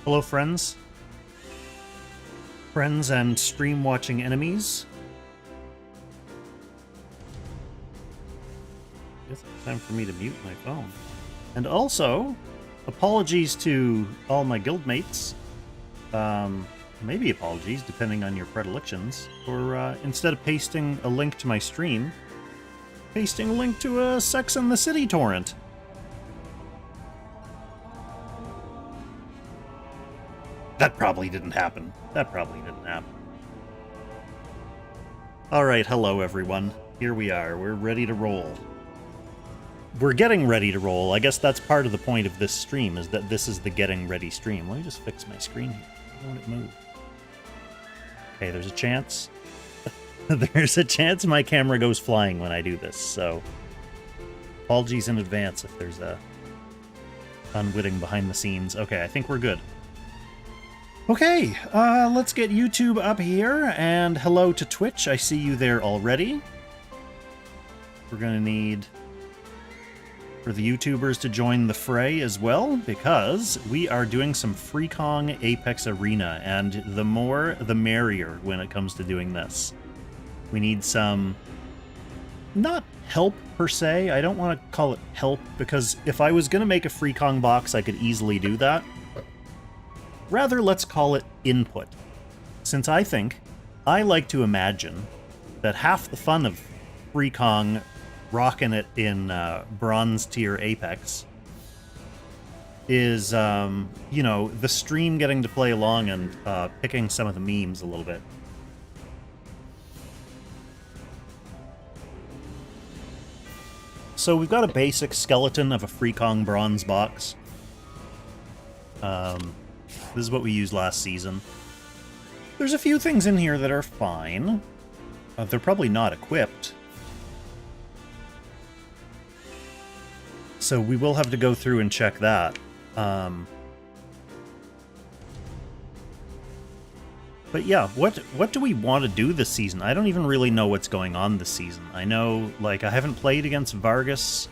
Hello, friends. Friends and stream-watching enemies. I guess it's time for me to mute my phone. And also, apologies to all my guildmates. Maybe apologies, depending on your predilections, for instead of pasting a link to my stream, pasting a link to a Sex and the City torrent. That probably didn't happen. Alright, hello everyone. Here we are. We're ready to roll. We're getting ready to roll. I guess that's part of the point of this stream, is that this is the getting ready stream. Let me just fix my screen here. I want it moved. Okay, there's a chance. There's a chance my camera goes flying when I do this, so apologies in advance if there's a unwitting behind the scenes. Okay, I think we're good. Okay, let's get YouTube up here, and hello to Twitch. I see you there already. We're gonna need for the YouTubers to join the fray as well, because we are doing some Freekong Apex Arena, and the more the merrier when it comes to doing this. We need some, not help per se, I don't want to call it help, because if I was going to make a Freekong box, I could easily do that. Rather, let's call it input, since I like to imagine that half the fun of Freekong rocking it in bronze tier Apex is, you know, the stream getting to play along and picking some of the memes a little bit. So we've got a basic skeleton of a Freekong bronze box. This is what we used last season. There's a few things in here that are fine. They're probably not equipped. So we will have to go through and check that. But yeah, what do we want to do this season? I don't even really know what's going on this season. I know, like, I haven't played against Vargas,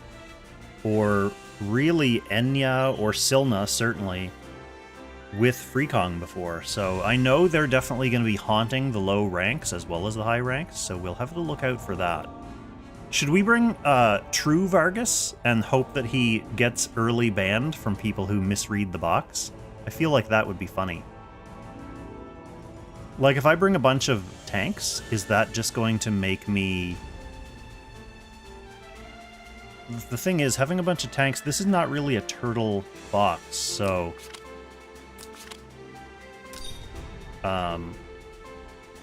or really Enya, or Silna, certainly, with Freekong before. So I know they're definitely going to be haunting the low ranks as well as the high ranks, so we'll have to look out for that. Should we bring True Vargas and hope that he gets early banned from people who misread the box? I feel like that would be funny. Like, if I bring a bunch of tanks, is that just going to make me... The thing is, having a bunch of tanks, this is not really a turtle box, so...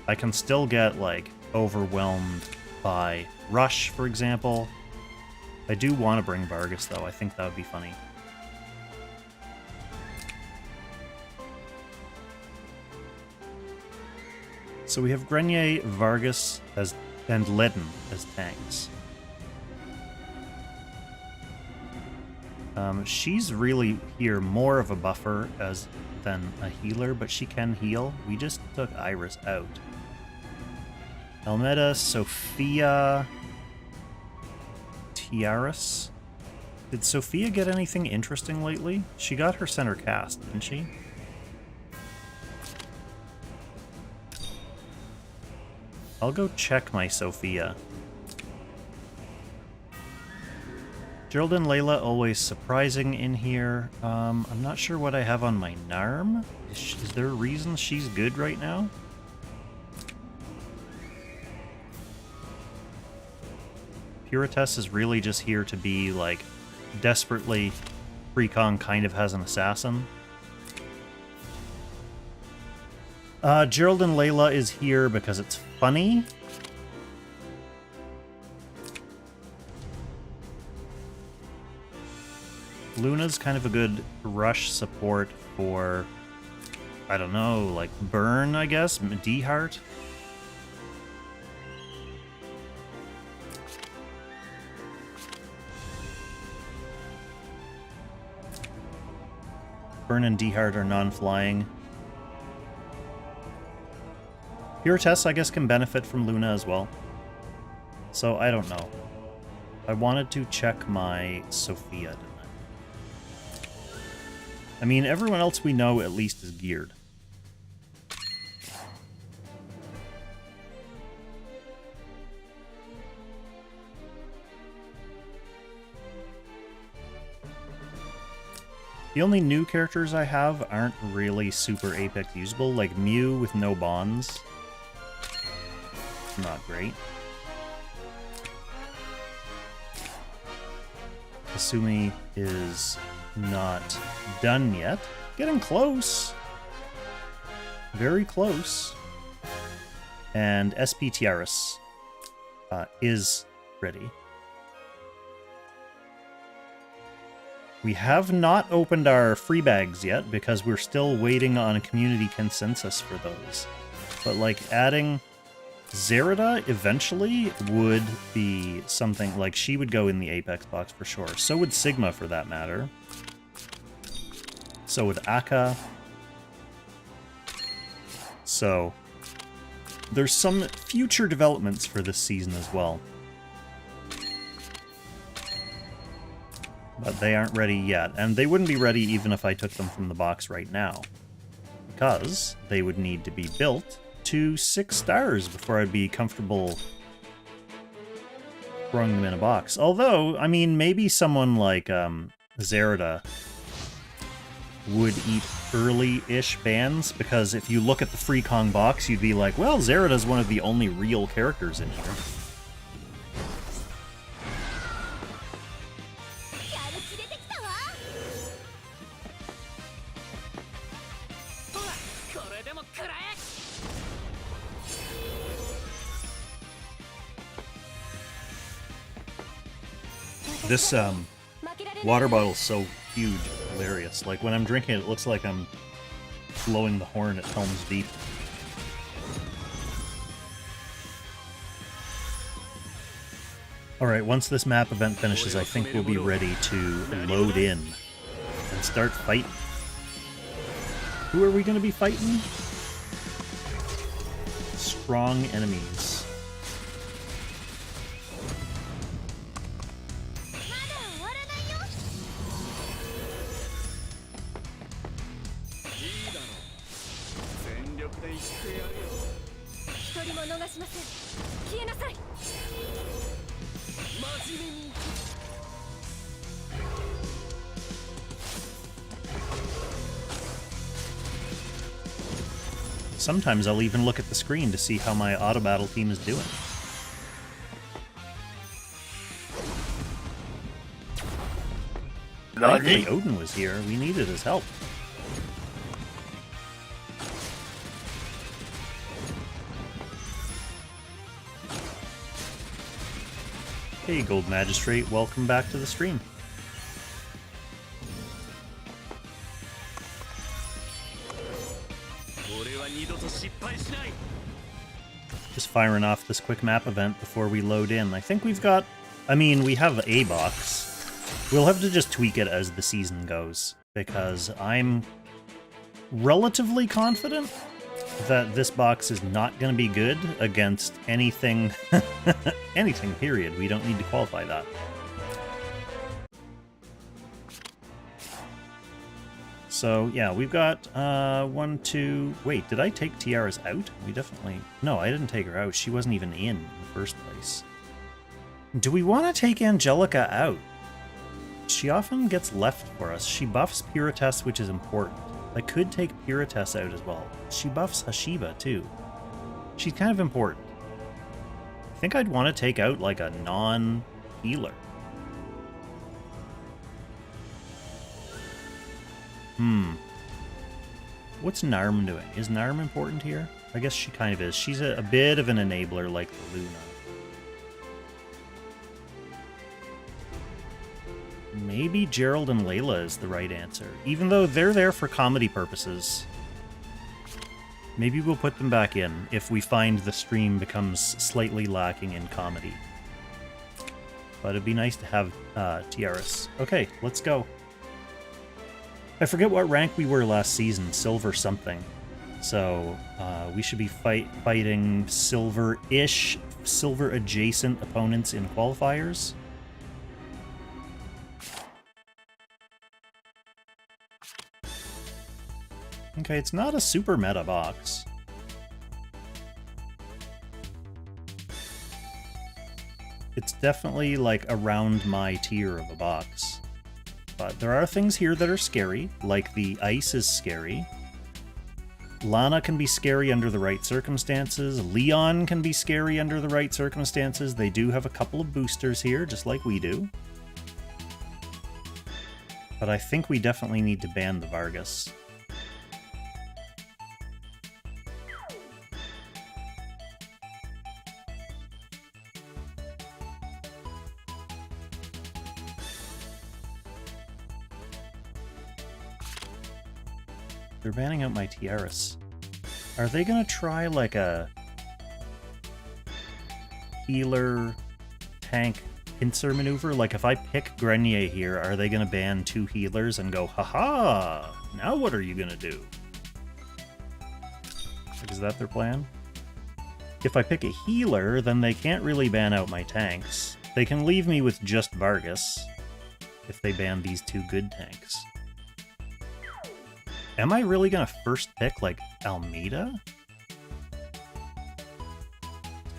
I can still get, like, overwhelmed by Rush, for example. I do want to bring Vargas, though. I think that would be funny. So we have Grenier, Vargas, and Ledden as tanks. She's really here more of a buffer than a healer, but she can heal. We just took Iris out. Almeda, Sophia, Tiaris. Did Sophia get anything interesting lately? She got her center cast, didn't she? I'll go check my Sophia. Gerald and Layla always surprising in here. I'm not sure what I have on my Narm. Is there a reason she's good right now? Puritas is really just here to be, like, desperately Freekong kind of has an assassin. Gerald and Layla is here because it's funny. Luna's kind of a good rush support for, I don't know, like Burn, I guess? D-Heart? Burn and D-Heart are non-flying. Pure Tess, I guess, can benefit from Luna as well. So, I don't know. I wanted to check my Sophia, didn't I? I mean, everyone else we know at least is geared. The only new characters I have aren't really super Apex usable, like Mew with no bonds. Not great. Kasumi is not done yet. Getting close. Very close. And SP Tiaris is ready. We have not opened our free bags yet because we're still waiting on a community consensus for those. But like adding Zerida eventually would be something, like she would go in the Apex box for sure. So would Sigma for that matter. So would Akka. So there's some future developments for this season as well. But they aren't ready yet, and they wouldn't be ready even if I took them from the box right now. Because they would need to be built to 6 stars before I'd be comfortable throwing them in a box. Although, I mean, maybe someone like Zerida would eat early-ish bans, because if you look at the Freekong box, you'd be like, well, Zerida's one of the only real characters in here. This water bottle's so huge, hilarious. Like when I'm drinking it, it looks like I'm blowing the horn at Helm's Deep. Alright, once this map event finishes, I think we'll be ready to load in and start fighting. Who are we going to be fighting? Strong enemies. Sometimes I'll even look at the screen to see how my auto battle team is doing. Thankfully, Odin was here. We needed his help. Hey, Gold Magistrate, welcome back to the stream. Just firing off this quick map event before we load in. I think we've got... I mean, we have a box. We'll have to just tweak it as the season goes, because I'm relatively confident that this box is not going to be good against anything, anything, period. We don't need to qualify that. So, yeah, we've got 1, 2... Wait, did I take Tiara's out? We definitely... No, I didn't take her out. She wasn't even in the first place. Do we want to take Angelica out? She often gets left for us. She buffs Puritas, which is important. I could take Puritas out as well. She buffs Hashiba, too. She's kind of important. I think I'd want to take out, like, a non-healer. What's Narm doing? Is Narm important here? I guess she kind of is. She's a bit of an enabler like the Luna. Maybe Gerald and Layla is the right answer, even though they're there for comedy purposes. Maybe we'll put them back in if we find the stream becomes slightly lacking in comedy. But it'd be nice to have Tiaris. Okay, let's go. I forget what rank we were last season, silver something. So we should be fighting silver-ish, silver-adjacent opponents in qualifiers. Okay, it's not a super meta box. It's definitely, like, around my tier of a box. But there are things here that are scary, like the ice is scary. Lana can be scary under the right circumstances. Leon can be scary under the right circumstances. They do have a couple of boosters here, just like we do. But I think we definitely need to ban the Vargas. They're banning out my Tiaras. Are they gonna try like a healer tank pincer maneuver? Like if I pick Grenier here, are they gonna ban 2 healers and go, haha, now what are you gonna do? Like, is that their plan? If I pick a healer, then they can't really ban out my tanks. They can leave me with just Vargas if they ban these 2 good tanks. Am I really gonna first pick, like, Almeida? It's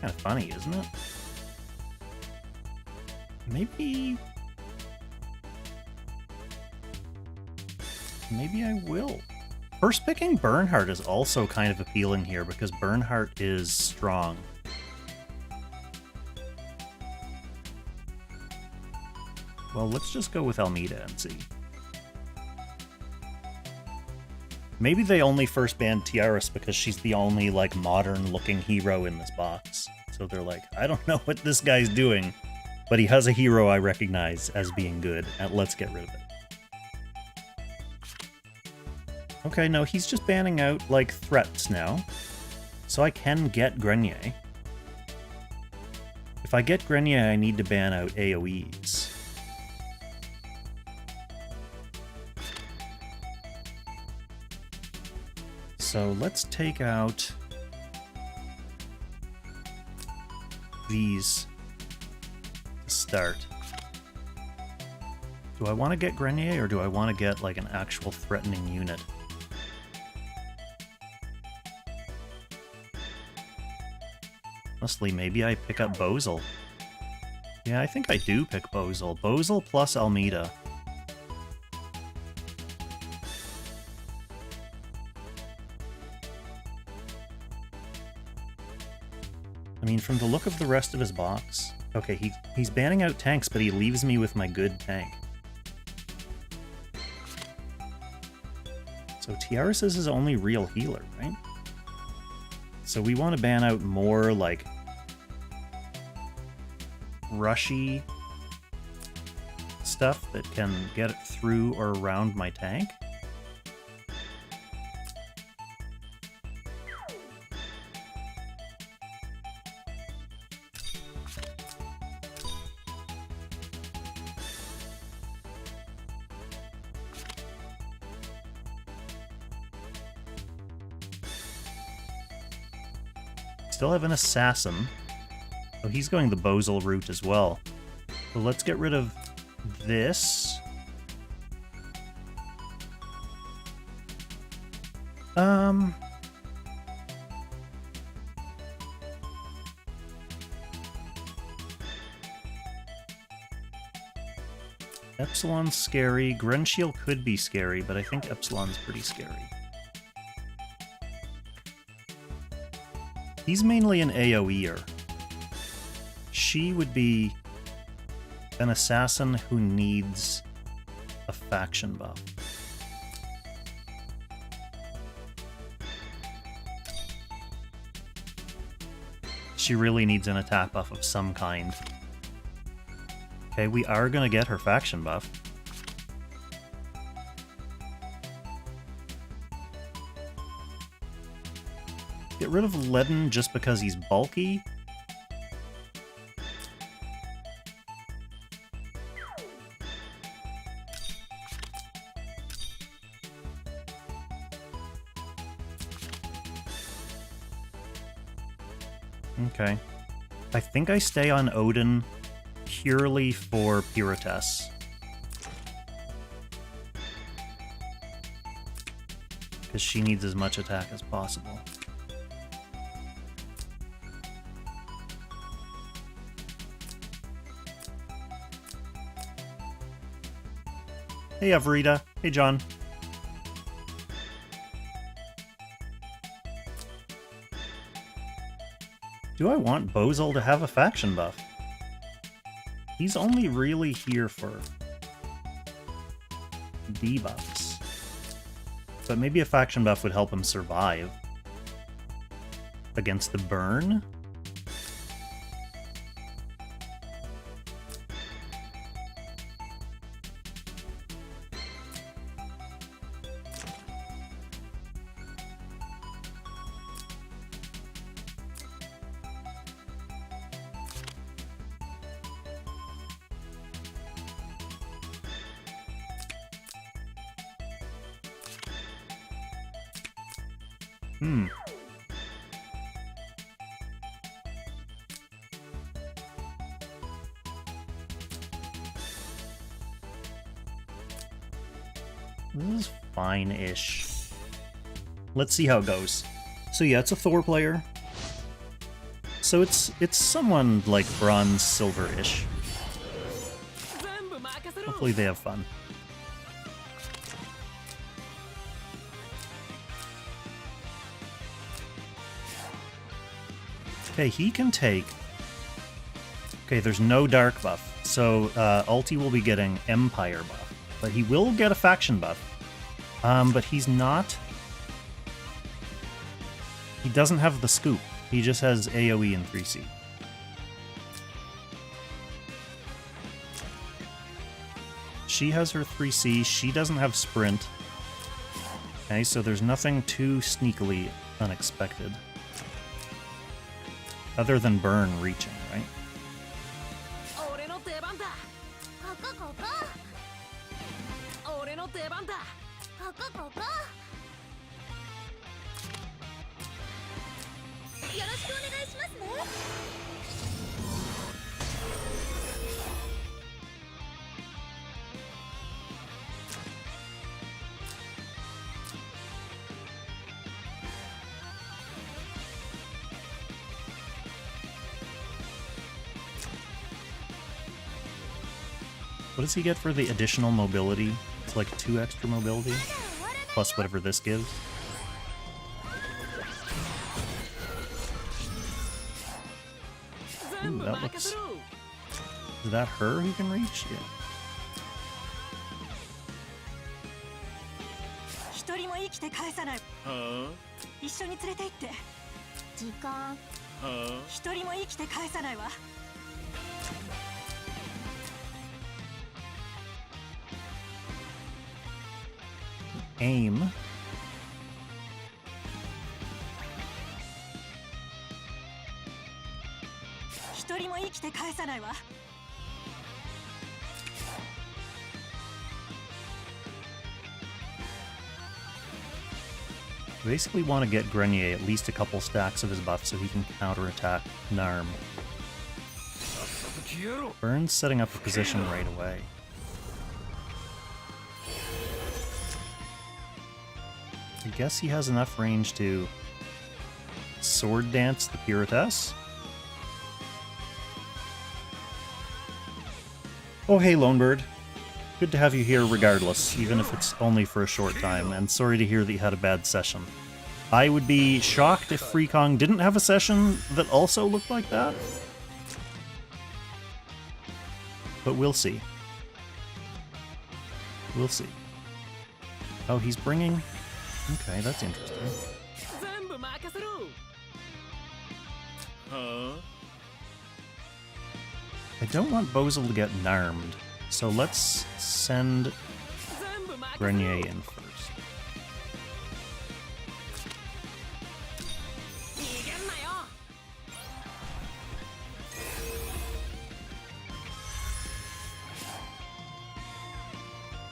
kind of funny, isn't it? Maybe I will. First picking Bernhardt is also kind of appealing here, because Bernhardt is strong. Well, let's just go with Almeida and see. Maybe they only first banned Tiaras because she's the only, like, modern-looking hero in this box. So they're like, I don't know what this guy's doing, but he has a hero I recognize as being good, and let's get rid of it. Okay, no, he's just banning out, like, threats now. So I can get Grenier. If I get Grenier, I need to ban out AoEs. So let's take out these to start. Do I want to get Grenier or do I want to get like an actual threatening unit? Honestly, maybe I pick up Bozil. Yeah, I think I do pick Bozil. Bozil plus Almeida. I mean, from the look of the rest of his box... Okay, he's banning out tanks, but he leaves me with my good tank. So Tiaras is his only real healer, right? So we want to ban out more, like, rushy stuff that can get it through or around my tank. Still have an assassin. Oh, he's going the Bozil route as well. So let's get rid of this. Epsilon's scary. Grenshiel could be scary, but I think Epsilon's pretty scary. He's mainly an AoEer. She would be an assassin who needs a faction buff. She really needs an attack buff of some kind. Okay, we are gonna get her faction buff. Get rid of Ledin just because he's bulky. Okay. I think I stay on Odin purely for Puritas. because she needs as much attack as possible. Hey, Avrita. Hey, John. Do I want Bozil to have a faction buff? He's only really here for debuffs. But maybe a faction buff would help him survive against the burn? This is fine-ish. Let's see how it goes. So yeah, it's a Thor player. So it's someone like bronze silver-ish. Hopefully they have fun. Okay, he can take... Okay, there's no dark buff, so Ulti will be getting Empire buff. But he will get a faction buff. But he's not... He doesn't have the scoop. He just has AoE and 3C. She has her 3C, she doesn't have sprint. Okay, so there's nothing too sneakily unexpected. Other than burn reaching, right? What does he get for the additional mobility? It's like 2 extra mobility, plus whatever this gives. Ooh, that looks... Is that her who can reach? Yeah. Aim. I basically want to get Grenier at least a couple stacks of his buff so he can counterattack Narm. Burn's setting up a position right away. I guess he has enough range to sword dance the Puritas. Oh hey Lonebird. Good to have you here regardless, even if it's only for a short time, and sorry to hear that you had a bad session. I would be shocked if Freekong didn't have a session that also looked like that. But we'll see. We'll see. Oh, he's bringing... Okay, that's interesting. I don't want Bozil to get narmed, so let's send Grenier in first.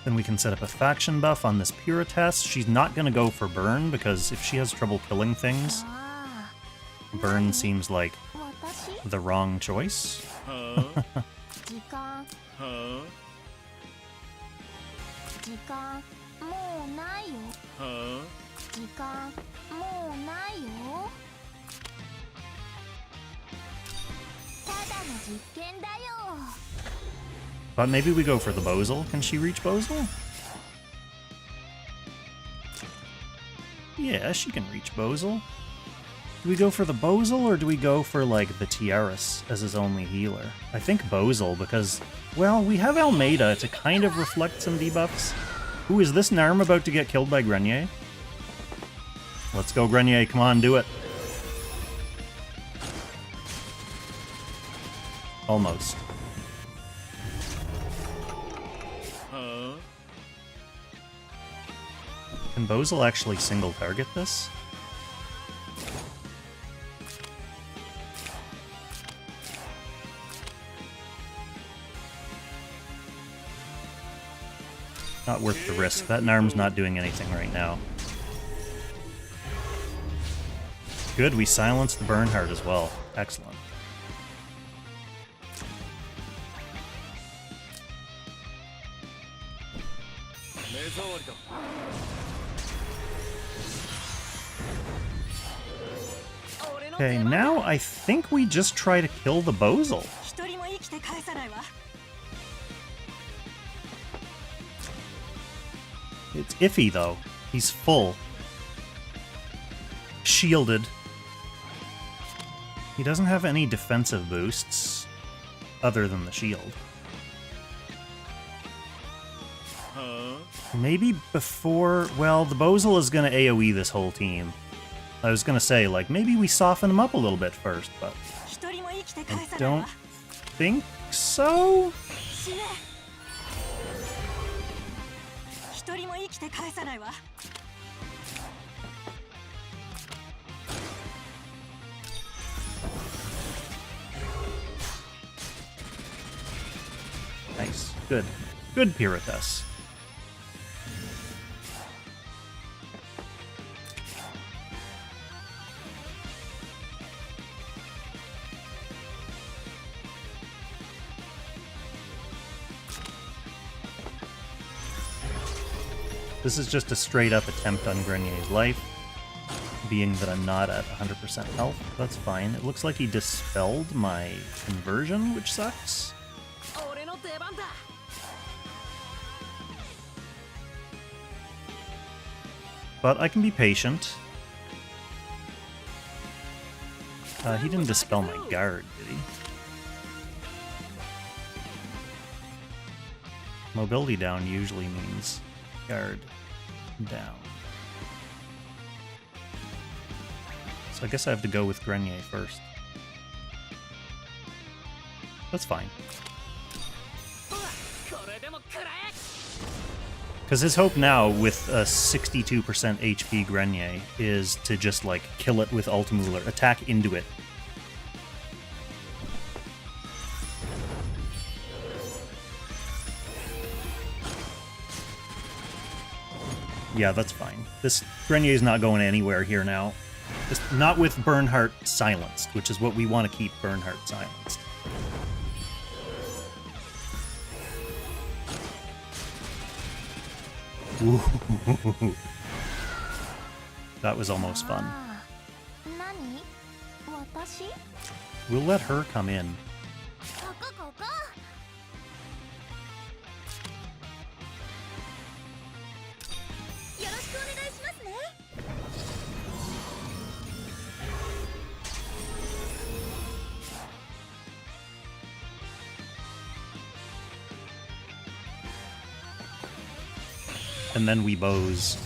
Then we can set up a faction buff on this Puritas. She's not going to go for burn, because if she has trouble killing things, burn seems like the wrong choice. But maybe we go for the Bozal. Can she reach Bozal? Yeah, she can reach Bozal. Do we go for the Bozal, or do we go for, like, the Tiaras as his only healer? I think Bozal, because, well, we have Almeida to kind of reflect some debuffs. Ooh, is this Narm about to get killed by Grenier? Let's go, Grenier. Come on, do it. Almost. Can Bozal actually single target this? Not worth the risk. That Narm's not doing anything right now. Good, we silenced the Bernhardt as well. Excellent. Okay, now I think we just try to kill the Bozal. It's iffy, though. He's full. Shielded. He doesn't have any defensive boosts other than the shield. Maybe before... Well, the Bozal is going to AoE this whole team. I was going to say, like, maybe we soften him up a little bit first, but... I don't think so? Nice. Good. Good, Pyrrhus. This is just a straight-up attempt on Grenier's life, being that I'm not at 100% health. That's fine. It looks like he dispelled my conversion, which sucks. But I can be patient. He didn't dispel my guard, did he? Mobility down usually means guard down. So I guess I have to go with Grenier first. That's fine. Because his hope now, with a 62% HP Grenier, is to just, like, kill it with Ultimuller, attack into it. Yeah, that's fine. This Grenier's not going anywhere here now. Just not with Bernhardt silenced, which is what we want to keep Bernhardt silenced. Ooh. That was almost fun. We'll let her come in. And then we bows.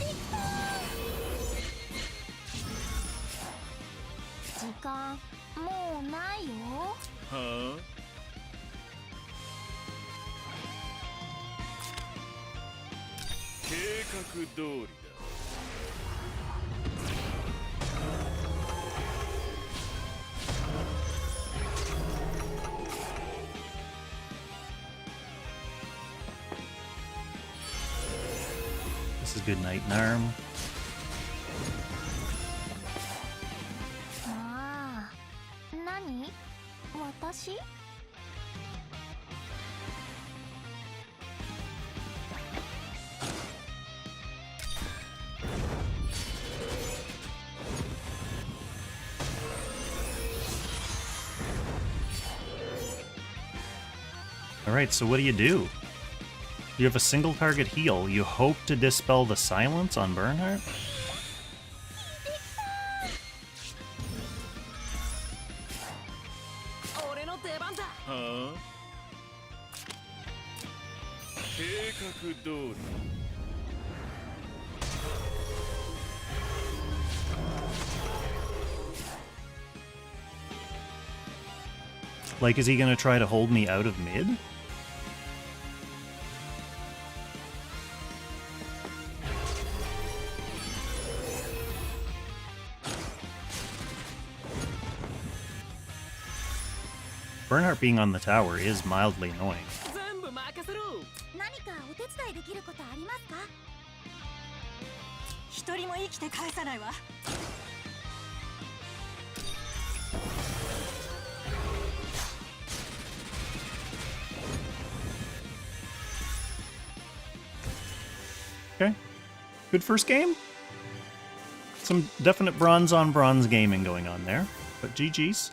This is good night, Narm. Alright, so what do? You have a single target heal. You hope to dispel the silence on Bernhardt? Like, is he gonna try to hold me out of mid? Bernhardt being on the tower is mildly annoying. Okay. Good first game. Some definite bronze on bronze gaming going on there, but GG's.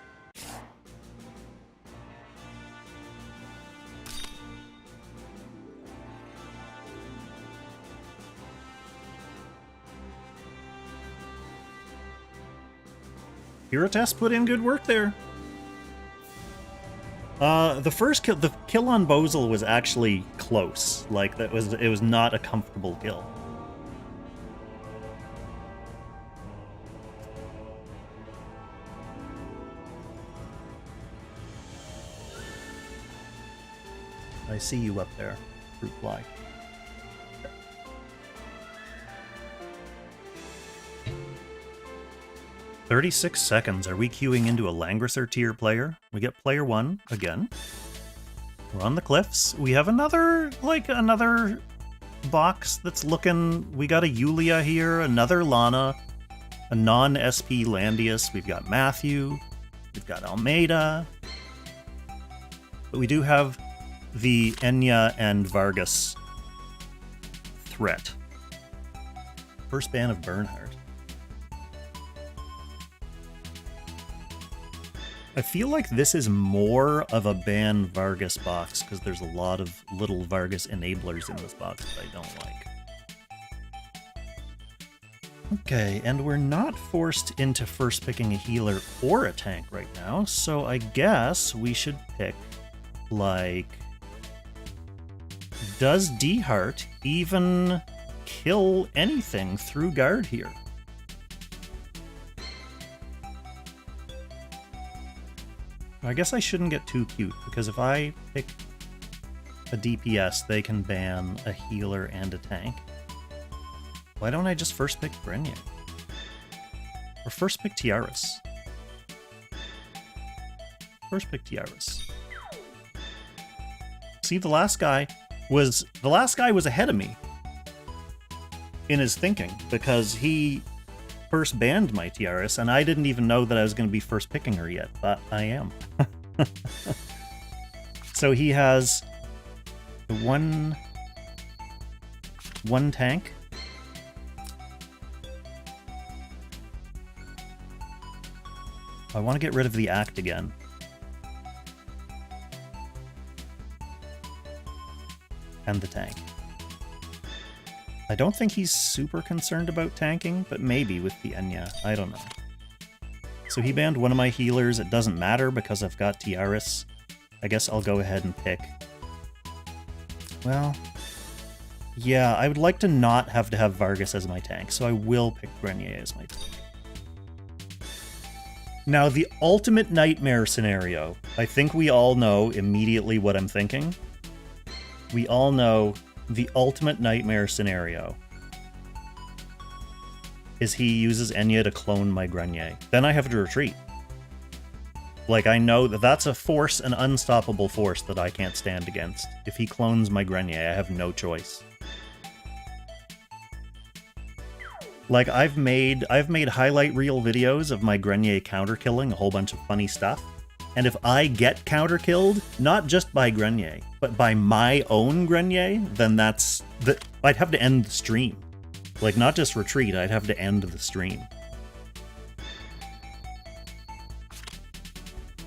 Hirates put in good work there. The first kill, the kill on Bozel was actually close. Like, it was not a comfortable kill. I see you up there, Fruit Fly. "36 seconds. Are we queuing into a Langrisser tier player? We get player 1 again. We're on the cliffs. We have another box that's looking... We got a Yulia here, another Lana, a non-SP Landius. We've got Matthew. We've got Almeida. But we do have the Enya and Vargas threat. First ban of Bernhardt. I feel like this is more of a ban Vargas box, because there's a lot of little Vargas enablers in this box that I don't like. Okay, and we're not forced into first picking a healer or a tank right now, so I guess we should pick, like... Does D-Heart even kill anything through guard here? I guess I shouldn't get too cute, because if I pick a DPS, they can ban a healer and a tank. Why don't I just first pick Grenier? Or first pick Tiaras? First pick Tiaras. See, the last guy was ahead of me in his thinking, because he first banned my Tiaras, and I didn't even know that I was going to be first picking her yet, but I am. So he has the one tank. I want to get rid of the Act again. And the tank. I don't think he's super concerned about tanking, but maybe with the Enya. I don't know. So he banned one of my healers. It doesn't matter because I've got Tiaras. I guess I'll go ahead and pick... Well... Yeah, I would like to not have to have Vargas as my tank, so I will pick Grenier as my tank. Now, the ultimate nightmare scenario. I think we all know immediately what I'm thinking. We all know the ultimate nightmare scenario is he uses Enya to clone my Grenier. Then I have to retreat. Like, I know that that's a force, an unstoppable force that I can't stand against. If he clones my Grenier, I have no choice. Like, I've made highlight reel videos of my Grenier counter-killing a whole bunch of funny stuff. And if I get counter-killed, not just by Grenier, but by my own Grenier, then I'd have to end the stream. Like, not just retreat, I'd have to end the stream.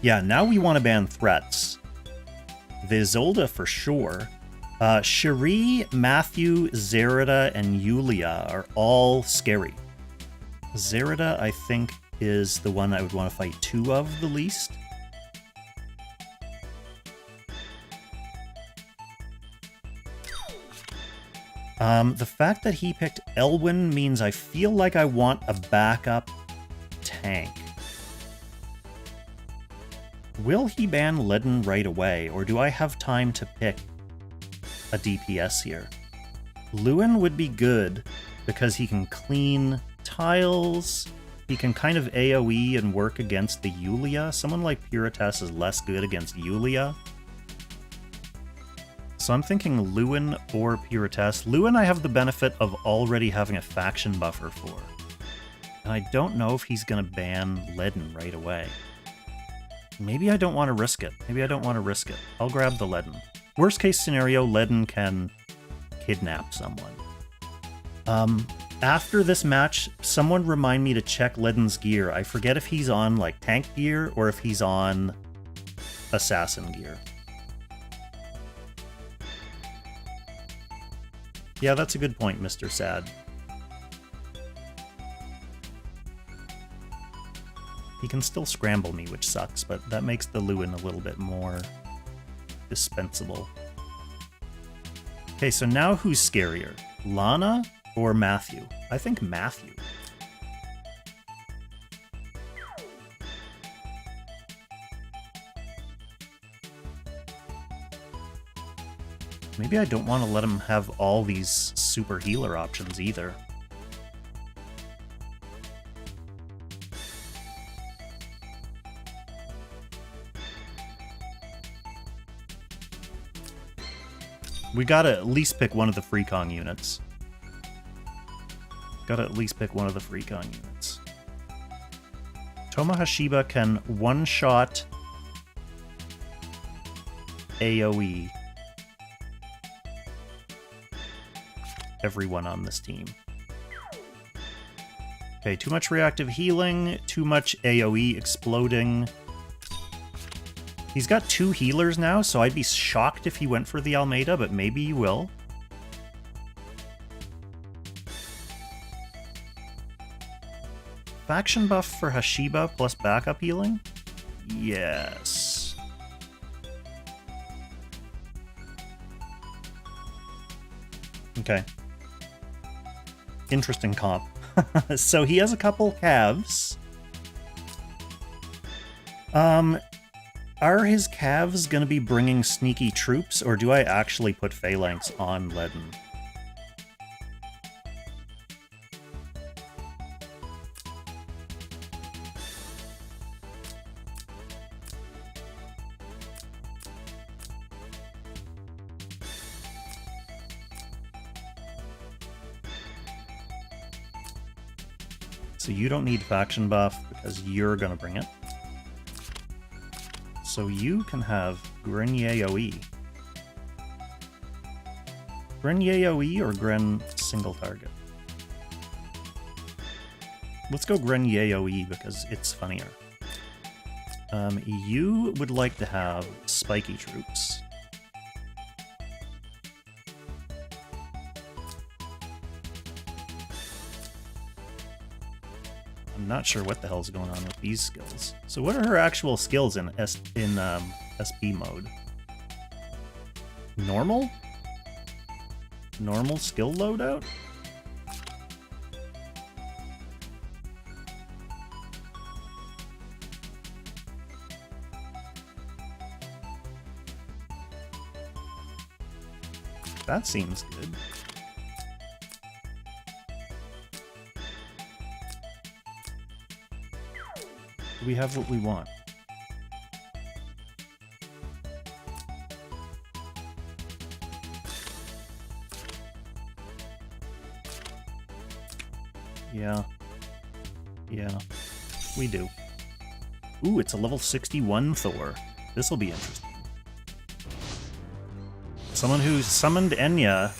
Yeah, now we want to ban threats. The Isolde for sure. Cherie, Matthew, Zerida, and Yulia are all scary. Zerida, I think, is the one I would want to fight 2 of the least. The fact that he picked Elwyn means I feel like I want a backup tank. Will he ban Ledin right away, or do I have time to pick a DPS here? Lewin would be good because he can clean tiles, he can kind of AoE and work against the Yulia. Someone like Puritas is less good against Yulia. So I'm thinking Lewin or Puritas. Lewin I have the benefit of already having a faction buffer for. And I don't know if he's going to ban Ledin right away. Maybe I don't want to risk it. I'll grab the Ledin. Worst case scenario, Ledin can kidnap someone. After this match, someone remind me to check Ledin's gear. I forget if he's on like tank gear or if he's on assassin gear. Yeah, that's a good point, Mr. Sad. He can still scramble me, which sucks, but that makes the Lewin a little bit more dispensable. Okay, so now who's scarier? Lana or Matthew? I think Matthew. Maybe I don't want to let him have all these super healer options either. We gotta at least pick one of the Freekong units. Tomohashiba can one-shot AoE everyone on this team. Okay, too much reactive healing, too much AoE exploding. He's got 2 healers now, so I'd be shocked if he went for the Almeida, but maybe he will. Faction buff for Hashiba plus backup healing? Yes. Okay. Interesting comp. So he has a couple calves. Are his calves gonna be bringing sneaky troops, or do I actually put Phalanx on Ledin? So you don't need faction buff because you're gonna bring it. So you can have Gren AoE. Gren AoE or Gren single target? Let's go Gren AoE because it's funnier. You would like to have spiky troops. I'm not sure what the hell's going on with these skills. So what are her actual skills in SP mode? Normal? Normal skill loadout? That seems good. We have what we want. Yeah, we do. Ooh, it's a level 61 Thor. This'll be interesting. Someone who summoned Enya,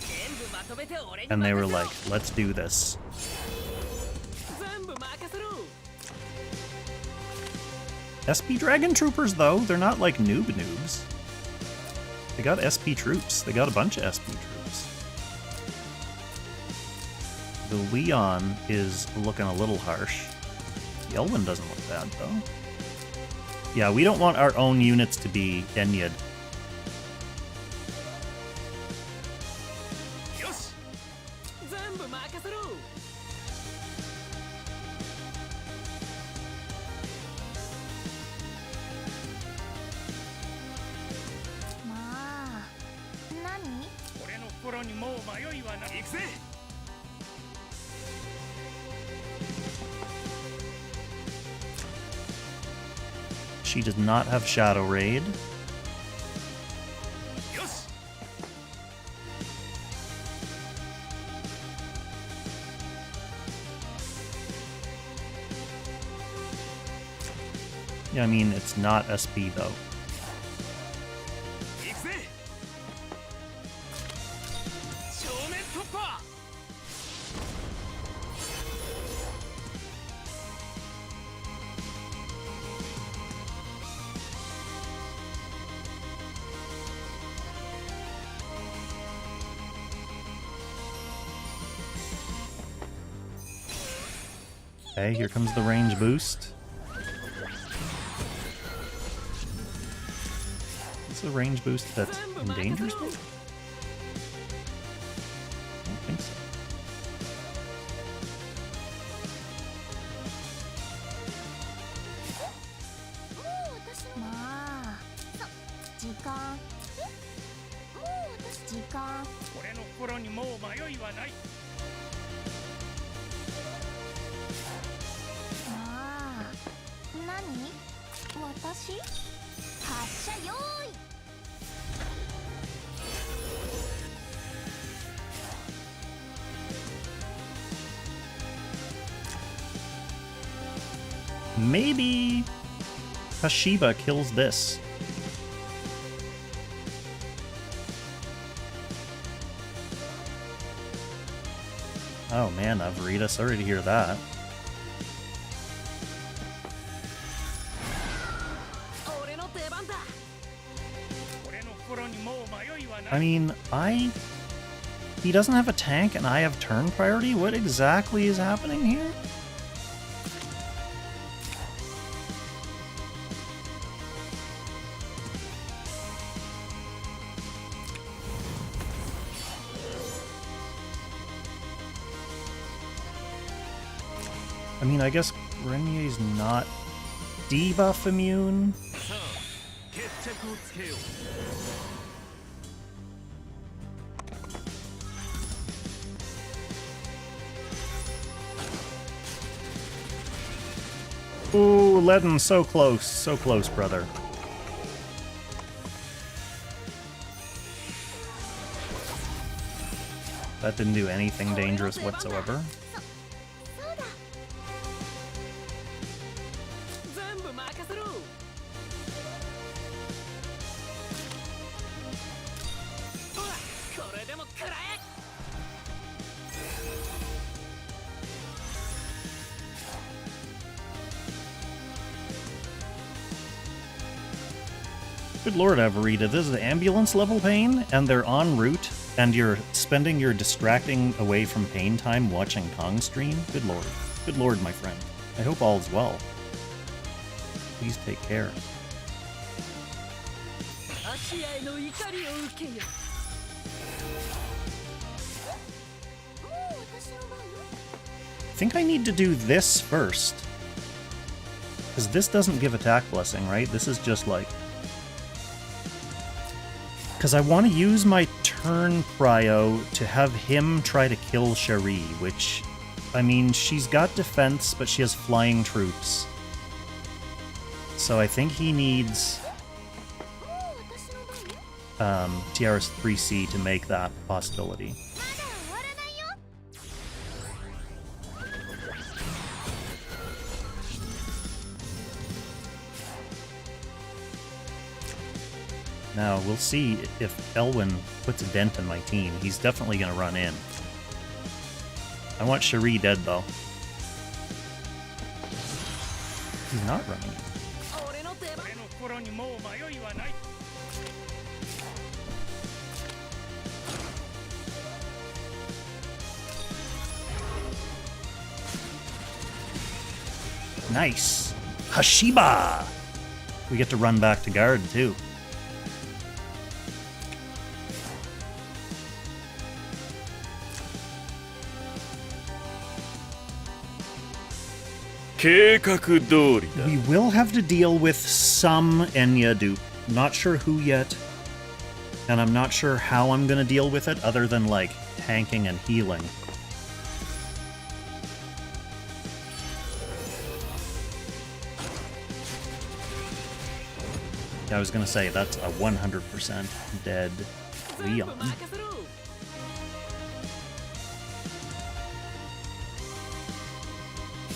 and they were like, let's do this. SP Dragon Troopers, though, they're not like noobs. They got SP troops. They got a bunch of SP troops. The Leon is looking a little harsh. The Elwyn doesn't look bad, though. Yeah, we don't want our own units to be Enyad. She does not have Shadow Raid. Yeah, I mean, it's not SP though. Okay, here comes the range boost. Is the range boost that endangers me? I don't think so. Maybe Hashiba kills this. Oh man, Avarita, sorry to hear that. I mean, he doesn't have a tank and I have turn priority? What exactly is happening here? I mean, I guess Renier's not debuff immune. Ooh, Ledden, so close, brother. That didn't do anything dangerous whatsoever. Good lord, Avarita, this is ambulance level pain, and they're en route, and you're spending your distracting away from pain time watching Kong stream? Good lord, my friend. I hope all is well. Please take care. I think I need to do this first. Because this doesn't give attack blessing, right? This is just like... Because I want to use my turn prio to have him try to kill Cherie, which, I mean, she's got defense, but she has flying troops. So I think he needs TRS 3C to make that a possibility. Now, we'll see if Elwyn puts a dent in my team. He's definitely going to run in. I want Cherie dead, though. He's not running in. Nice. Hashiba! We get to run back to guard, too. We will have to deal with some Enya dupe. Not sure who yet. And I'm not sure how I'm gonna deal with it, other than, like, tanking and healing. I was gonna say, that's a 100% dead Leon.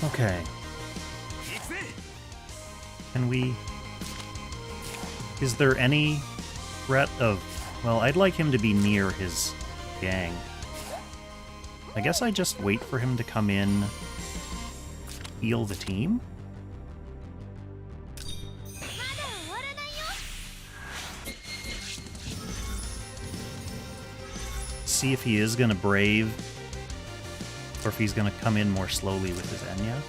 Okay. Can we... Is there any threat of... Well, I'd like him to be near his gang. I guess I just wait for him to come in, heal the team? See if he is gonna brave, or if he's gonna come in more slowly with his Enya.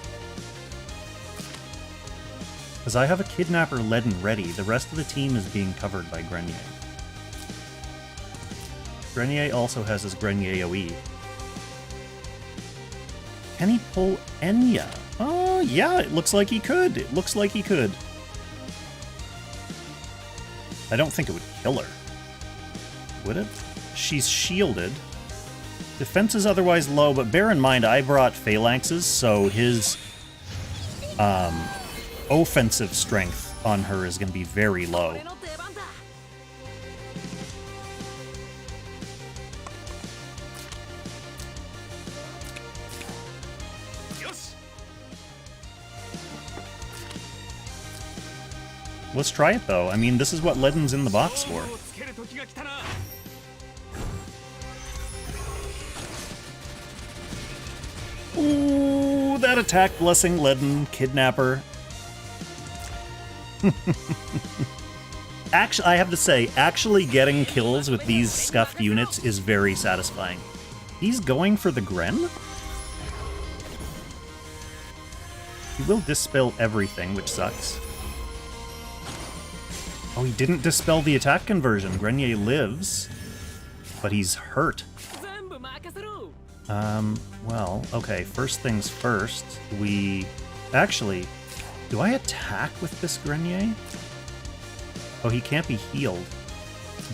Because I have a Kidnapper Leaden ready, the rest of the team is being covered by Grenier. Grenier also has his Grenier AoE. Can he pull Enya? Oh, yeah, it looks like he could. It looks like he could. I don't think it would kill her. Would it? She's shielded. Defense is otherwise low, but bear in mind I brought Phalanxes, so his offensive strength on her is going to be very low. Let's try it, though. I mean, this is what Leaden's in the box for. Ooh, that attack blessing Leaden Kidnapper. Actually, I have to say, actually getting kills with these scuffed units is very satisfying. He's going for the Gren? He will dispel everything, which sucks. Oh, he didn't dispel the attack conversion. Grenier lives, but he's hurt. Well, okay, first things first, we... Actually, do I attack with this Grenier? Oh, he can't be healed.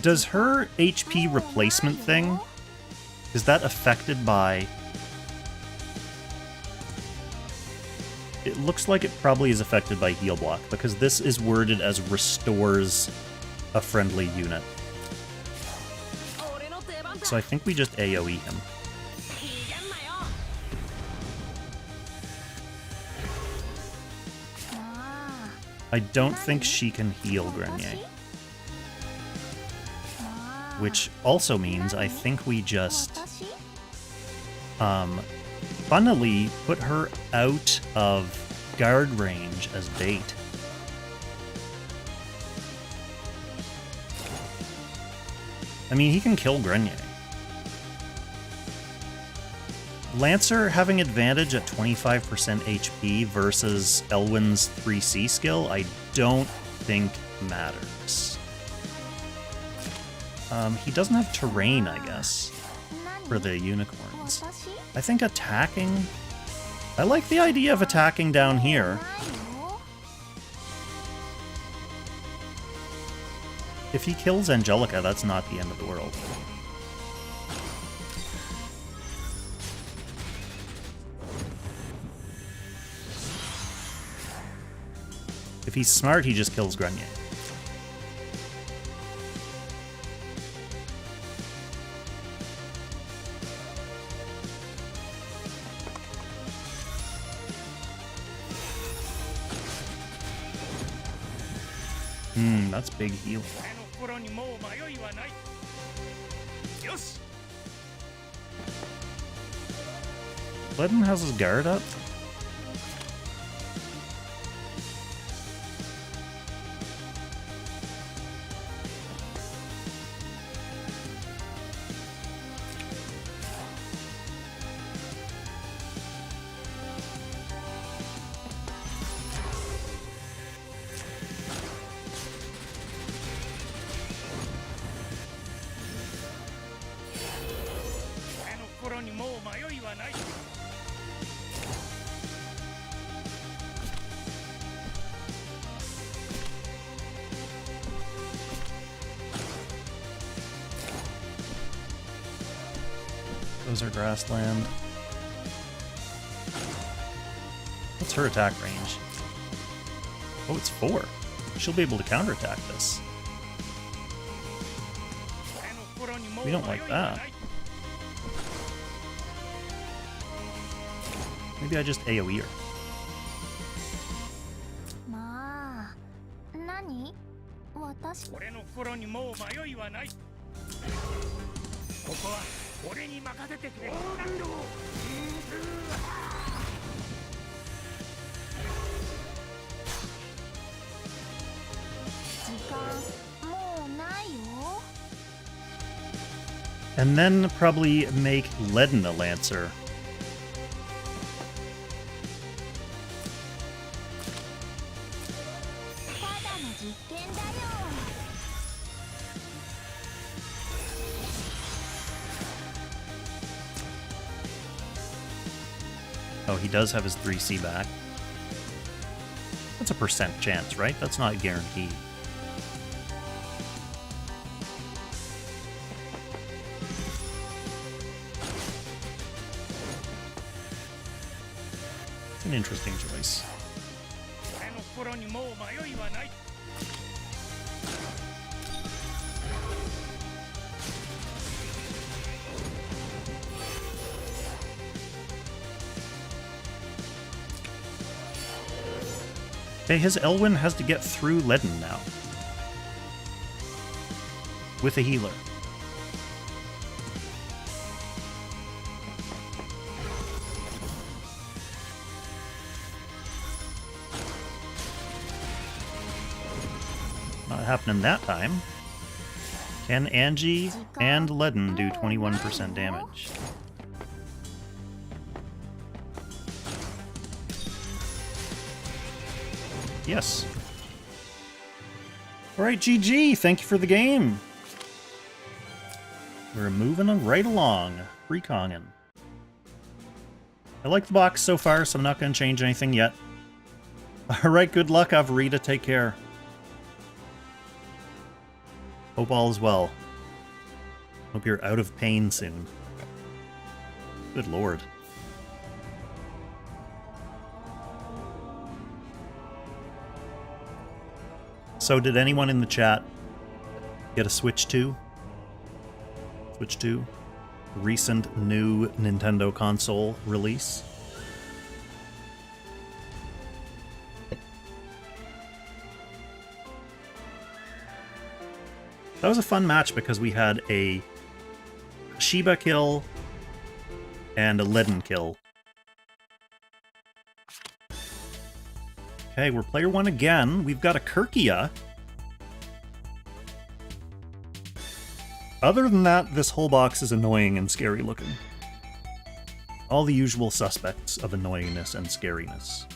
Does her HP replacement thing, is that affected by... It looks like it probably is affected by heal block, because this is worded as restores a friendly unit. So I think we just AoE him. I don't think she can heal Grenier. Which also means I think we just... funnily put her out of guard range as bait. I mean, he can kill Grenier. Lancer having advantage at 25% HP versus Elwyn's 3C skill, I don't think matters. He doesn't have terrain, I guess, for the unicorns. I think attacking... I like the idea of attacking down here. If he kills Angelica, that's not the end of the world. If he's smart, he just kills Grenier. That's big heal. Leaden has his guard up. Those are grassland. What's her attack range? Oh, it's 4. She'll be able to counterattack this. We don't like that. Maybe I just AoE her. And then probably make Leaden a Lancer. Oh, he does have his 3C back. That's a percent chance, right? That's not guaranteed. It's an interesting choice. Okay, his Elwyn has to get through Leaden now. With a healer. Not happening that time. Can Angie and Leaden do 21% damage? Yes. Alright, GG, thank you for the game. We're moving right along. Freekonging. I like the box so far, so I'm not going to change anything yet. Alright, good luck, Avarita. Take care. Hope all is well. Hope you're out of pain soon. Good lord. So did anyone in the chat get a Switch 2? Switch 2? Recent new Nintendo console release? That was a fun match because we had a Shiba kill and a Leaden kill. Okay, we're player 1 again. We've got a Kirkia. Other than that, this whole box is annoying and scary looking. All the usual suspects of annoyingness and scariness.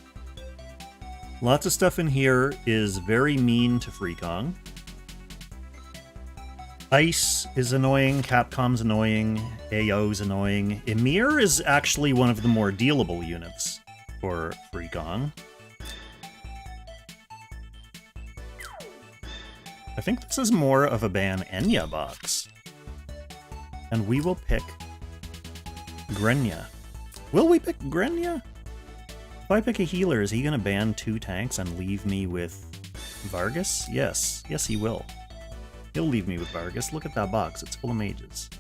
Lots of stuff in here is very mean to Freekong. Ice is annoying, Capcom's annoying, AO's annoying. Emir is actually one of the more dealable units for Freekong. I think this is more of a Ban Enya box. And we will pick Grenya. Will we pick Grenya? If I pick a healer, is he going to ban 2 tanks and leave me with Vargas? Yes. Yes, he will. He'll leave me with Vargas. Look at that box. It's full of mages.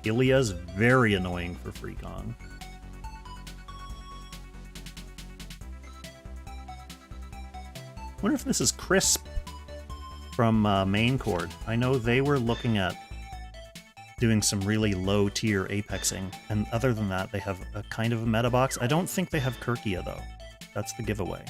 Ilya's very annoying for Freekong. Wonder if this is Crisp from Main Chord. I know they were looking at doing some really low tier apexing, and other than that, they have a kind of a meta box. I don't think they have Kirkia though. That's the giveaway.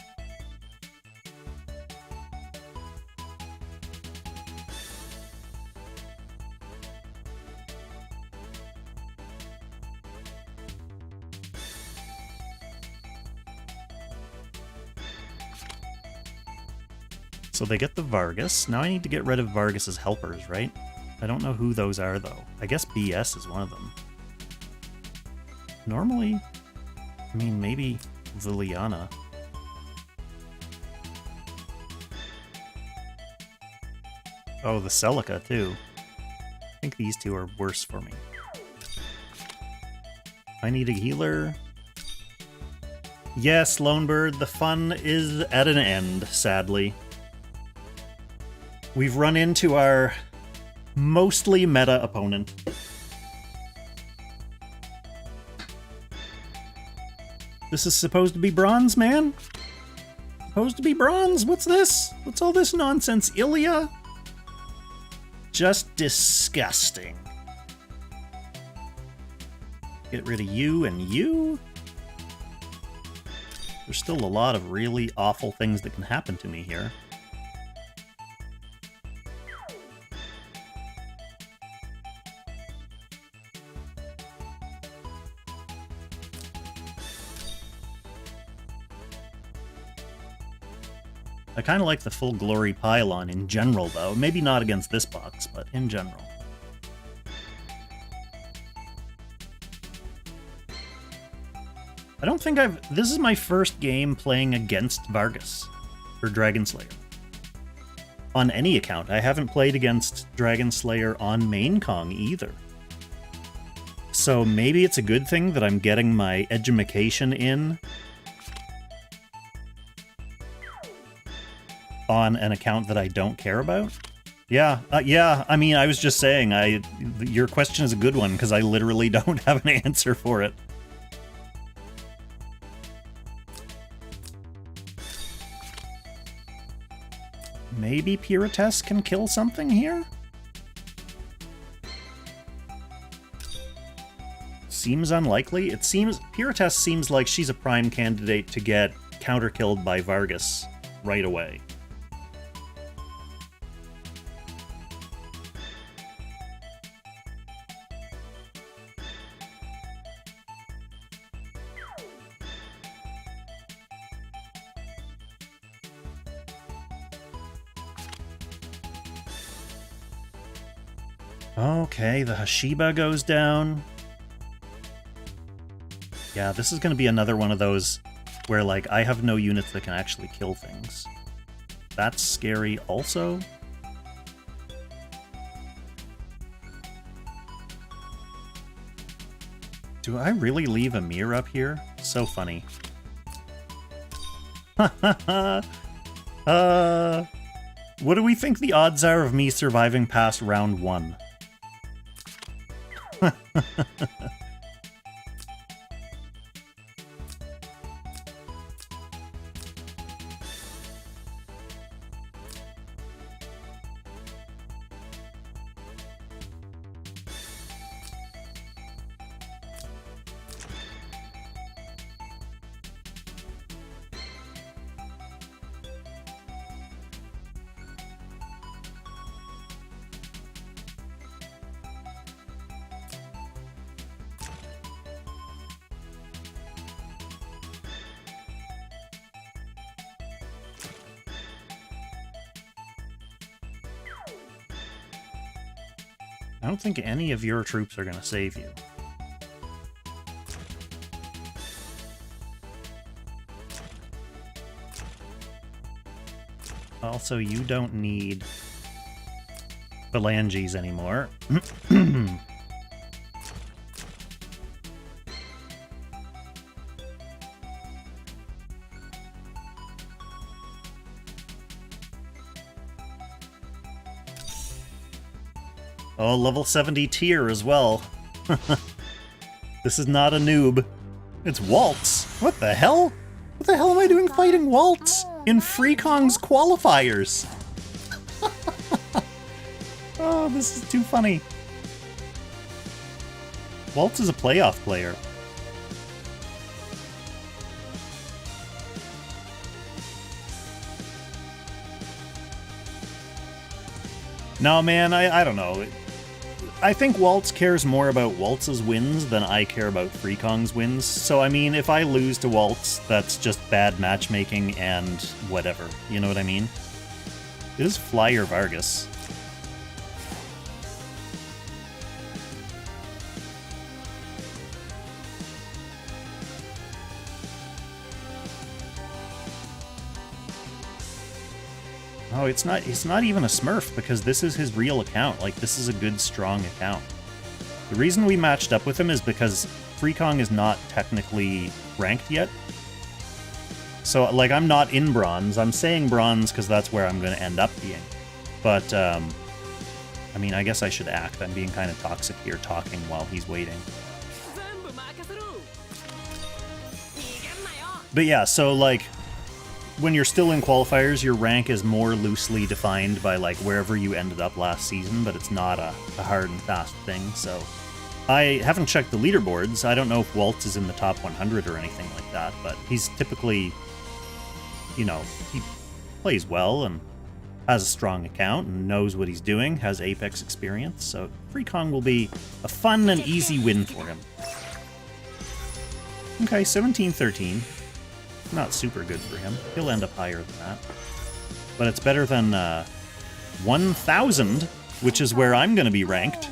So they get the Vargas. Now I need to get rid of Vargas's helpers, right? I don't know who those are, though. I guess BS is one of them. Normally, I mean, maybe Liliana. Oh, the Celica, too. I think these two are worse for me. I need a healer. Yes, Lonebird, the fun is at an end, sadly. We've run into our mostly meta opponent. This is supposed to be bronze, man? Supposed to be bronze? What's this? What's all this nonsense? Ilya? Just disgusting. Get rid of you and you? There's still a lot of really awful things that can happen to me here. I kind of like the full glory pylon in general, though. Maybe not against this box, but in general. I don't think this is my first game playing against Vargas for Dragon Slayer. On any account. I haven't played against Dragon Slayer on Main Kong either. So maybe it's a good thing that I'm getting my edumacation in on an account that I don't care about? Yeah, I mean, I was just saying, your question is a good one, because I literally don't have an answer for it. Maybe Pirates can kill something here? Seems unlikely. It seems... Pirates seems like she's a prime candidate to get counter-killed by Vargas right away. Okay, the Hashiba goes down. Yeah, this is going to be another one of those where, like, I have no units that can actually kill things. That's scary also. Do I really leave Amir up here? So funny. What do we think the odds are of me surviving past round 1? I don't think any of your troops are going to save you. Also, you don't need phalanges anymore. Oh, level 70 tier as well. This is not a noob. It's Waltz. What the hell? What the hell am I doing fighting Waltz in Freekong's Qualifiers? Oh, this is too funny. Waltz is a playoff player. No, man, I don't know. I think Waltz cares more about Waltz's wins than I care about Freekong's wins. So, I mean, if I lose to Waltz, that's just bad matchmaking and whatever. You know what I mean? It is Flyer Vargas. Oh, it's not even a Smurf, because this is his real account. Like, this is a good, strong account. The reason we matched up with him is because Freekong is not technically ranked yet. So, like, I'm not in bronze. I'm saying bronze because that's where I'm going to end up being. But, I mean, I guess I should act. I'm being kind of toxic here, talking while he's waiting. But yeah, so, like, when you're still in qualifiers, your rank is more loosely defined by, like, wherever you ended up last season, but it's not a hard and fast thing, so... I haven't checked the leaderboards. I don't know if Waltz is in the top 100 or anything like that, but he's typically, you know, he plays well and has a strong account and knows what he's doing, has Apex experience, so Freekong will be a fun and easy win for him. Okay, 17-13. Not super good for him. He'll end up higher than that. But it's better than 1,000, which is where I'm going to be ranked.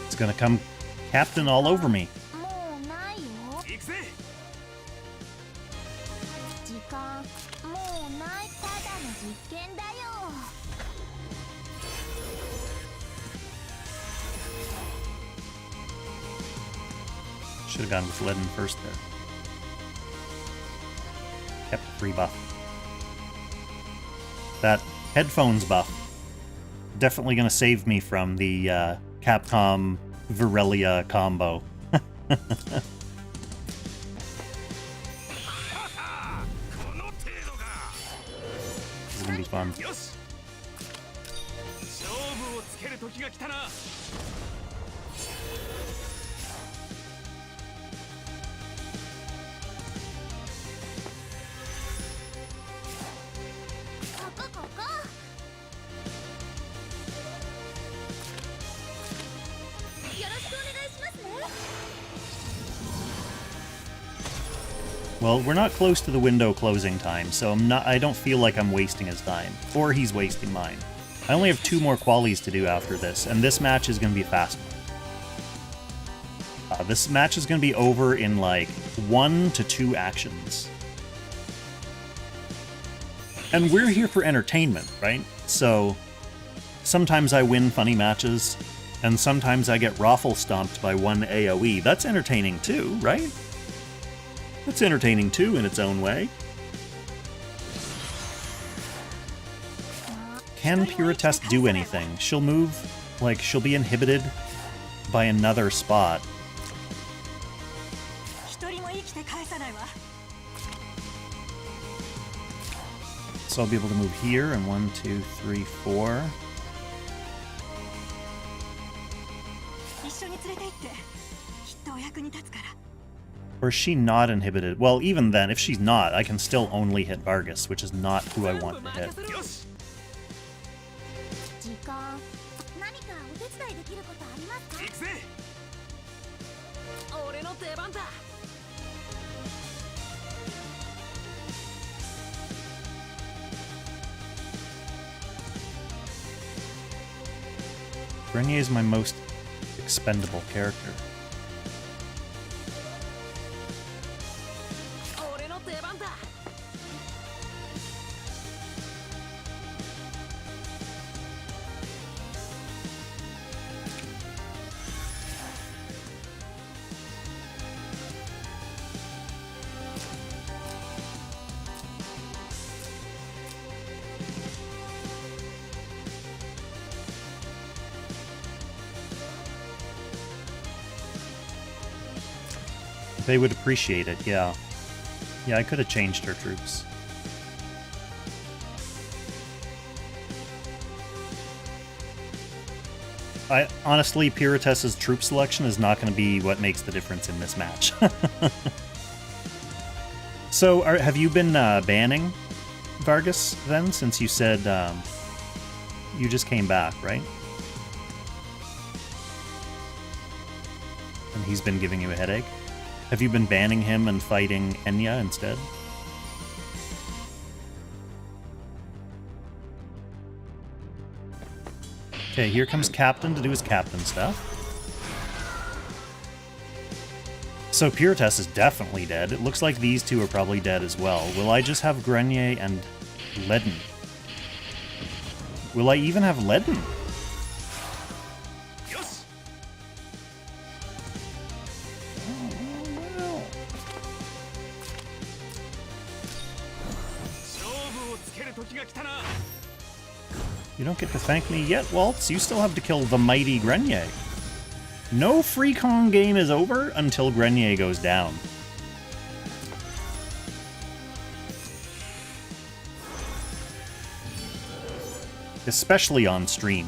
It's gonna come captain all over me. Should have gone with Leaden first there. Kept a free buff. That headphones buff definitely gonna save me from the Capcom Virelia combo. This is gonna be fun. Well, we're not close to the window closing time, so I don't feel like I'm wasting his time. Or he's wasting mine. I only have 2 more qualies to do after this, and this match is going to be a fast one. This match is going to be over in like 1 to 2 actions. And we're here for entertainment, right? So sometimes I win funny matches, and sometimes I get raffle stomped by one AoE. That's entertaining too, right? That's entertaining too in its own way. Can Puritest do anything? She'll move, like, she'll be inhibited by another spot. So I'll be able to move here, and 1, 2, 3, 4. Or is she not inhibited? Well, even then, if she's not, I can still only hit Vargas, which is not who I want to hit. Grenier is my most expendable character. They would appreciate it, yeah. Yeah, I could have changed her troops. honestly, Piratessa's troop selection is not going to be what makes the difference in this match. So, have you been banning Vargas then, since you said you just came back, right? And he's been giving you a headache? Have you been banning him and fighting Enya instead? Okay, here comes Captain to do his Captain stuff. So Piratess is definitely dead. It looks like these two are probably dead as well. Will I just have Grenier and Leaden? Will I even have Leaden? Yes. You don't get to thank me yet, Waltz. You still have to kill the mighty Grenier. No Freekong game is over until Grenier goes down. Especially on stream.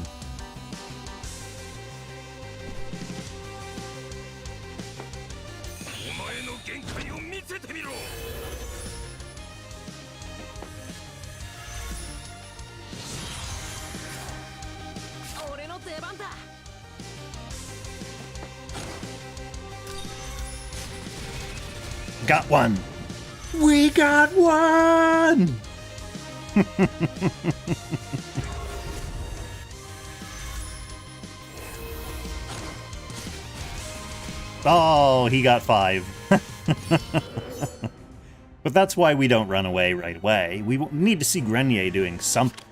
Got one! We got one! Oh, he got 5. But that's why we don't run away right away. We need to see Grenier doing something.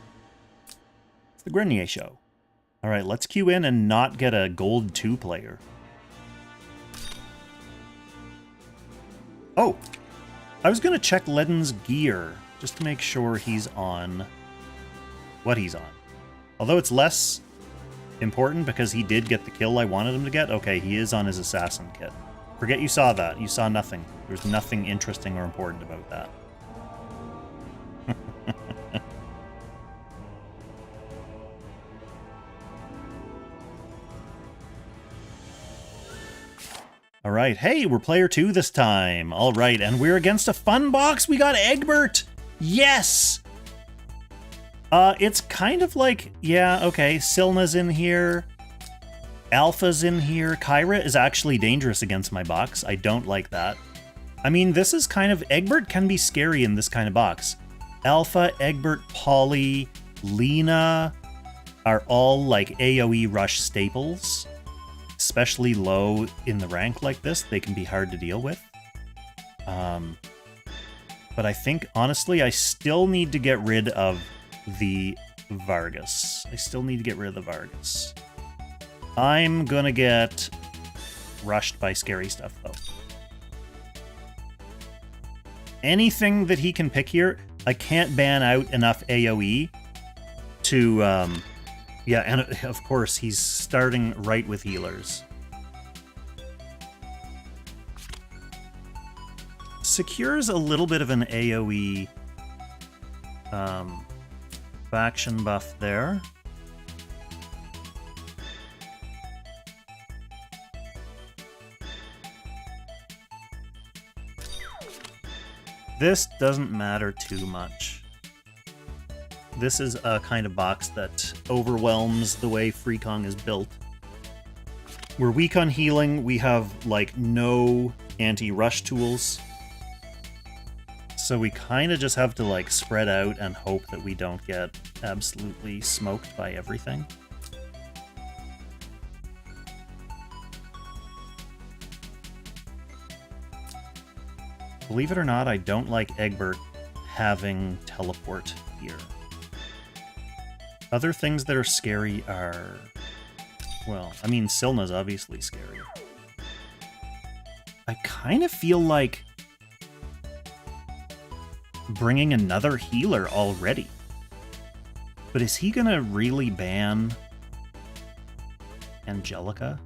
It's the Grenier show. Alright, let's queue in and not get a gold 2 player. Oh! I was going to check Leaden's gear, just to make sure he's on what he's on. Although it's less important because he did get the kill I wanted him to get. Okay, he is on his assassin kit. Forget you saw that. You saw nothing. There's nothing interesting or important about that. Alright, hey, we're player 2 this time. Alright, and we're against a fun box. We got Egbert! Yes! It's kind of like, yeah, okay, Silna's in here. Alpha's in here. Kyra is actually dangerous against my box. I don't like that. I mean, this is kind of... Egbert can be scary in this kind of box. Alpha, Egbert, Polly, Lena are all like AoE rush staples. Especially low in the rank like this, they can be hard to deal with. But I think, honestly, I still need to get rid of the Vargas. I still need to get rid of the Vargas. I'm gonna get rushed by scary stuff, though. Anything that he can pick here, I can't ban out enough AoE to... Yeah, and of course, he's starting right with healers. Secures a little bit of an AoE faction buff there. This doesn't matter too much. This is a kind of box that overwhelms the way Freekong is built. We're weak on healing, we have, like, no anti-rush tools. So we kind of just have to, like, spread out and hope that we don't get absolutely smoked by everything. Believe it or not, I don't like Egbert having teleport here. Other things that are scary are... Well, I mean, Silna's obviously scary. I kind of feel like bringing another healer already. But is he gonna really ban Angelica?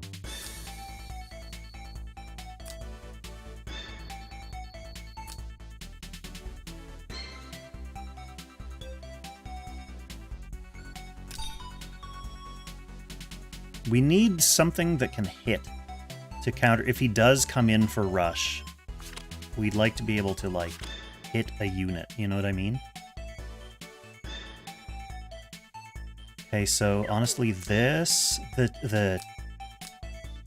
We need something that can hit to counter. If he does come in for rush, we'd like to be able to, like, hit a unit. You know what I mean? Okay, so honestly, the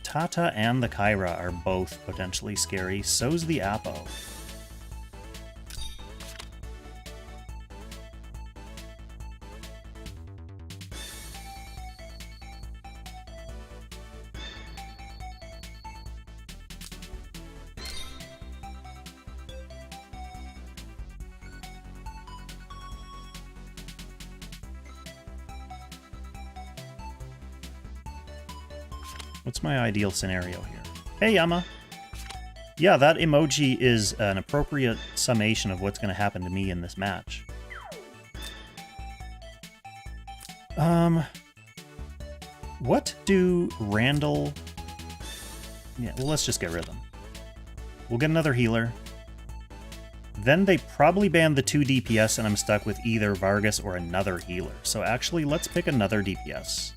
Tata and the Kyra are both potentially scary. So's the Apo. What's my ideal scenario here? Hey, Yama! Yeah, that emoji is an appropriate summation of what's going to happen to me in this match. What do Randall... Yeah, well, let's just get rid of them. We'll get another healer. Then they probably ban the 2 DPS, and I'm stuck with either Vargas or another healer. So actually, let's pick another DPS.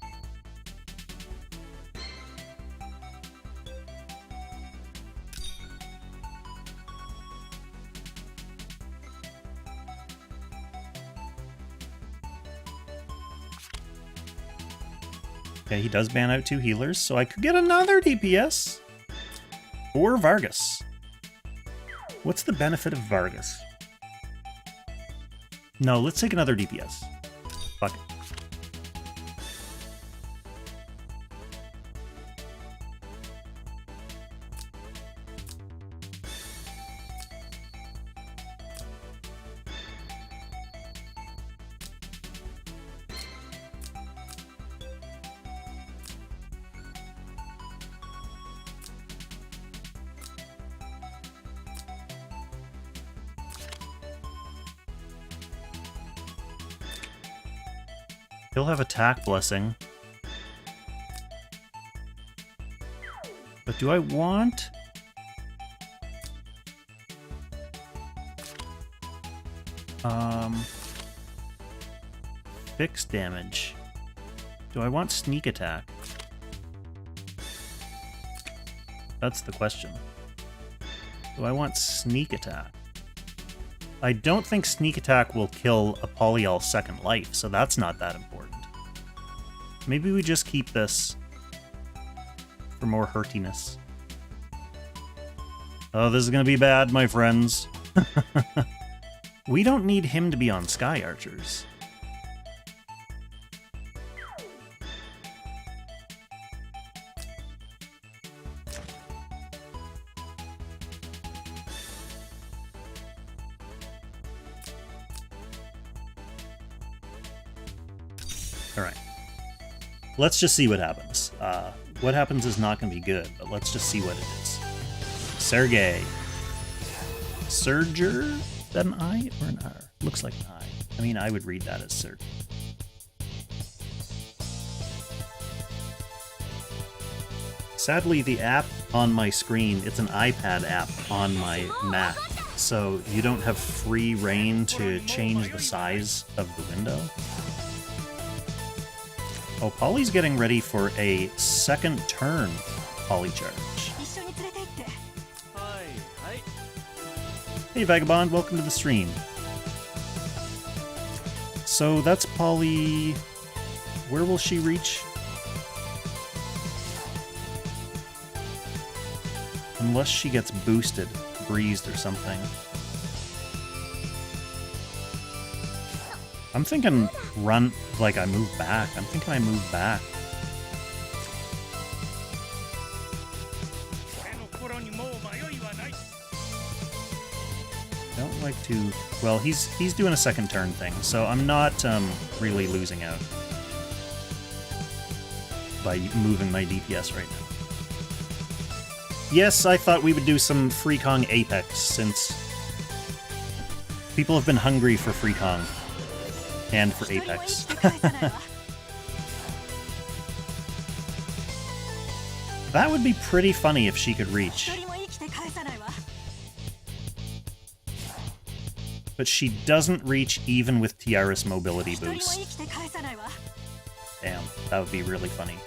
Okay, he does ban out 2 healers, so I could get another DPS. Or Vargas. What's the benefit of Vargas? No, let's take another DPS. Fuck it. He'll have attack blessing. But do I want... fixed damage. Do I want sneak attack? That's the question. Do I want sneak attack? I don't think sneak attack will kill a Polyol second life, so that's not that important. Maybe we just keep this for more hurtiness. Oh, this is gonna be bad, my friends. We don't need him to be on Sky Archers. Alright. Let's just see what happens. What happens is not going to be good, but let's just see what it is. Sergei. Serger? Is that an I or an R? Looks like an I. I mean, I would read that as Sergei. Sadly, the app on my screen, it's an iPad app on my Mac, so you don't have free reign to change the size of the window. Oh, Polly's getting ready for a second turn Polycharge. Hey Vagabond, welcome to the stream. So that's Polly... Where will she reach? Unless she gets boosted, breezed or something. I'm thinking run, like I move back. I'm thinking I move back. I don't like to... Well, he's doing a second turn thing, so I'm not really losing out by moving my DPS right now. Yes, I thought we would do some Freekong Apex, since people have been hungry for Freekong. And for Apex. That would be pretty funny if she could reach. But she doesn't reach even with Tiara's mobility boost. Damn, that would be really funny.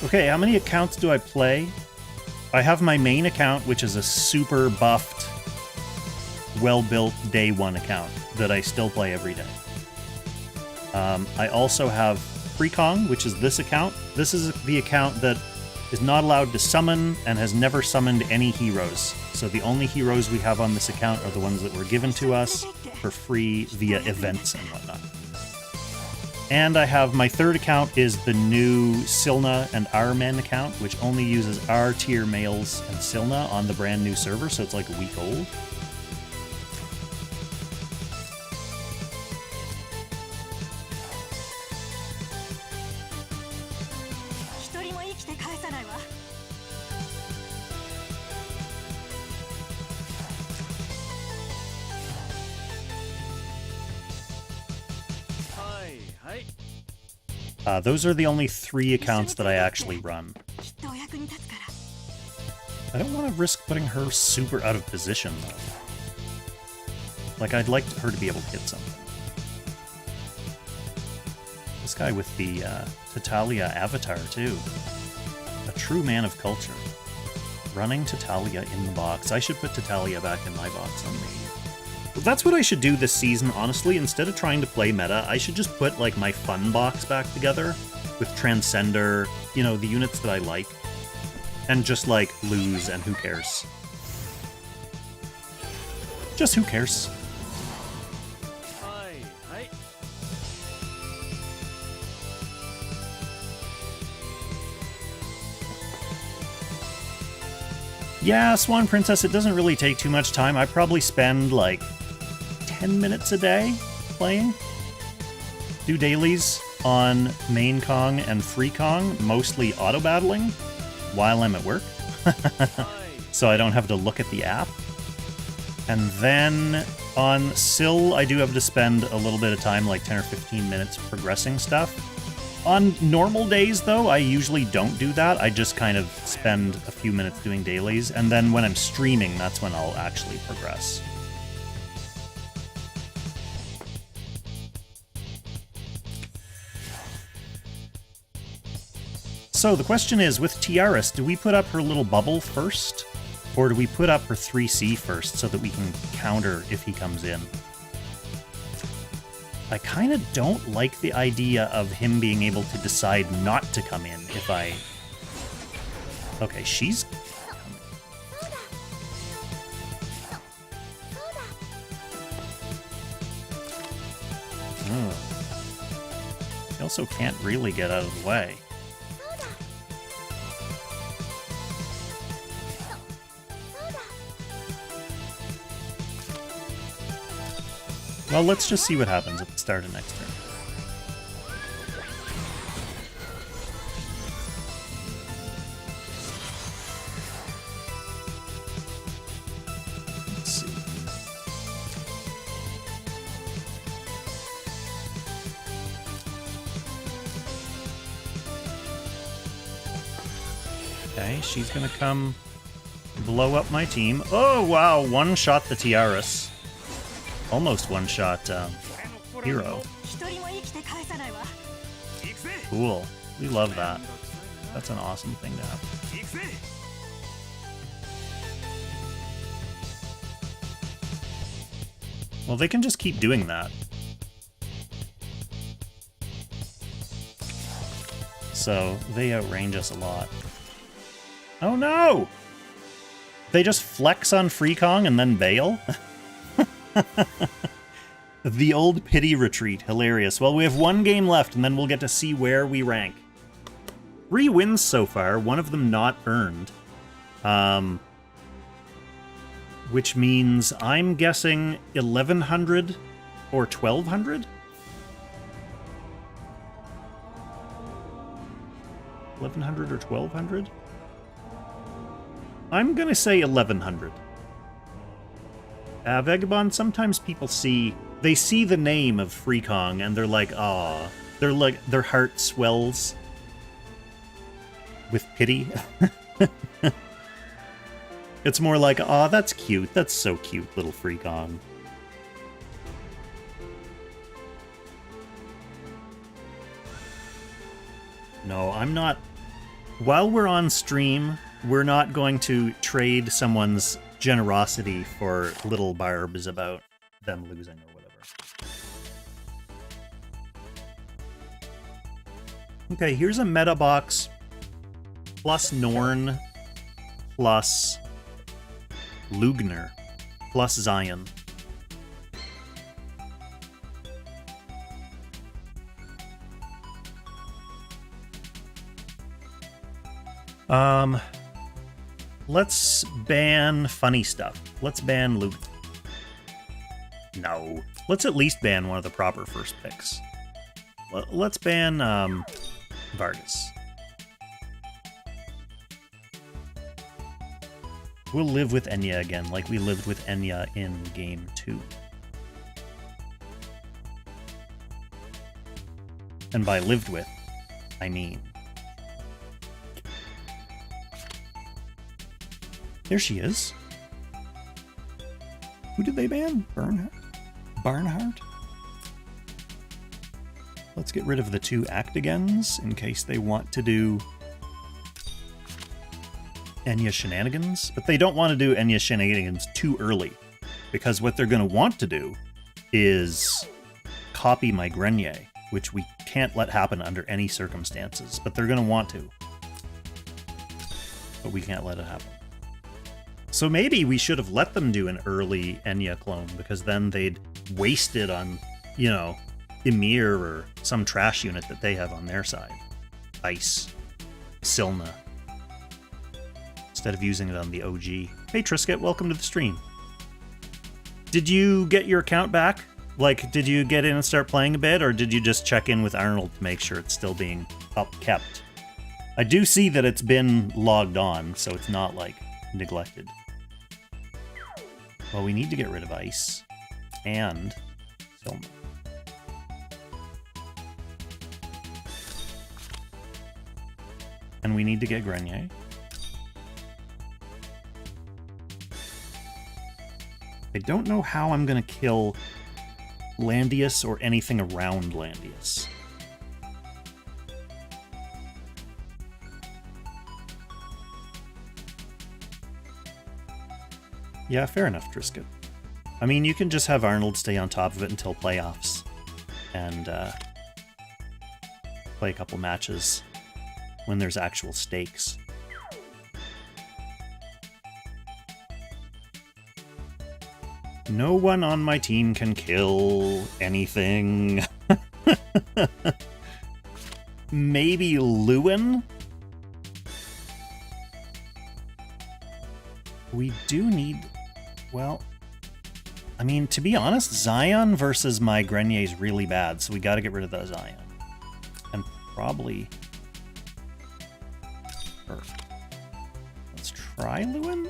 Okay, how many accounts do I play? I have my main account, which is a super buffed, well-built day one account that I still play every day. I also have Freekong, which is this account. This is the account that is not allowed to summon and has never summoned any heroes. So the only heroes we have on this account are the ones that were given to us for free via events and whatnot. And I have my third account is the new Silna and R Men account, which only uses R tier males and Silna on the brand new server, so it's like a week old. Those are the only 3 accounts that I actually run. I don't want to risk putting her super out of position, though. Like, I'd like her to be able to hit something. This guy with the Tatalia avatar, too. A true man of culture. Running Tatalia in the box. I should put Tatalia back in my box on me. That's what I should do this season, honestly. Instead of trying to play meta, I should just put, like, my fun box back together with Transcender, you know, the units that I like, and just, like, lose, and who cares? Just who cares? Yeah, Swan Princess, it doesn't really take too much time. I probably spend, like, 10 minutes a day playing. Do dailies on Main Kong and Freekong, mostly auto-battling, while I'm at work. So I don't have to look at the app. And then on Sil, I do have to spend a little bit of time, like 10 or 15 minutes progressing stuff. On normal days, though, I usually don't do that. I just kind of spend a few minutes doing dailies, and then when I'm streaming, that's when I'll actually progress. So the question is, with Tiaras, do we put up her little bubble first? Or do we put up her 3C first so that we can counter if he comes in? I kind of don't like the idea of him being able to decide not to come in if I... Okay, she's... Oh. He also can't really get out of the way. Well, let's just see what happens at the start of next turn. Let's see. Okay, she's gonna come blow up my team. Oh, wow, one-shot the Tiaras. Almost one-shot hero. Cool. We love that. That's an awesome thing to have. Well, they can just keep doing that. So, they outrange us a lot. Oh no! They just flex on Freekong and then bail? The old pity retreat. Hilarious. Well, we have one game left, and then we'll get to see where we rank. 3 wins so far, one of them not earned. Which means I'm guessing 1100 or 1200? 1100 or 1200? I'm gonna say 1100. Vagabond, sometimes people see the name of Freekong and they're like, aw. They're like, their heart swells with pity. It's more like, aw, that's cute. That's so cute, little Freekong. No, I'm not While we're on stream, we're not going to trade someone's generosity for little barbs about them losing or whatever. Okay, here's a meta box plus Norn plus Lugner plus Zion. Let's ban funny stuff. Let's ban Luke. No. Let's at least ban one of the proper first picks. Let's ban, Vargas. We'll live with Enya again, like we lived with Enya in Game 2. And by lived with, I mean... There she is. Who did they ban? Barnhart? Let's get rid of the 2 Actigens in case they want to do Enya shenanigans. But they don't want to do Enya shenanigans too early, because what they're going to want to do is copy my Grenier, which we can't let happen under any circumstances, but they're going to want to. But we can't let it happen. So maybe we should have let them do an early Enya clone, because then they'd waste it on, you know, Ymir or some trash unit that they have on their side. Ice. Silna. Instead of using it on the OG. Hey Trisket, welcome to the stream. Did you get your account back? Like, did you get in and start playing a bit, or did you just check in with Arnold to make sure it's still being upkept? I do see that it's been logged on, so it's not, like, neglected. Well, we need to get rid of Ice and Silma. And we need to get Grenier. I don't know how I'm going to kill Landius or anything around Landius. Yeah, fair enough, Trisket. I mean, you can just have Arnold stay on top of it until playoffs and play a couple matches when there's actual stakes. No one on my team can kill anything. Maybe Lewin? We do need... Well, I mean, to be honest, Zion versus my Grenier is really bad, so we gotta get rid of that Zion. And probably... Let's try Lewin?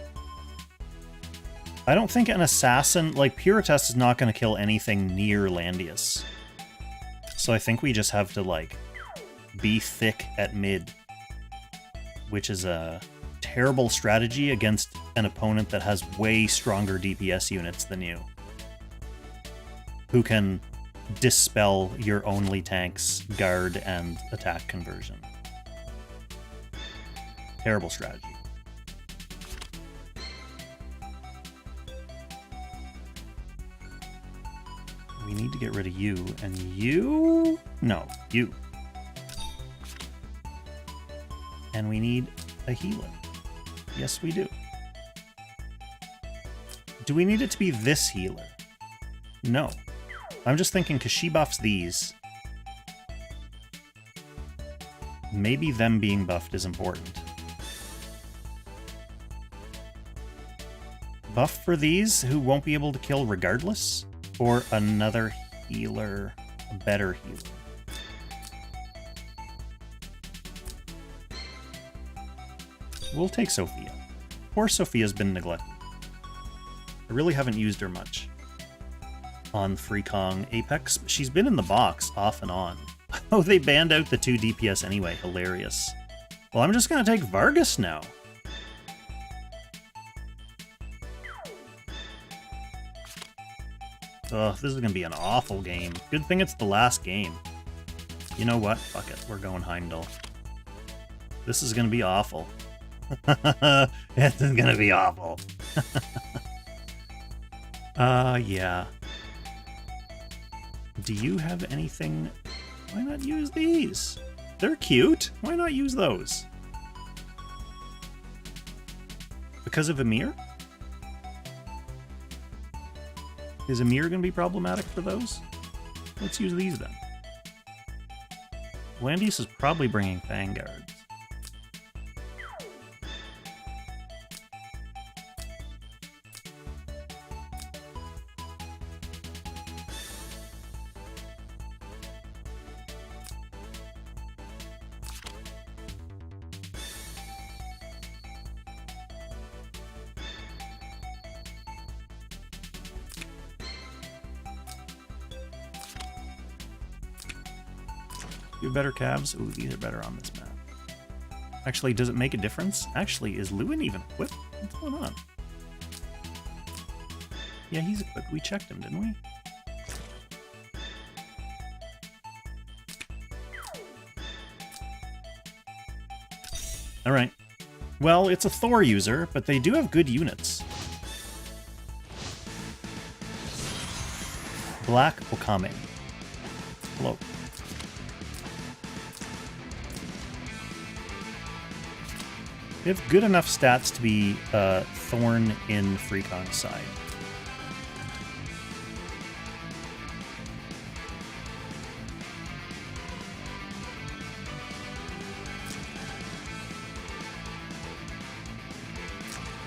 I don't think an assassin... Like, Puritest is not gonna kill anything near Landius. So I think we just have to, like, be thick at mid. Which is a terrible strategy against an opponent that has way stronger DPS units than you, who can dispel your only tank's guard and attack conversion. Terrible strategy. We need to get rid of you, and you? No, you. And we need a healer. Yes, we do. Do we need it to be this healer? No. I'm just thinking, because she buffs these. Maybe them being buffed is important. Buff for these, who won't be able to kill regardless? Or another healer, a better healer? We'll take Sophia. Poor Sophia's been neglected. I really haven't used her much on Freekong Apex. She's been in the box off and on. Oh, they banned out the 2 DPS anyway. Hilarious. Well, I'm just going to take Vargas now. Ugh, this is going to be an awful game. Good thing it's the last game. You know what? Fuck it. We're going Heimdall. This is gonna be awful. This is gonna be awful. Yeah. Do you have anything? Why not use these? They're cute. Why not use those? Because of Amir? Is Amir going to be problematic for those? Let's use these then. Landius is probably bringing Vanguards. You have better calves? Ooh, these are better on this map. Actually, does it make a difference? Actually, is Lewin even equipped? What's going on? Yeah, he's equipped. We checked him, didn't we? Alright. Well, it's a Thor user, but they do have good units. BlackOkame. Hello. They have good enough stats to be Thorn in Freekong's side.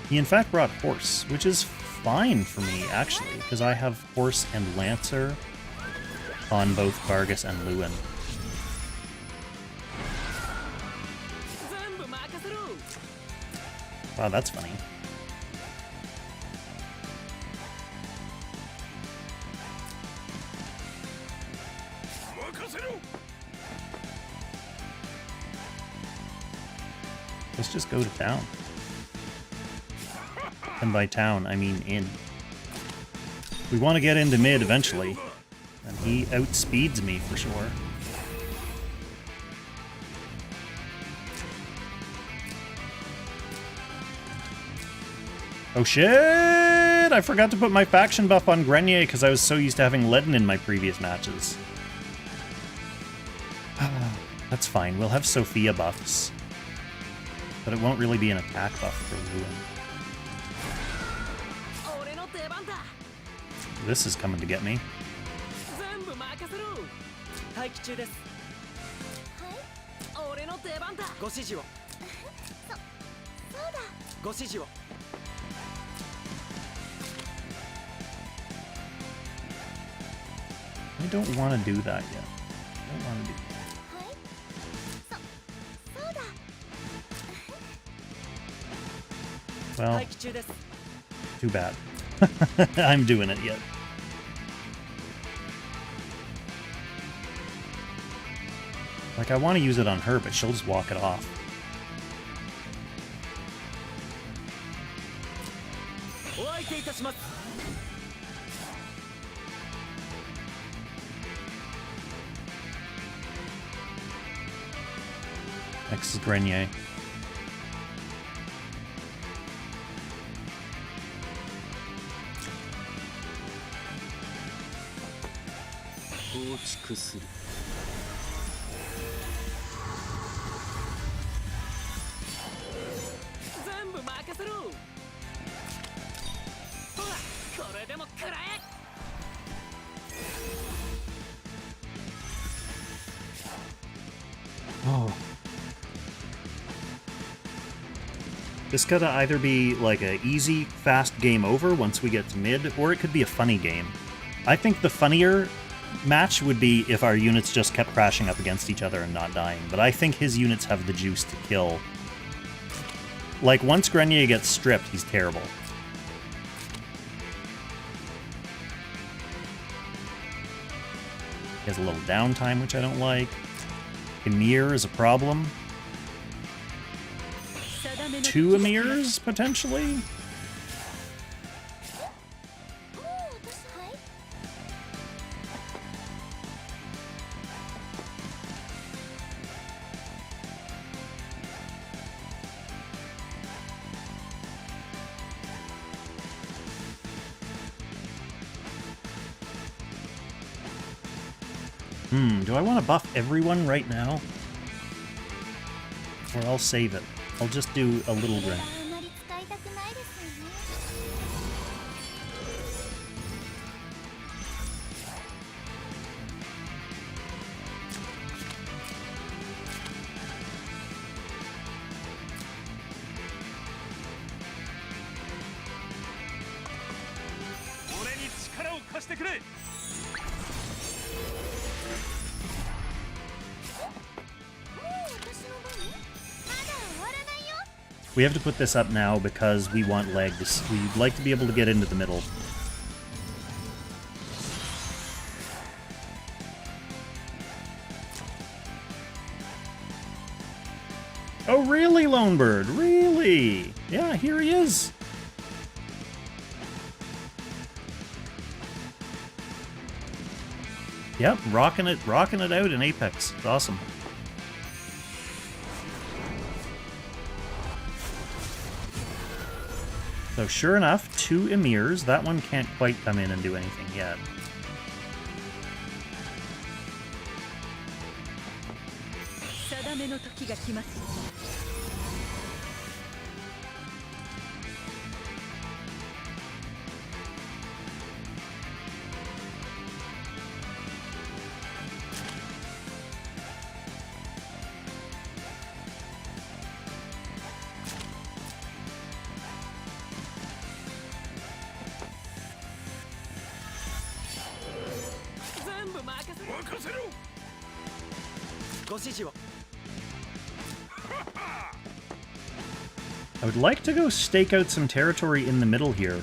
He in fact brought Horse, which is fine for me, actually, because I have Horse and Lancer on both Vargas and Lewin. Wow, that's funny. Let's just go to town. And by town, I mean in. We want to get into mid eventually, and he outspeeds me for sure. Oh shit! I forgot to put my faction buff on Grenier because I was so used to having Ledin in my previous matches. That's fine, we'll have Sophia buffs. But it won't really be an attack buff for Lewin. This is coming to get me. I don't want to do that yet. I don't want to do that. Well, too bad. I'm doing it yet. Like, I want to use it on her, but she'll just walk it off. Next is Grenier. Oh. This could either be like a easy, fast game over once we get to mid, or it could be a funny game. I think the funnier match would be if our units just kept crashing up against each other and not dying, but I think his units have the juice to kill. Like, once Grenier gets stripped, he's terrible. He has a little downtime, which I don't like. Emir is a problem. 2 Emirs, potentially? Do I want to buff everyone right now? Or I'll save it. I'll just do a little grin. We have to put this up now because we want legs. We'd like to be able to get into the middle. Oh, really, Lonebird? Really? Yeah, here he is. Yep, rocking it out in Apex. It's awesome. So sure enough, 2 Emirs. That one can't quite come in and do anything yet. I would like to go stake out some territory in the middle here.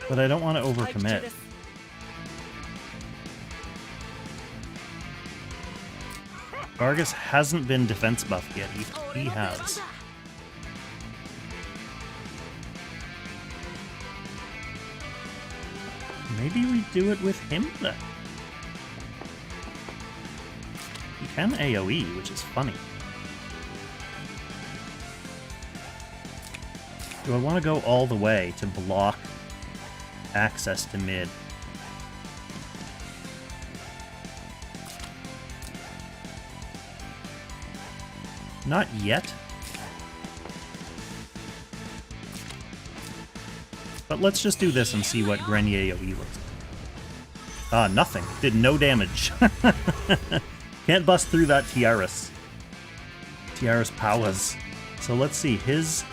But I don't want to overcommit. Vargas hasn't been defense buffed yet. He has. Maybe we do it with him then. He can AoE, which is funny. Do I want to go all the way to block access to mid? Not yet. But let's just do this and see what Grenier AoE looks like. Ah, nothing. Did no damage. Can't bust through that Tiaras. Tiaras powers. So let's see. His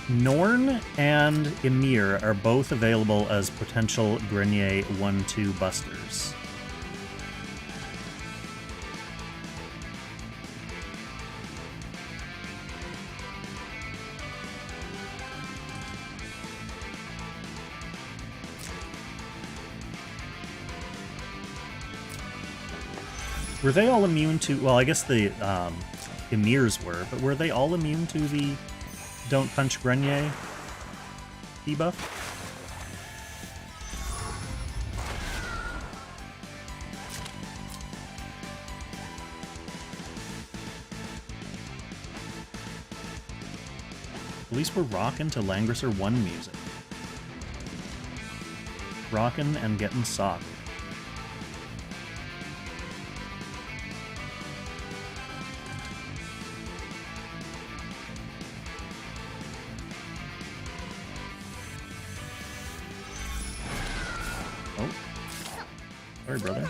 Norn and Emir are both available as potential Grenier 1-2 busters. Were they all immune to... Well, I guess the Emirs were, but were they all immune to the Don't Punch Grenier debuff? At least we're rocking to Langrisser 1 music. Rocking and getting socked. Sorry, brother.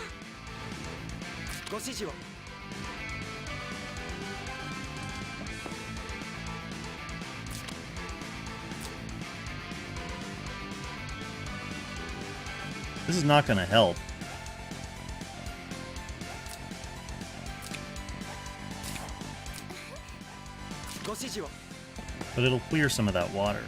This is not going to help. But it'll clear some of that water.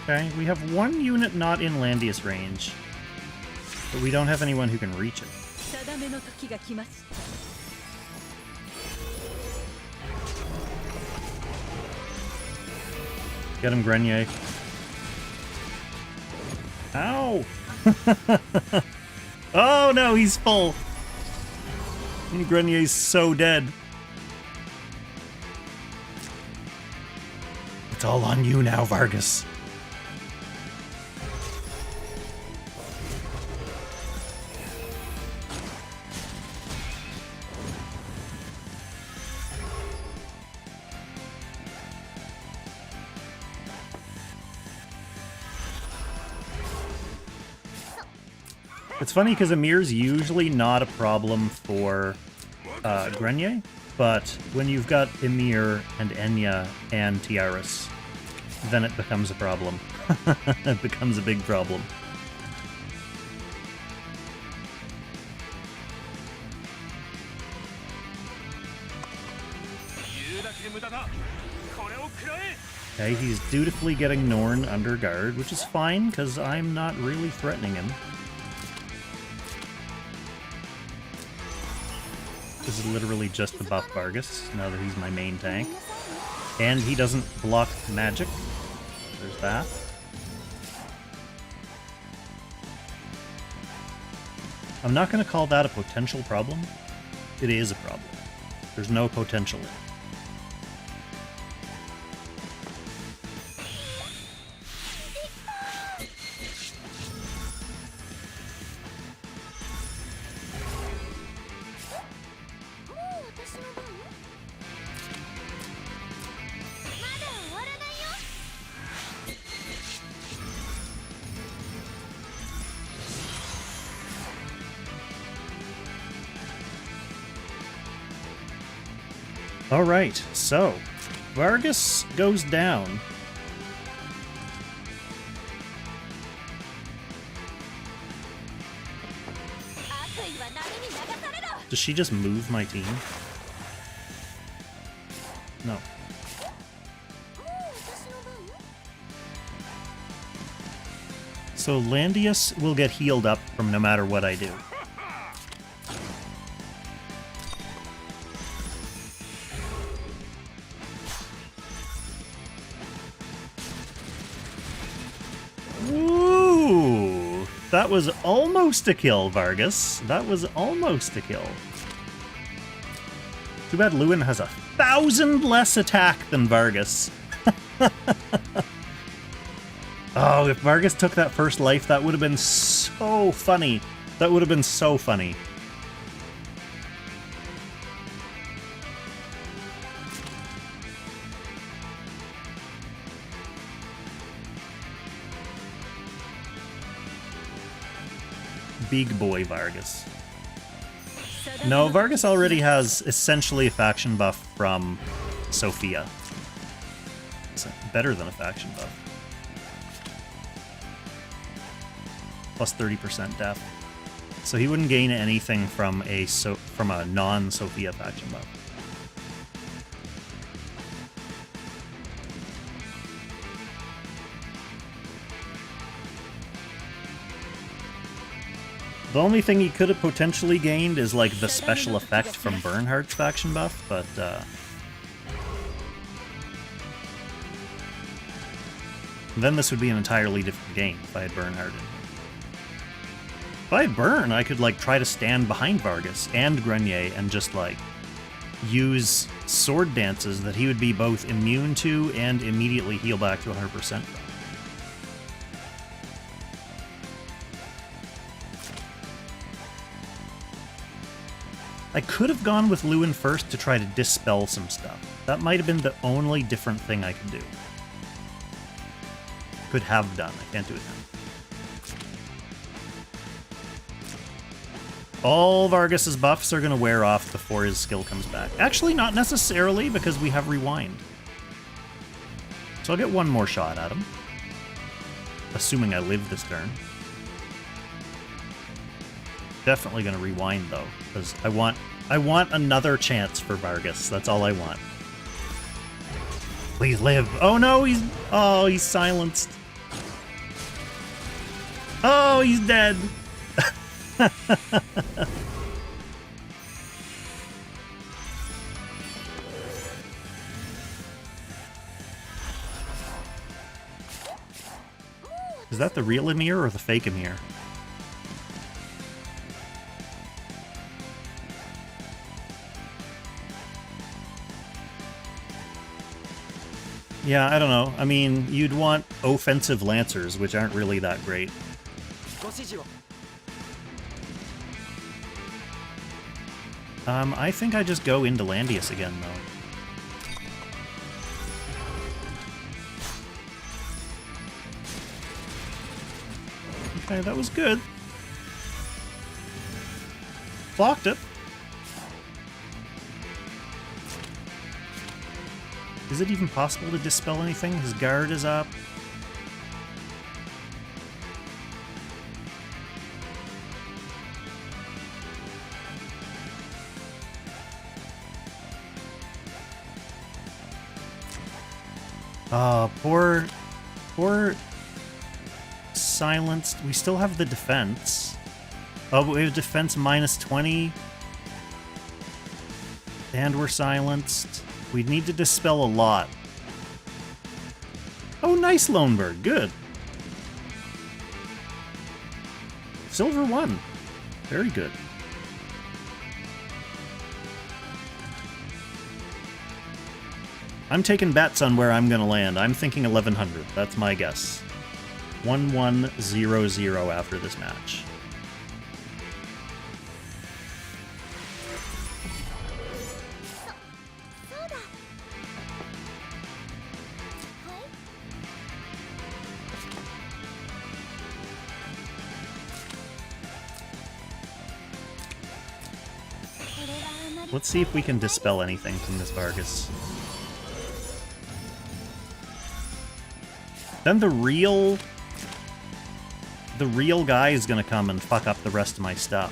Okay, we have one unit not in Landius range, but we don't have anyone who can reach it. Get him, Grenier. No! Oh no, he's full! And Grenier's so dead. It's all on you now, Vargas. It's funny because Emir's usually not a problem for Grenier, but when you've got Emir and Enya and Tiaras, then it becomes a problem. It becomes a big problem. Okay, he's dutifully getting Norn under guard, which is fine, because I'm not really threatening him. This is literally just to buff Vargas, now that he's my main tank. And he doesn't block magic. There's that. I'm not going to call that a potential problem. It is a problem. There's no potential in it. Alright, so Vargas goes down. Does she just move my team? No. So Landius will get healed up from no matter what I do. That was almost a kill, Vargas. That was almost a kill. Too bad Lewin has 1,000 less attack than Vargas. Oh, if Vargas took that first life, that would have been so funny. That would have been so funny. Big boy Vargas. No, Vargas already has essentially a faction buff from Sophia. It's better than a faction buff. Plus 30% def. So he wouldn't gain anything from a non-Sophia faction buff. The only thing he could have potentially gained is, like, the special effect from Bernhardt's faction buff, but, then this would be an entirely different game if I had Bernhardt in here. If I had Burn, I could, like, try to stand behind Vargas and Grenier and just, like, use sword dances that he would be both immune to and immediately heal back to 100% from. I could have gone with Lewin first to try to dispel some stuff. That might have been the only different thing I could do. Could have done. I can't do it now. All Vargas's buffs are going to wear off before his skill comes back. Actually, not necessarily, because we have Rewind. So I'll get one more shot at him. Assuming I live this turn. Definitely going to rewind, though, because I want another chance for Vargas. That's all I want. Please live. Oh, no, he's silenced. Oh, he's dead. Is that the real Emir or the fake Emir? Yeah, I don't know. I mean, you'd want offensive Lancers, which aren't really that great. I think I just go into Landius again, though. Okay, that was good. Blocked it. Is it even possible to dispel anything? His guard is up. Poor silenced. We still have the defense. Oh, but we have defense minus 20. And we're silenced. We need to dispel a lot. Oh, nice Lonebird. Good. Silver 1. Very good. I'm taking bets on where I'm going to land. I'm thinking 1100. That's my guess. 1100 after this match. Let's see if we can dispel anything from this Vargas. Then the real guy is gonna come and fuck up the rest of my stuff.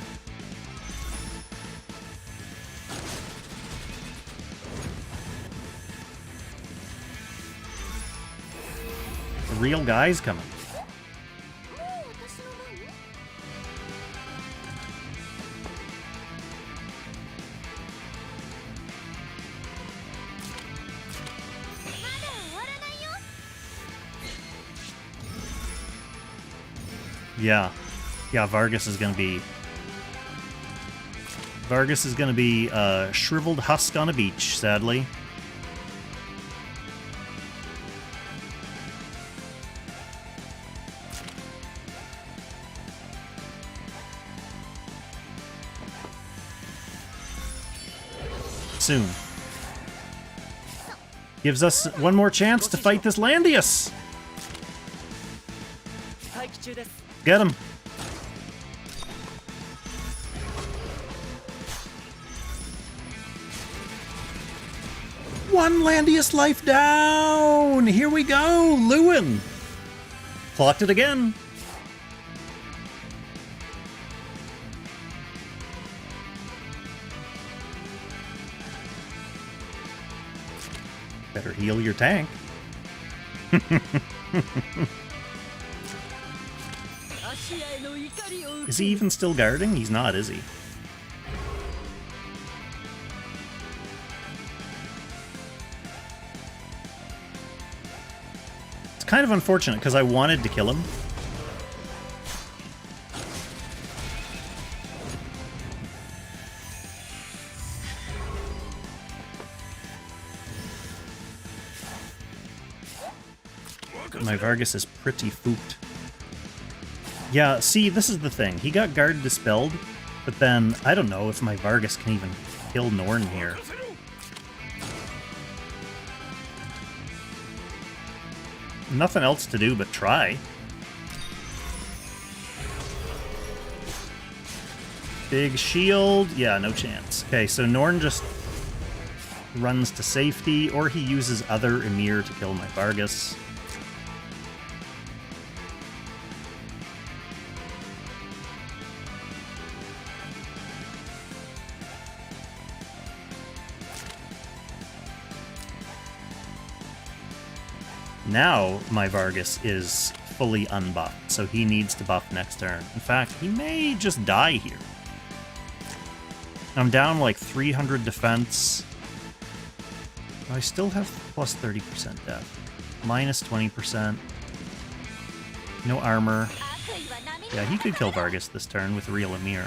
The real guy's coming. Yeah, Vargas is gonna be a shriveled husk on a beach, sadly. Soon. Gives us one more chance to fight this Landius! Get him! One Landius life down! Here we go! Lewin! Clocked it again! Better heal your tank. Is he even still guarding? He's not, is he? It's kind of unfortunate because I wanted to kill him. My Vargas is pretty fooped. Yeah, see, this is the thing. He got guard dispelled, but then I don't know if my Vargas can even kill Norn here. Nothing else to do but try. Big shield. Yeah, no chance. Okay, so Norn just runs to safety, or he uses other Emir to kill my Vargas. Now my Vargas is fully unbuffed, so he needs to buff next turn. In fact, he may just die here. I'm down like 300 defense. I still have plus 30% death. Minus 20%. No armor. Yeah, he could kill Vargas this turn with Real Emir.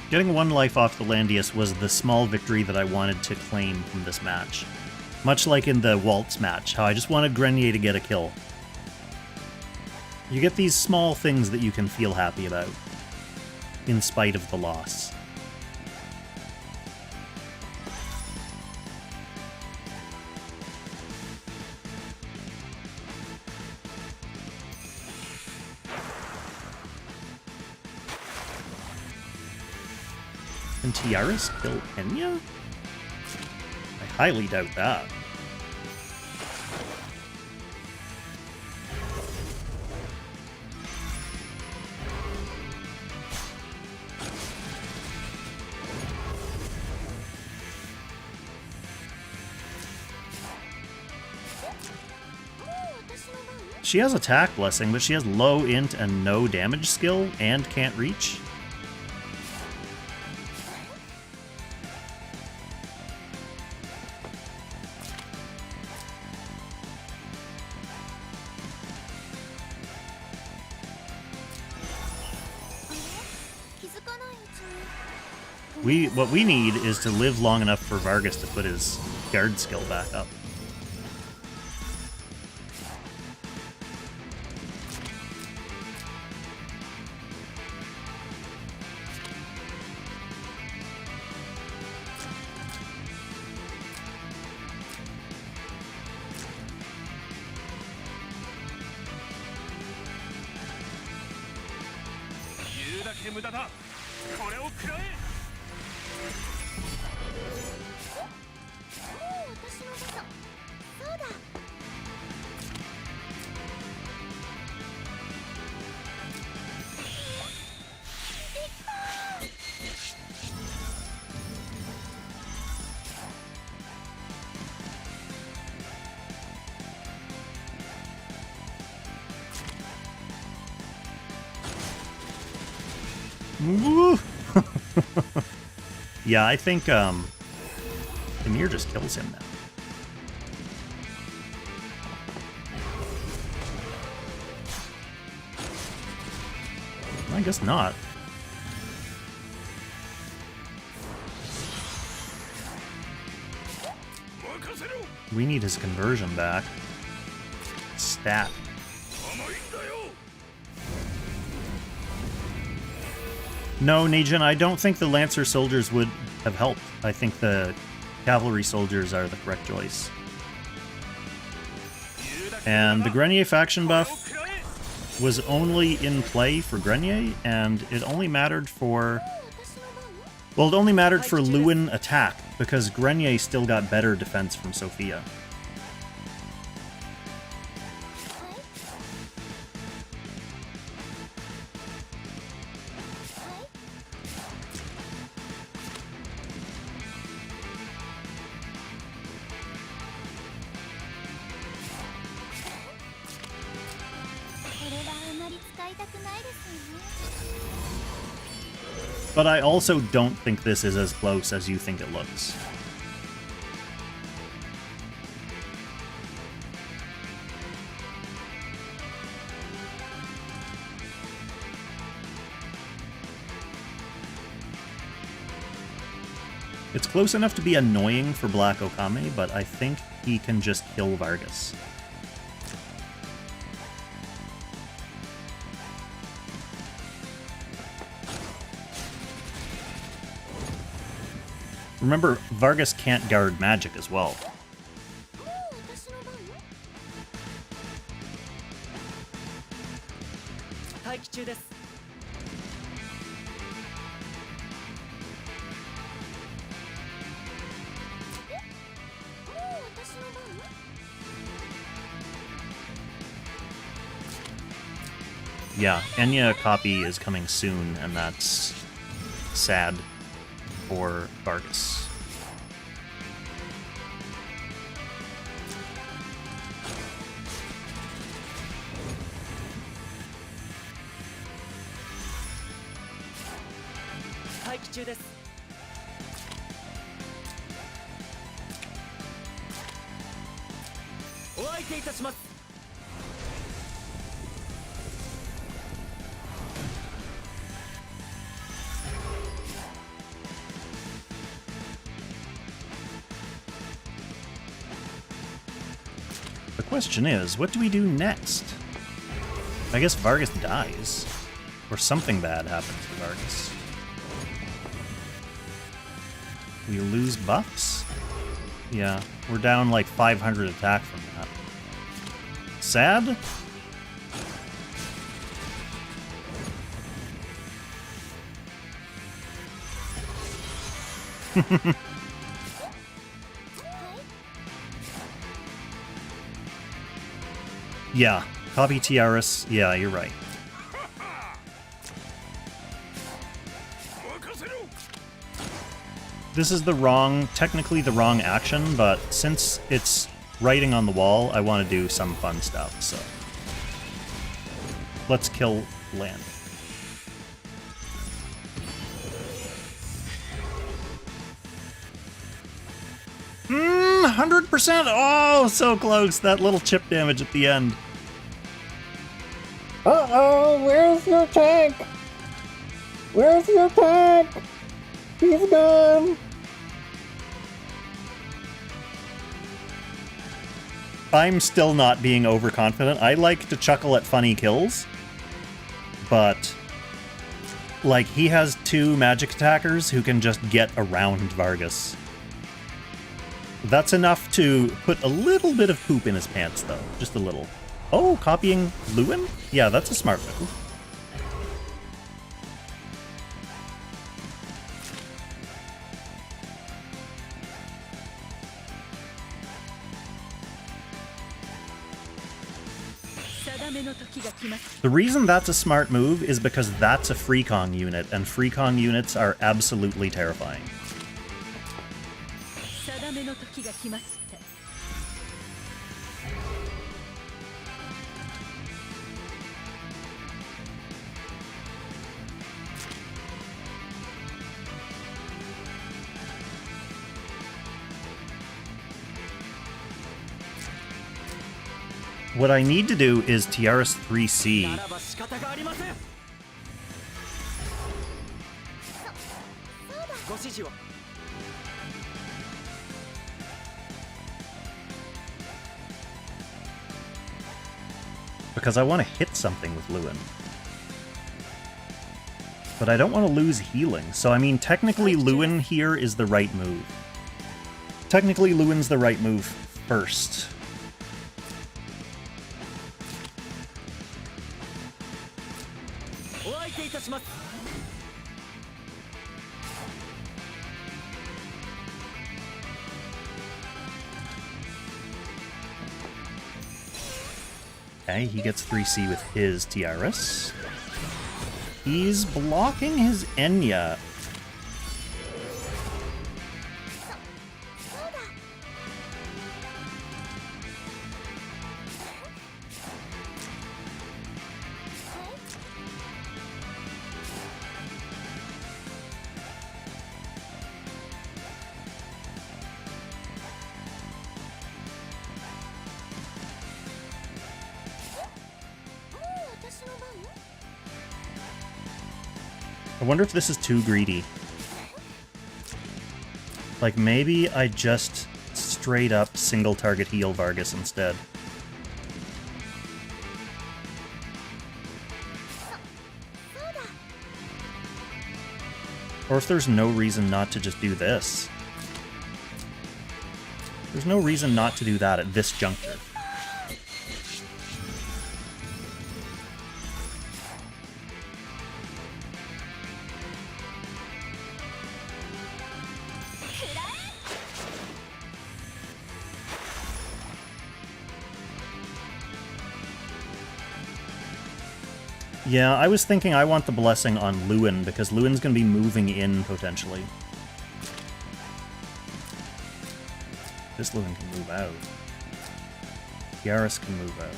Getting one life off the Landius was the small victory that I wanted to claim from this match. Much like in the Waltz match, how I just wanted Grenier to get a kill. You get these small things that you can feel happy about, in spite of the loss. Can Tiaras kill Enya? I highly doubt that. She has attack blessing, but she has low int and no damage skill and can't reach. What we need is to live long enough for Vargas to put his guard skill back up. Yeah, I think Emir just kills him now. I guess not. We need his conversion back. Stat. No, Nejin, I don't think the Lancer soldiers would have helped. I think the cavalry soldiers are the correct choice. And the Grenier faction buff was only in play for Grenier, and it only mattered for... Well, it only mattered for Lewin attack, because Grenier still got better defense from Sophia. But I also don't think this is as close as you think it looks. It's close enough to be annoying for BlackOkame, but I think he can just kill Vargas. Remember, Vargas can't guard magic as well. Yeah, Enya copy is coming soon, and that's sad for Vargas. The question is, what do we do next? I guess Vargas dies. Or something bad happens to Vargas. We lose buffs? Yeah, we're down like 500 attack from that. Sad? Yeah, copy Tiaras. Yeah, you're right. This is the wrong, technically the wrong action, but since it's writing on the wall, I want to do some fun stuff, so. Let's kill land. 100%! Oh, so close! That little chip damage at the end. Uh-oh, where's your tank? Where's your tank? He's gone! I'm still not being overconfident. I like to chuckle at funny kills, but like he has 2 magic attackers who can just get around Vargas. That's enough to put a little bit of poop in his pants, though. Just a little. Oh, copying Lewin? Yeah, that's a smart move. The reason that's a smart move is because that's a Freekong unit, and Freekong units are absolutely terrifying. What I need to do is Tiaras 3C. Because I want to hit something with Lewin. But I don't want to lose healing, so I mean, technically Lewin here is the right move. Technically Lewin's the right move first. Okay, he gets 3C with his Tiaras. He's blocking his Enya. I wonder if this is too greedy. Like, maybe I just straight up single target heal Vargas instead. Or if there's no reason not to just do this. There's no reason not to do that at this juncture. Yeah, I was thinking I want the blessing on Lewin, because Lewin's going to be moving in, potentially. This Lewin can move out. Tiaras can move out.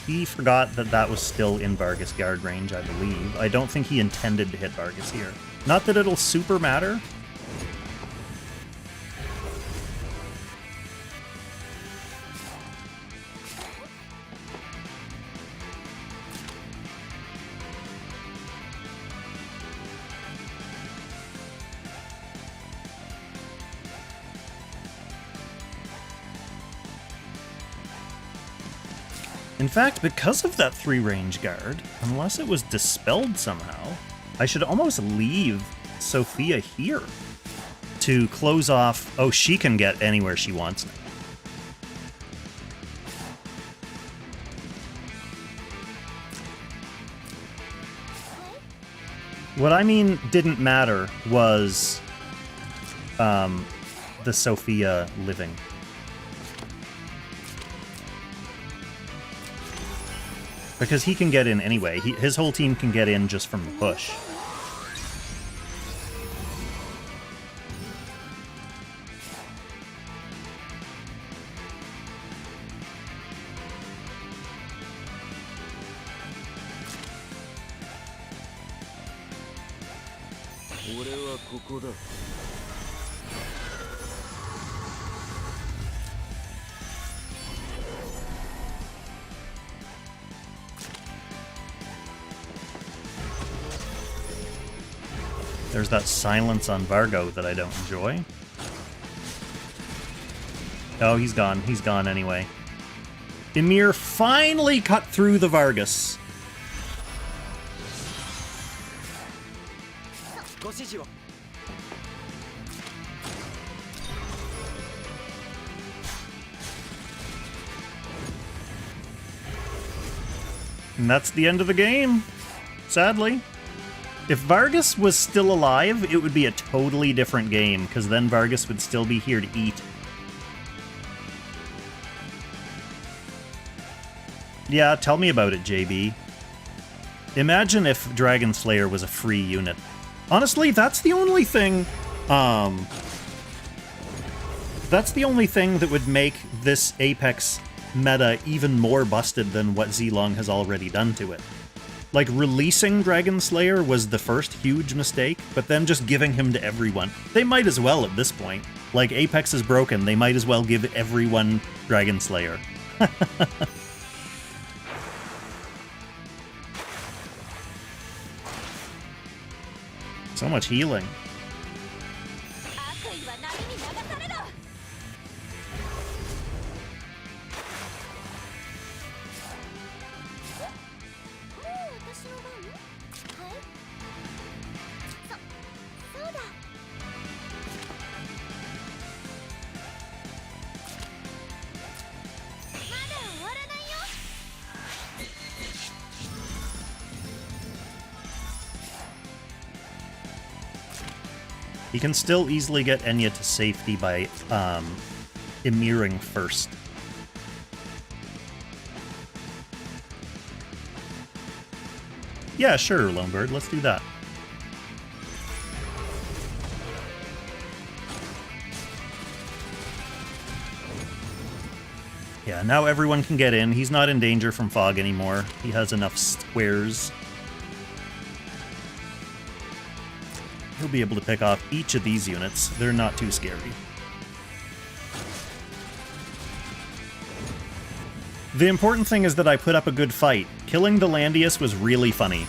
He forgot that that was still in Vargas guard range, I believe. I don't think he intended to hit Vargas here. Not that it'll super matter. In fact, because of that 3-range guard, unless it was dispelled somehow, I should almost leave Sophia here to close off... Oh, she can get anywhere she wants now. What I mean didn't matter was the Sophia living. Because he can get in anyway. His whole team can get in just from the push. There's that silence on Vargo that I don't enjoy. Oh, he's gone. He's gone anyway. Ymir finally cut through the Vargas. And that's the end of the game, sadly. If Vargas was still alive, it would be a totally different game, because then Vargas would still be here to eat. Yeah, tell me about it, JB. Imagine if Dragon Slayer was a free unit. Honestly, that's the only thing... that's the only thing that would make this Apex meta even more busted than what Zilong has already done to it. Like, releasing Dragon Slayer was the first huge mistake, but then just giving him to everyone. They might as well at this point. Like, Apex is broken, they might as well give everyone Dragon Slayer. So much healing. He can still easily get Enya to safety by Emiring first. Yeah, sure, Lonebird, let's do that. Yeah, now everyone can get in. He's not in danger from fog anymore. He has enough squares. He'll be able to pick off each of these units. They're not too scary. The important thing is that I put up a good fight. Killing the Landius was really funny.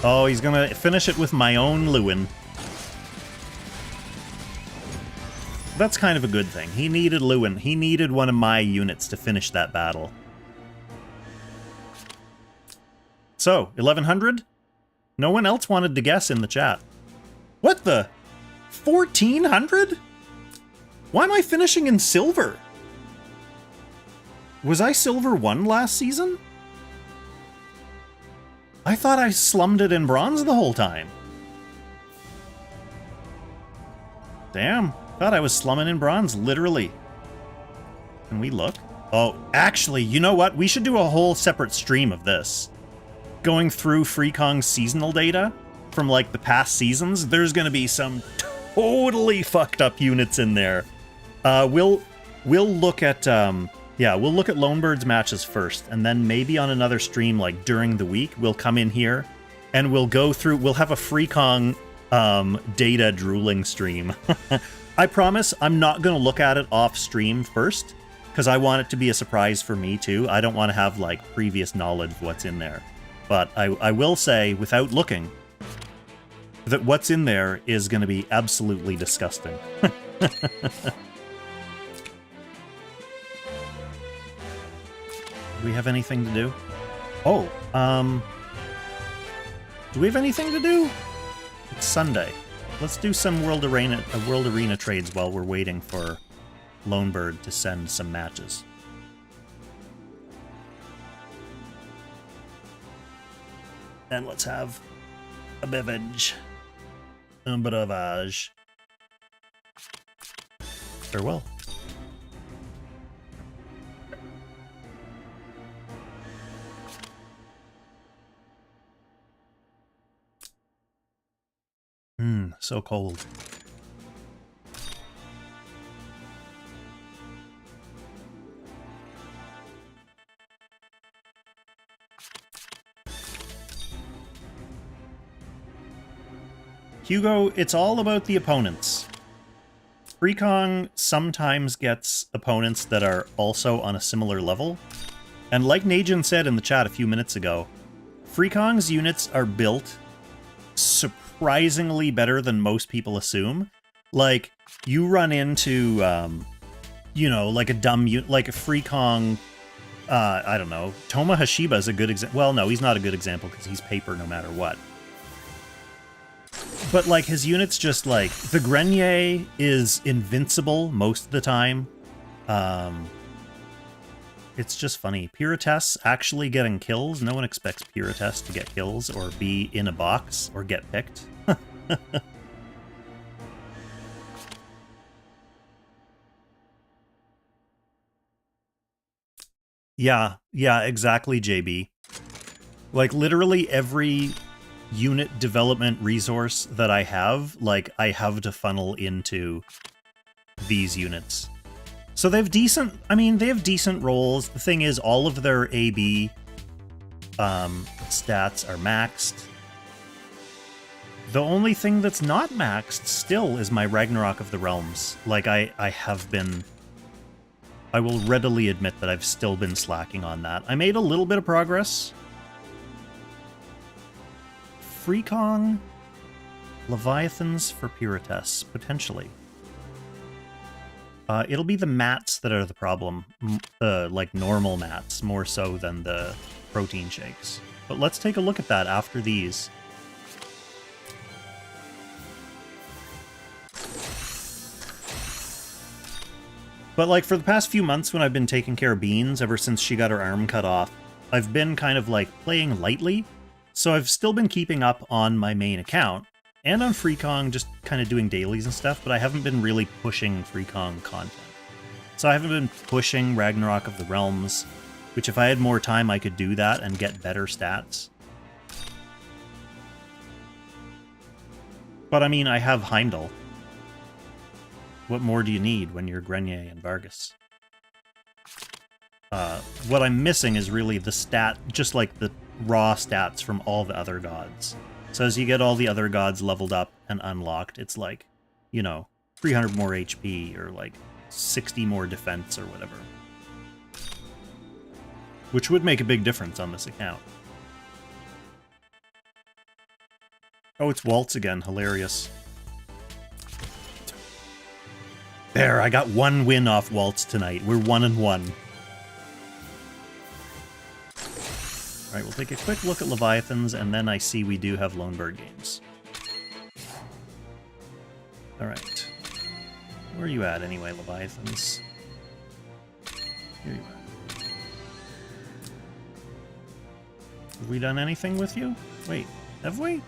Oh, he's gonna finish it with my own Lewin. That's kind of a good thing. He needed Lewin. He needed one of my units to finish that battle. So, 1100? No one else wanted to guess in the chat. What the? 1400? Why am I finishing in silver? Was I silver 1 last season? I thought I slummed it in bronze the whole time. Damn. Thought I was slumming in bronze, literally. Can we look? Oh, actually, you know what? We should do a whole separate stream of this. Going through Freekong's seasonal data from like the past seasons, there's gonna be some totally fucked up units in there. We'll look at we'll look at Lonebird's matches first, and then maybe on another stream like during the week we'll come in here and we'll go through. We'll have a Freekong data drooling stream. I promise I'm not gonna look at it off stream first, because I want it to be a surprise for me too. I don't want to have like previous knowledge of what's in there. But I will say, without looking, that what's in there is going to be absolutely disgusting. Do we have anything to do? Oh, do we have anything to do? It's Sunday. Let's do some World Arena trades while we're waiting for Lonebird to send some matches. And let's have a beverage. Un breuvage. Farewell. So cold. Hugo, it's all about the opponents. Freekong sometimes gets opponents that are also on a similar level. And like Najin said in the chat a few minutes ago, Freekong's units are built surprisingly better than most people assume. Like, you run into, you know, like a dumb unit, like a Freekong, I don't know, Toma Hashiba is a good example. Well, no, he's not a good example because he's paper no matter what. But, like, his units just, like, the Grenier is invincible most of the time. It's just funny. Pirates actually getting kills. No one expects Pirates to get kills or be in a box or get picked. Yeah, exactly, JB. Like, literally every unit development resource that I have, like, I have to funnel into these units. So they have decent, I mean, they have decent rolls. The thing is, all of their AB stats are maxed. The only thing that's not maxed still is my Ragnarok of the Realms. Like, I have been... I will readily admit that I've still been slacking on that. I made a little bit of progress. Freekong, Leviathans for Pirates, potentially. It'll be the mats that are the problem, like normal mats, more so than the protein shakes. But let's take a look at that after these. But like for the past few months when I've been taking care of Beans, ever since she got her arm cut off, I've been kind of like playing lightly. So I've still been keeping up on my main account, and on Freekong, just kind of doing dailies and stuff, but I haven't been really pushing Freekong content. So I haven't been pushing Ragnarok of the Realms, which if I had more time I could do that and get better stats. But I mean, I have Heimdall. What more do you need when you're Grenier and Vargas? What I'm missing is really the stat, just like the raw stats from all the other gods. So as you get all the other gods leveled up and unlocked, it's like, you know, 300 more HP or like 60 more defense or whatever. Which would make a big difference on this account. Oh, it's Waltz again. Hilarious. There, I got one win off Waltz tonight. We're 1-1. Alright, we'll take a quick look at Leviathans, and then I see we do have Lonebird games. Alright. Where are you at anyway, Leviathans? Here you are. Have we done anything with you? Wait, have we?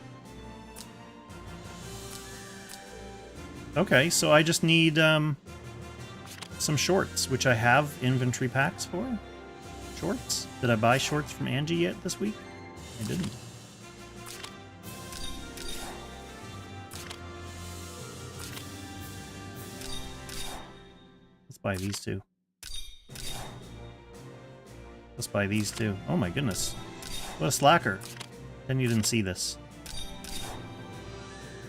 Okay, so I just need some shorts, which I have inventory packs for. Shorts? Did I buy shorts from Angie yet this week? I didn't. buy these two. Let's buy these two. Oh my goodness. What a slacker. Then you didn't see this.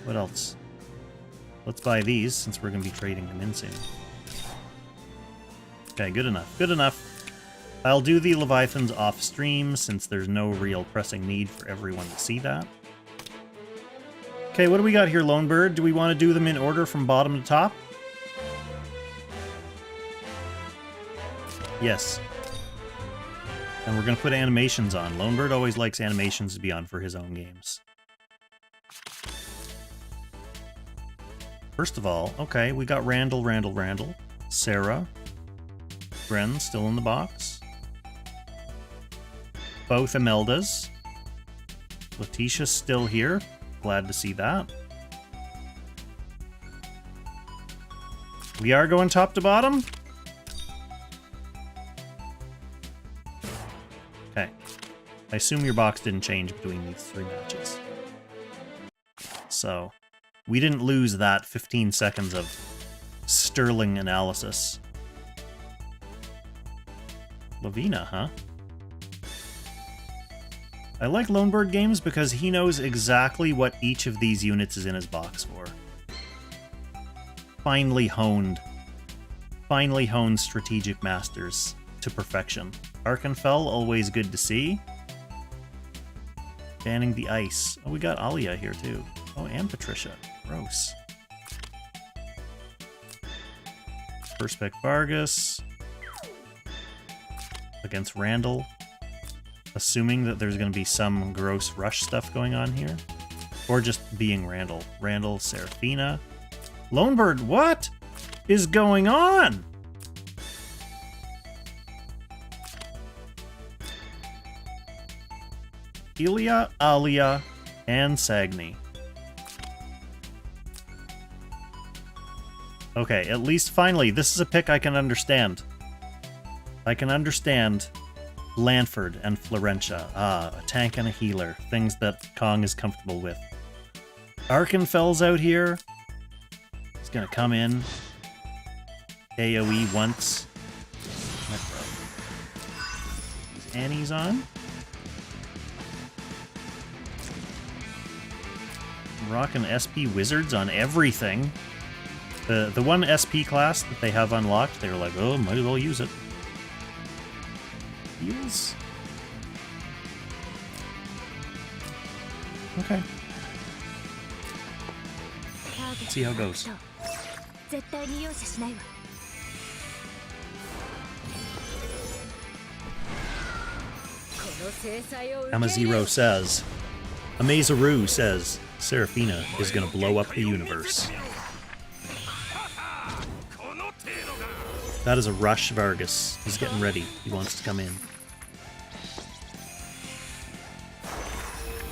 What else? Let's buy these since we're going to be trading them in soon. Okay, good enough. Good enough. I'll do the Leviathans off stream since there's no real pressing need for everyone to see that. Okay, what do we got here, Lonebird? Do we want to do them in order from bottom to top? Yes. And we're going to put animations on. Lonebird always likes animations to be on for his own games. First of all, okay, we got Randall. Sarah. Bren still in the box. Both Imeldas. Letitia's still here. Glad to see that. We are going top to bottom? Okay. I assume your box didn't change between these 3 matches. So, we didn't lose that 15 seconds of sterling analysis. Lavina, huh? I like Lonebird games because he knows exactly what each of these units is in his box for. Finely honed strategic masters to perfection. Arkenfell, always good to see. Banning the ice. Oh, we got Alia here too. Oh, and Patricia. Gross. Perspec Vargas. Against Randall. Assuming that there's going to be some gross rush stuff going on here. Or just being Randall. Randall, Serafina. Lonebird, what is going on? Ilya, Alia, and Sagni. Okay, at least finally, this is a pick I can understand. I can understand Lanford and Florentia. Ah, a tank and a healer. Things that Kong is comfortable with. Arkenfell's out here. He's gonna come in. AoE once. Mecro. Annie's on. Rockin' SP Wizards on everything. The one SP class that they have unlocked, they were like, oh, might as well use it. Heals? Okay. Let's see how it goes. AmaZero says, AmaZero says, Serafina is gonna blow up the universe. That is a rush, Vargas. He's getting ready. He wants to come in.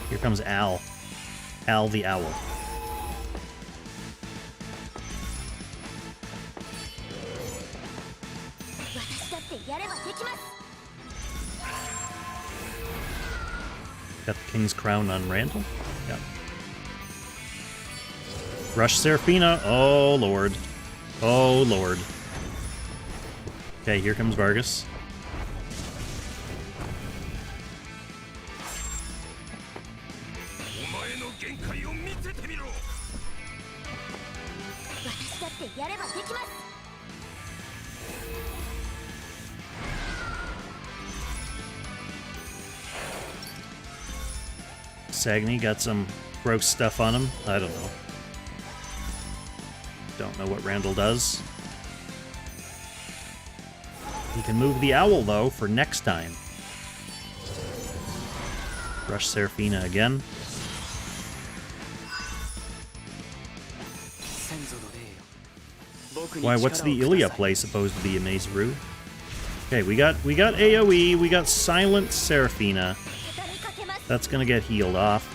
Here comes Al. Al the Owl. Got the King's Crown on Randall? Yep. Rush Serafina. Oh, Lord. Oh, Lord. Okay, here comes Vargas. Sagni got some gross stuff on him. I don't know. Don't know what Randall does. He can move the owl, though, for next time. Rush Serafina again. Why, what's the Ilya play supposed to be, AmaZero? Okay, we got AoE, we got Silent Serafina. That's gonna get healed off.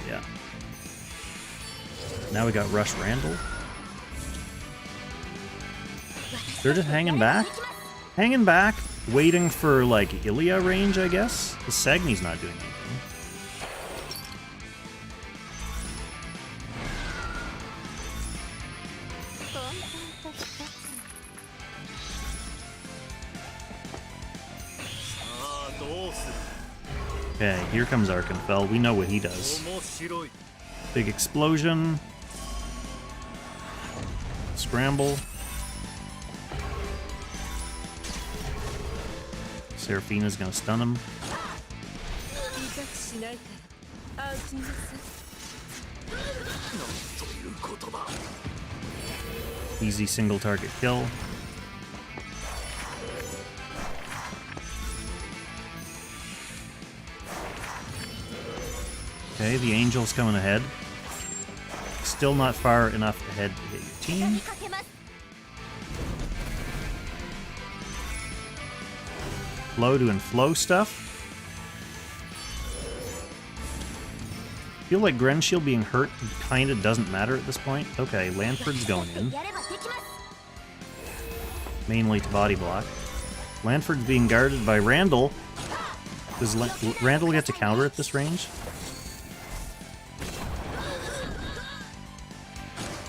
Yeah. Now we got Rush Randall. They're just hanging back? Hanging back, waiting for, like, Ilya range, I guess? Because Sagni's not doing anything. Okay, here comes Arkenfell. We know what he does. Big explosion. Scramble. Seraphina's gonna stun him. Easy single target kill. Okay, the Angel's coming ahead. Still not far enough ahead to hit your team. Flow doing flow stuff. Feel like Grenshield being hurt kinda doesn't matter at this point. Okay, Lanford's going in. Mainly to body block. Lanford's being guarded by Randall. Does Randall get to counter at this range?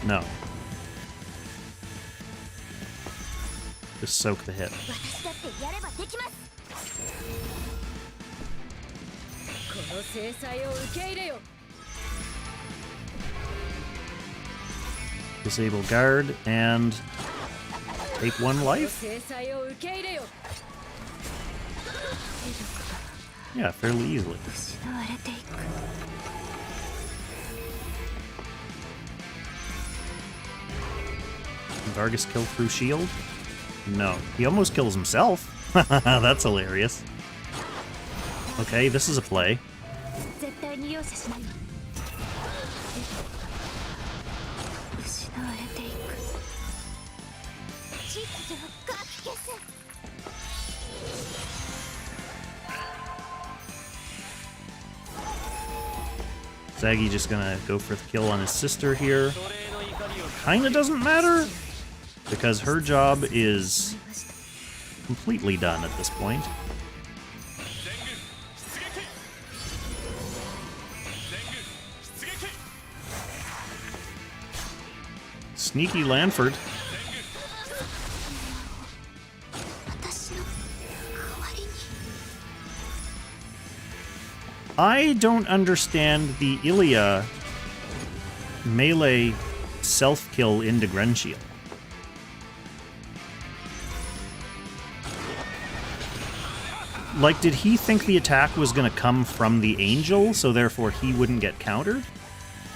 No. Just soak the hit. Disable guard and take 1 life? Yeah, fairly easily. Vargas killed through shield? No. He almost kills himself. That's hilarious. Okay, this is a play. Zaggy just gonna go for the kill on his sister here. Kinda doesn't matter, because her job is completely done at this point. Sneaky Lanford. I don't understand the Ilia melee self-kill into Grenshield. Like, did he think the attack was going to come from the Angel, so therefore he wouldn't get countered?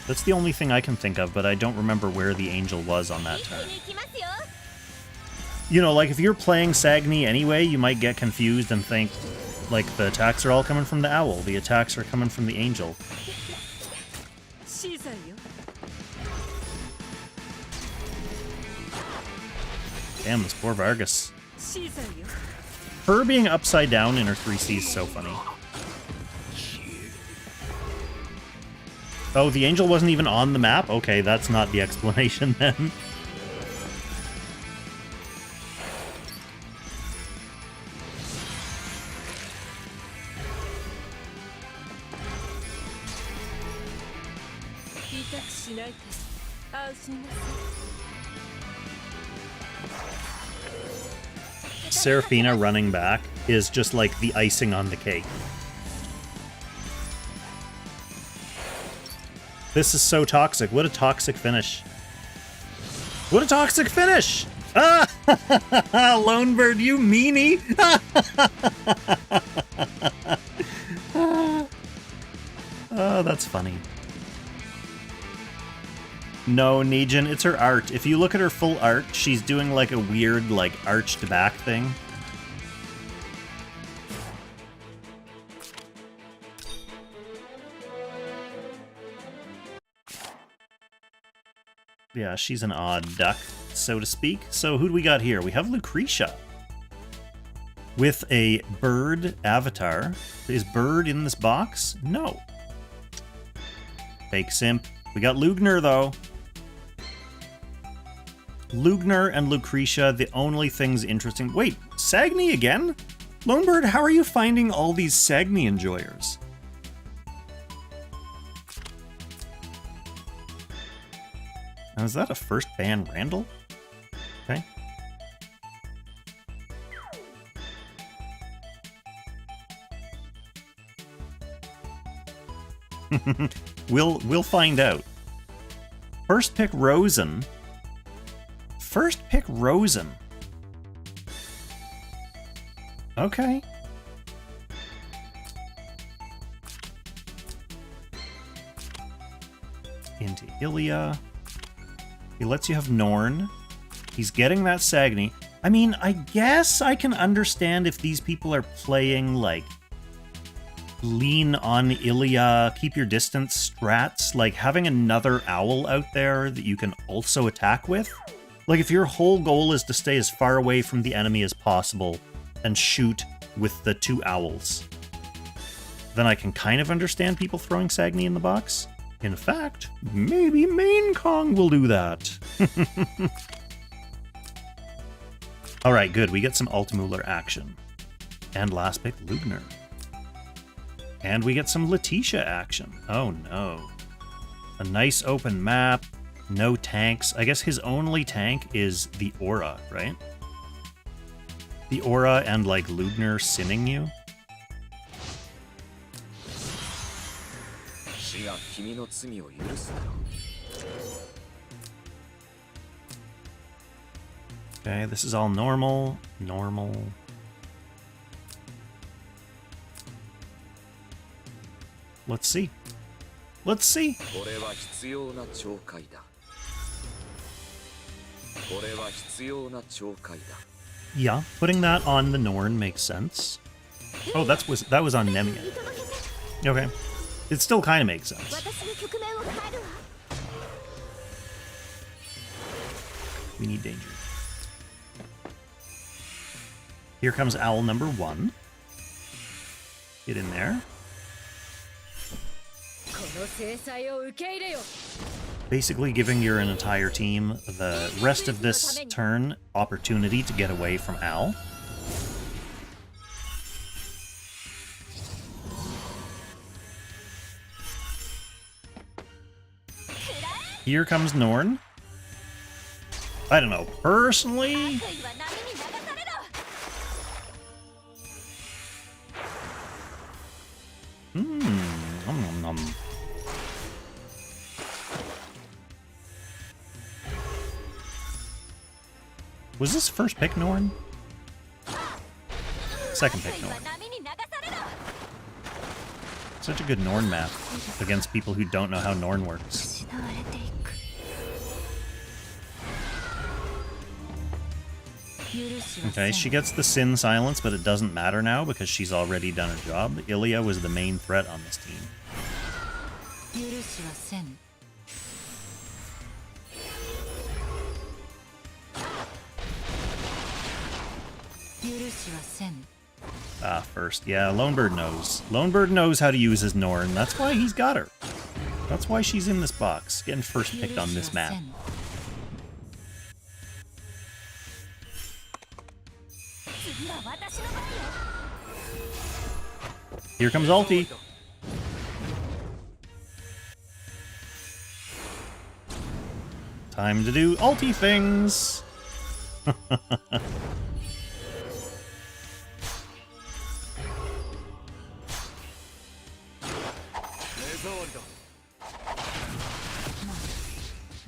That's the only thing I can think of, but I don't remember where the Angel was on that turn. You know, like, if you're playing Sagni anyway, you might get confused and think, like, the attacks are all coming from the Owl, the attacks are coming from the Angel. Damn, this poor Vargas. Her being upside down in her 3C is so funny. Oh, the Angel wasn't even on the map? Okay, that's not the explanation then. Seraphina running back is just like the icing on the cake. This is so toxic. What a toxic finish. What a toxic finish! Ah! Lonebird, you meanie! Oh, that's funny. No, Nejan, it's her art. If you look at her full art, she's doing like a weird, like, arched back thing. Yeah, she's an odd duck, so to speak. So who do we got here? We have Lucretia. With a bird avatar. Is bird in this box? No. Fake simp. We got Lugner, though. Lugner and Lucretia, the only things interesting... Wait, Sagni again? Lonebird, how are you finding all these Sagni enjoyers? Now, is that a first ban Randall? Okay. We'll find out. First pick Rosen. First pick Rosen. Okay. Into Ilya. He lets you have Norn. He's getting that Sagni. I mean, I guess I can understand if these people are playing, like, lean on Ilya, keep your distance strats, like having another owl out there that you can also attack with. Like, if your whole goal is to stay as far away from the enemy as possible and shoot with the 2 owls, then I can kind of understand people throwing Sagni in the box. In fact, maybe Main Kong will do that. Alright, good. We get some Altmuller action. And last pick, Lugner. And we get some Letitia action. Oh no. A nice open map. No tanks. I guess his only tank is the Aura, right? The Aura and, like, Lugner sinning you. Okay, this is all normal. Normal. Let's see. Let's see. Yeah, putting that on the Norn makes sense. Oh, that was on Nemia. Okay. It still kind of makes sense. We need danger. Here comes owl number 1. Get in there. Basically giving your entire team the rest of this turn opportunity to get away from Owl. Here comes Norn. I don't know, personally... Nom nom nom. Was this first pick Norn? Second pick Norn. Such a good Norn map against people who don't know how Norn works. Okay, she gets the Sin Silence, but it doesn't matter now because she's already done her job. Ilya was the main threat on this team. First. Yeah, Lonebird knows. Lonebird knows how to use his Norn. That's why he's got her. That's why she's in this box, getting first picked on this map. Here comes ulti. Time to do ulti things.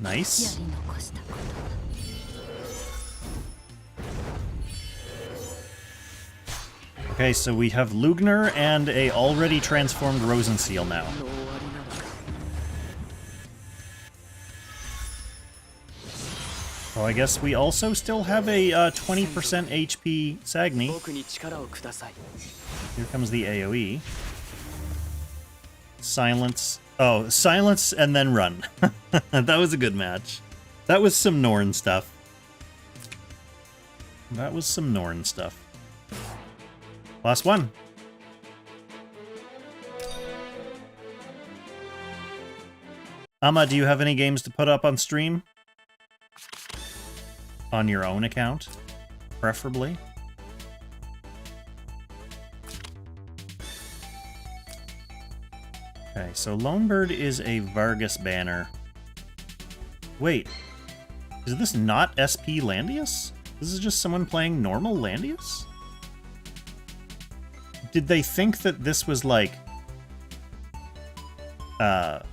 Nice. Okay, so we have Lugner and a already transformed Rosenseal now. Oh, I guess we also still have a 20% HP Sagni. Here comes the AoE. Silence. Oh, silence and then run. That was a good match. That was some Norn stuff. That was some Norn stuff. Last one. Ama, do you have any games to put up on stream? On your own account, preferably. Okay, so Lonebird is a Vargas banner. Wait, is this not SP Landius? This is just someone playing normal Landius? Did they think that this was like... like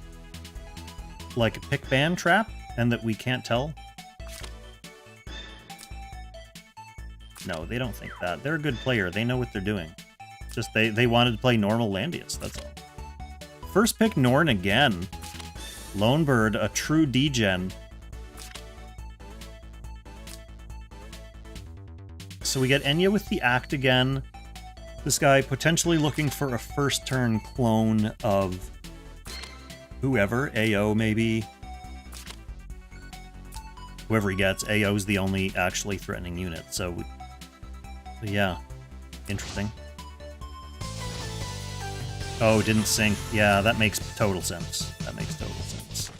a pick ban trap and that we can't tell? No, they don't think that. They're a good player. They know what they're doing. Just they wanted to play normal Landius, that's all. First pick Norn again. Lonebird, a true degen. So we get Enya with the Act again. This guy potentially looking for a first turn clone of whoever. AO maybe. Whoever he gets, AO's the only actually threatening unit, so yeah, interesting. Oh, didn't sync. Yeah, that makes total sense. That makes total sense.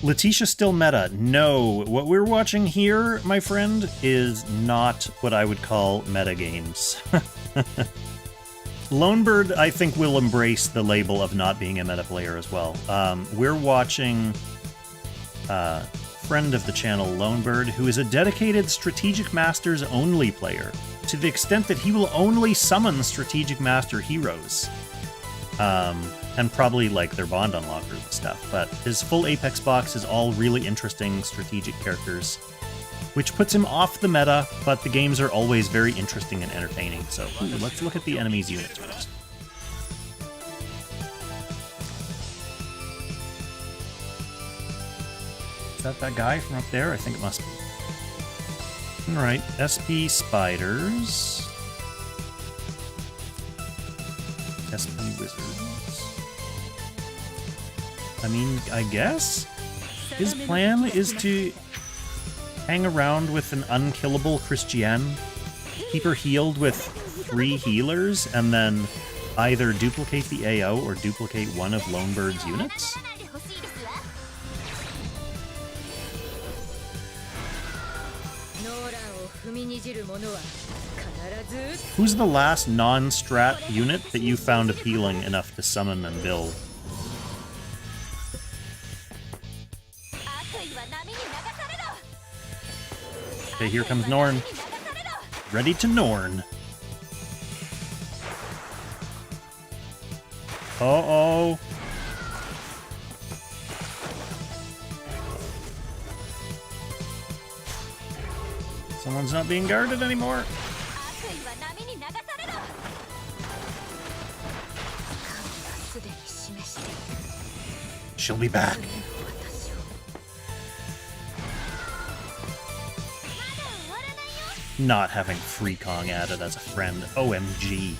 Letitia still meta. No, what we're watching here, my friend, is not what I would call meta games. Lonebird, I think, will embrace the label of not being a meta player as well. We're watching friend of the channel, Lonebird, who is a dedicated Strategic Masters only player, to the extent that he will only summon Strategic Master heroes. And probably, like, their bond unlockers and stuff, but his full Apex box is all really interesting strategic characters, which puts him off the meta, but the games are always very interesting and entertaining, so let's look at the enemy's units first. Is that guy from up there? I think it must be. Alright, SP Spiders. SP Wizards. I mean, I guess his plan is to hang around with an unkillable Christiane, keep her healed with 3 healers, and then either duplicate the AO or duplicate one of Lonebird's units? Who's the last non-strat unit that you found appealing enough to summon and build? Okay, here comes Norn. Ready to Norn. Uh-oh. Someone's not being guarded anymore. She'll be back. Not having Freekong added as a friend. OMG.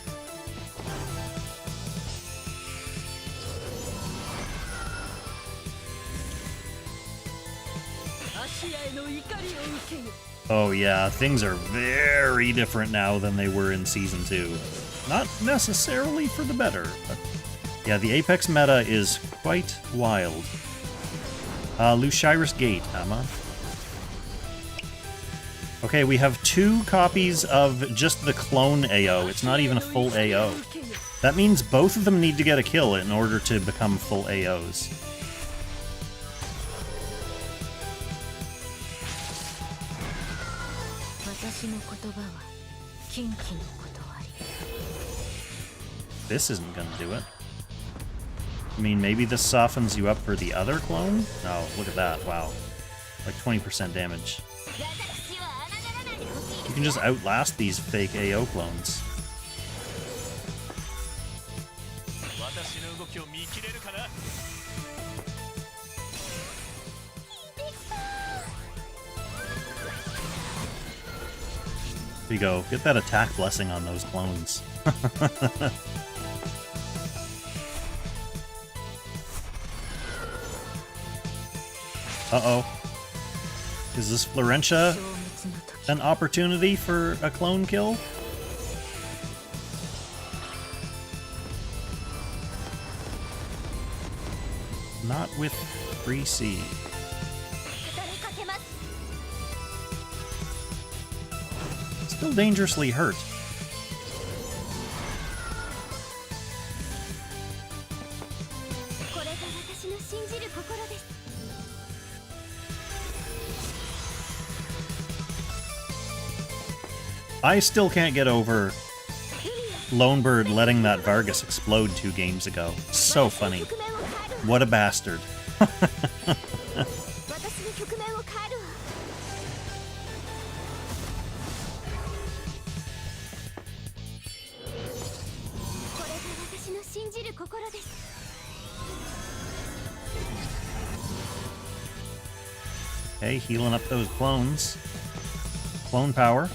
Oh yeah, things are very different now than they were in Season 2. Not necessarily for the better, but yeah, the Apex meta is quite wild. Luciris Gate, Ama. Okay, we have 2 copies of just the clone AO. It's not even a full AO. That means both of them need to get a kill in order to become full AOs. This isn't gonna do it. I mean, maybe this softens you up for the other clone? No, look at that, wow. Like 20% damage. You can just outlast these fake AO clones. There you go. Get that attack blessing on those clones. Uh-oh. Is this Florentia an opportunity for a clone kill? Not with 3C. Still dangerously hurt. I still can't get over Lonebird letting that Vargas explode 2 games ago. So funny. What a bastard. Okay, healing up those clones. Clone power.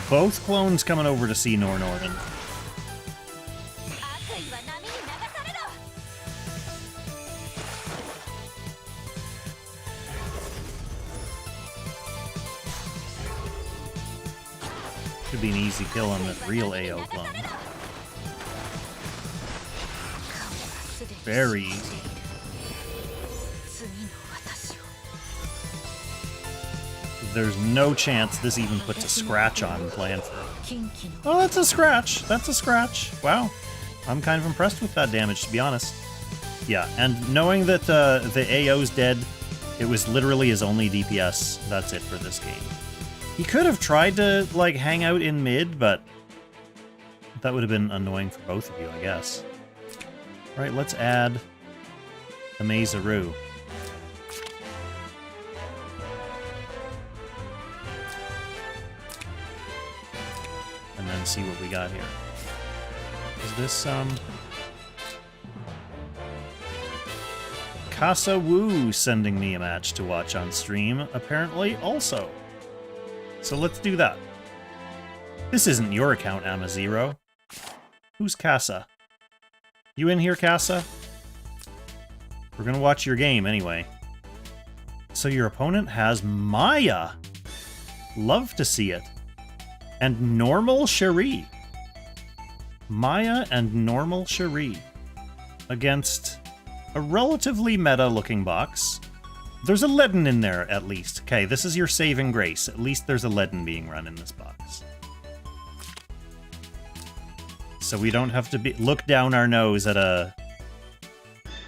Both clones coming over to see Northern. Should be an easy kill on the real AO clone. Very easy. There's no chance this even puts a scratch on Blanford. Oh, that's a scratch. That's a scratch. Wow. I'm kind of impressed with that damage, to be honest. Yeah, and knowing that the AO's dead, it was literally his only DPS. That's it for this game. He could have tried to, like, hang out in mid, but that would have been annoying for both of you, I guess. All right, let's add AmaZero. And then see what we got here. Is this, Kasawu sending me a match to watch on stream, apparently, also. So let's do that. This isn't your account, AmaZero. Who's Kasa? You in here, Kasa? We're gonna watch your game anyway. So your opponent has Maya. Love to see it. And normal Cherie. Maya and normal Cherie. Against a relatively meta-looking box. There's a Leaden in there, at least. Okay, this is your saving grace. At least there's a Leaden being run in this box. So we don't have to look down our nose at a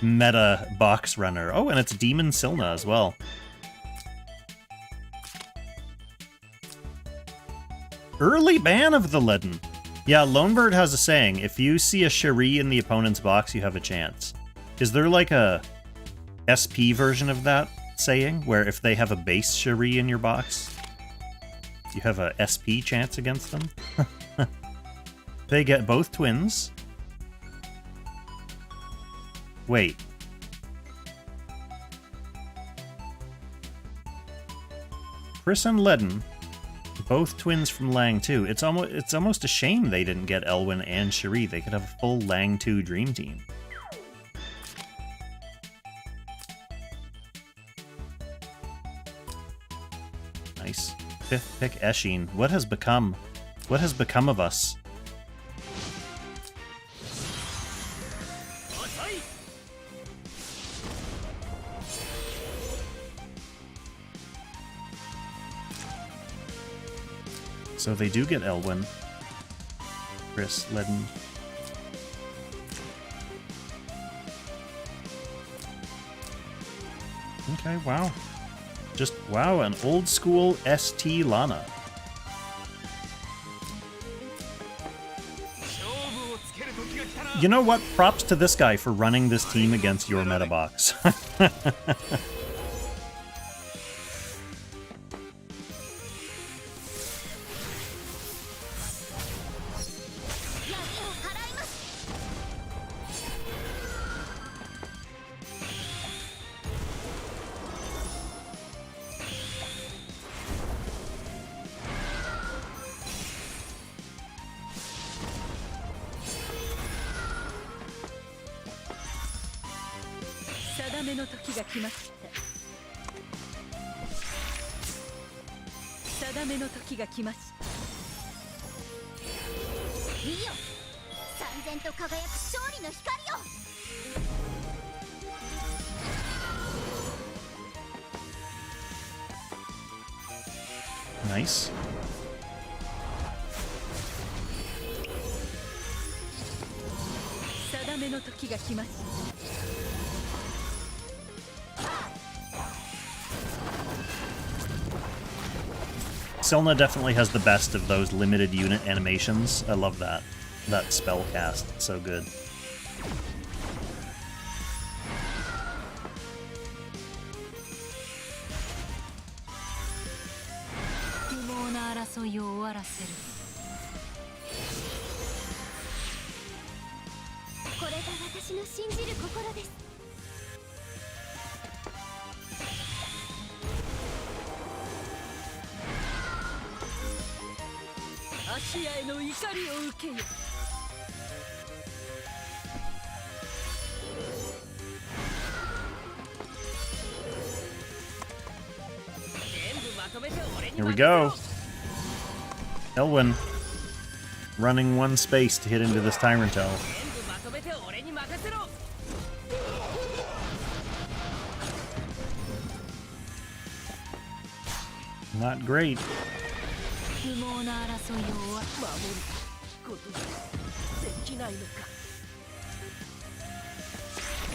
meta box runner. Oh, and it's Demon Silna as well. Early ban of the Leaden. Yeah, Lonebird has a saying, if you see a Cherie in the opponent's box, you have a chance. Is there like a SP version of that saying, where if they have a base Cherie in your box, you have a SP chance against them? They get both twins. Wait. Chris and Leaden, both twins from Lang 2. It's almost a shame they didn't get Elwyn and Cherie. They could have a full Lang 2 dream team. Nice. 5th pick Eshin. What has become? What has become of us? So they do get Elwyn. Chris, Leaden. Okay, wow. Just, wow, an old school ST Lana. You know what? Props to this guy for running this team against your meta box. Nice. Silna definitely has the best of those limited unit animations. I love that. That spell cast. It's so good. Here we go. Elwyn running one space to hit into this Tyrantell. Not great.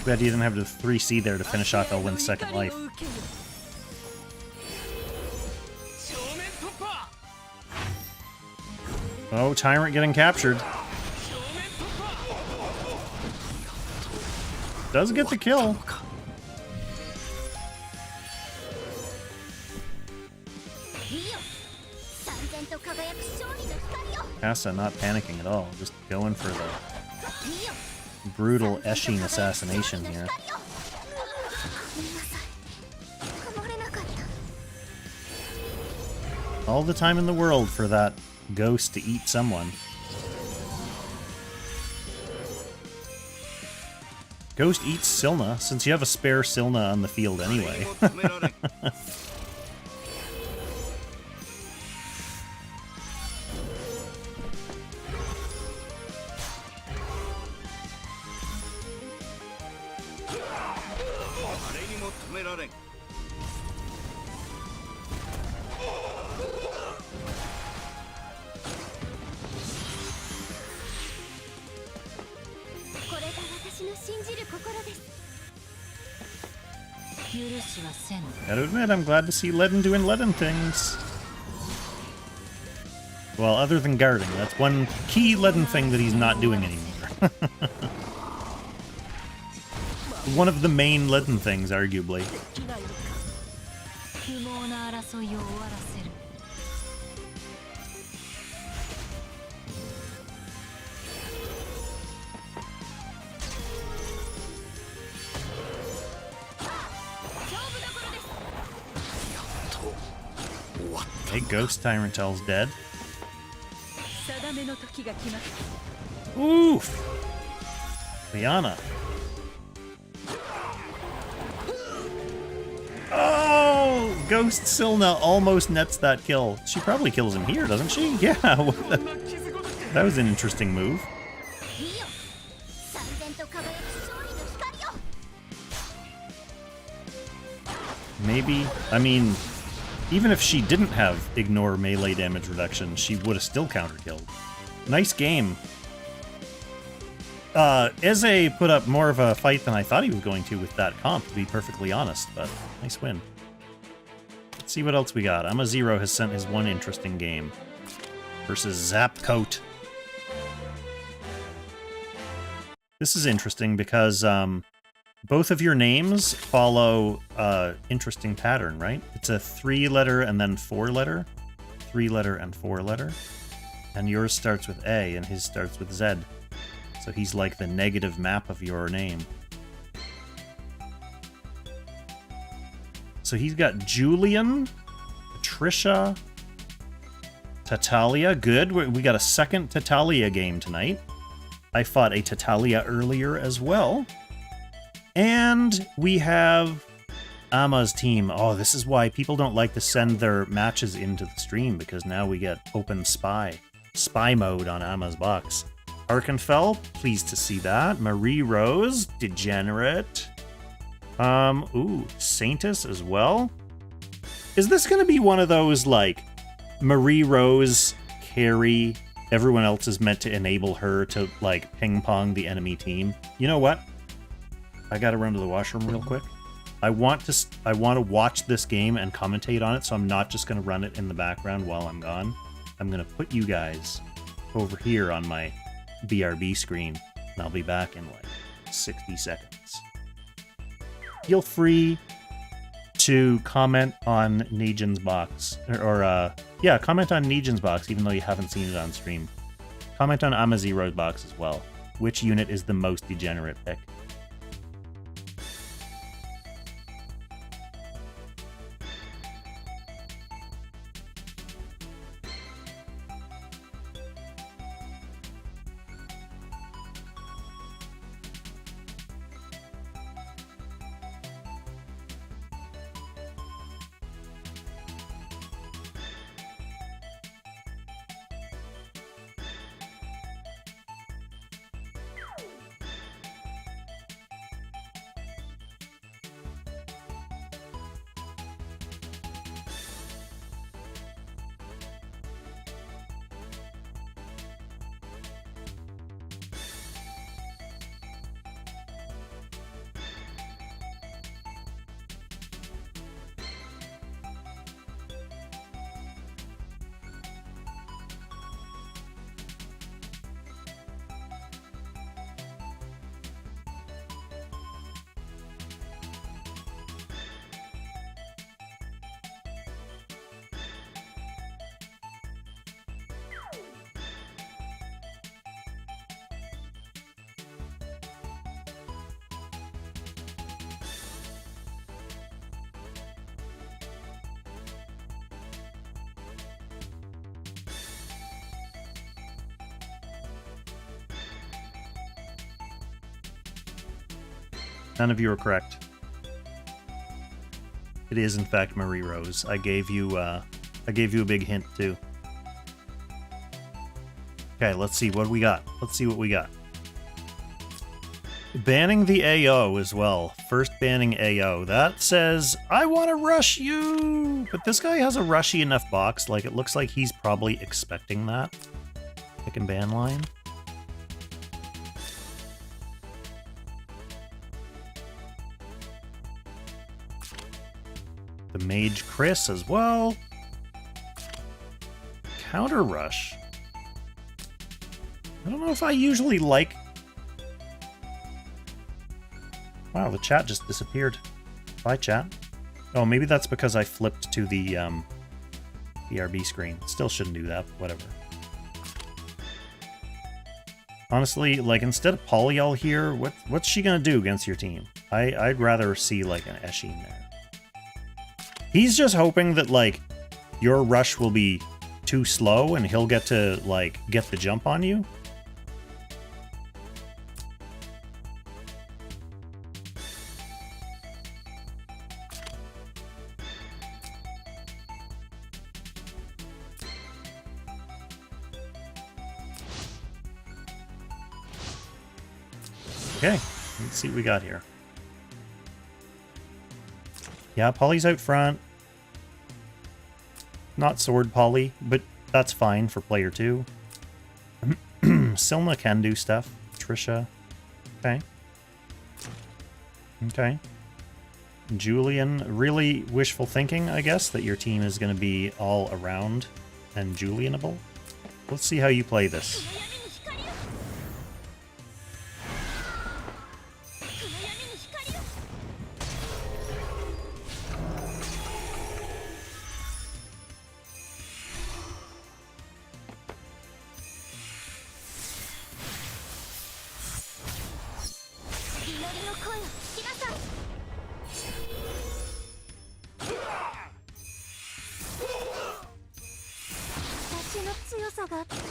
Glad you didn't have the 3C there to finish off Elwyn's second life. Oh, Tyrant getting captured. Does get the kill. Kasa not panicking at all, just going for the brutal Eshin assassination here. All the time in the world for that ghost to eat someone. Ghost eats Silna, since you have a spare Silna on the field anyway. Gotta admit, I'm glad to see Ledden doing Ledden things. Well, other than guarding, that's one key Ledden thing that he's not doing anymore. One of the main Ledden things, arguably. Okay, Ghost Tyrantell's dead. Oof! Liana. Oh! Ghost Silna almost nets that kill. She probably kills him here, doesn't she? Yeah, that was an interesting move. Maybe, I mean, even if she didn't have ignore melee damage reduction, she would have still counter-killed. Nice game. Eze put up more of a fight than I thought he was going to with that comp, to be perfectly honest, but nice win. Let's see what else we got. AmaZero has sent his one interesting game versus ZapCoat. This is interesting because both of your names follow interesting pattern, right? It's a 3-letter and then 4-letter. 3-letter and 4-letter. And yours starts with A and his starts with Z. So he's like the negative map of your name. So he's got Julian, Patricia, Tatalia. Good. We got a second Tatalia game tonight. I fought a Tatalia earlier as well. And we have Ama's team. Oh, this is why people don't like to send their matches into the stream, because now we get open spy mode on Ama's box. Arkenfell, pleased to see that. Marie Rose, Degenerate. Ooh, Saintus as well. Is this going to be one of those, like, Marie Rose carry, everyone else is meant to enable her to, like, ping-pong the enemy team? You know what? I gotta run to the washroom real quick. I want to watch this game and commentate on it, so I'm not just going to run it in the background while I'm gone. I'm going to put you guys over here on my BRB screen, and I'll be back in like 60 seconds. Feel free to comment on Nejan's box, yeah, comment on Nejan's box, even though you haven't seen it on stream. Comment on AmaZero's box as well. Which unit is the most degenerate pick? None of you are correct. It is in fact Marie Rose. I gave you a big hint too. Okay, let's see what we got. Let's see what we got. Banning the AO as well. First banning AO. That says, I want to rush you! But this guy has a rushy enough box, like it looks like he's probably expecting that. Pick and ban line. The Mage Chris as well. Counter Rush. I don't know if I usually like... Wow, the chat just disappeared. Bye, chat. Oh, maybe that's because I flipped to the BRB screen. Still shouldn't do that, but whatever. Honestly, like, instead of Polyol here, what's she gonna do against your team? I'd rather see, like, an Eshin there. He's just hoping that, like, your rush will be too slow and he'll get to, like, get the jump on you. Okay, let's see what we got here. Yeah, Polly's out front. Not sword Polly, but that's fine for player 2. Silma can do stuff. Trisha. Okay. Okay. Julian, really wishful thinking, I guess, that your team is going to be all around and Julianable. Let's see how you play this.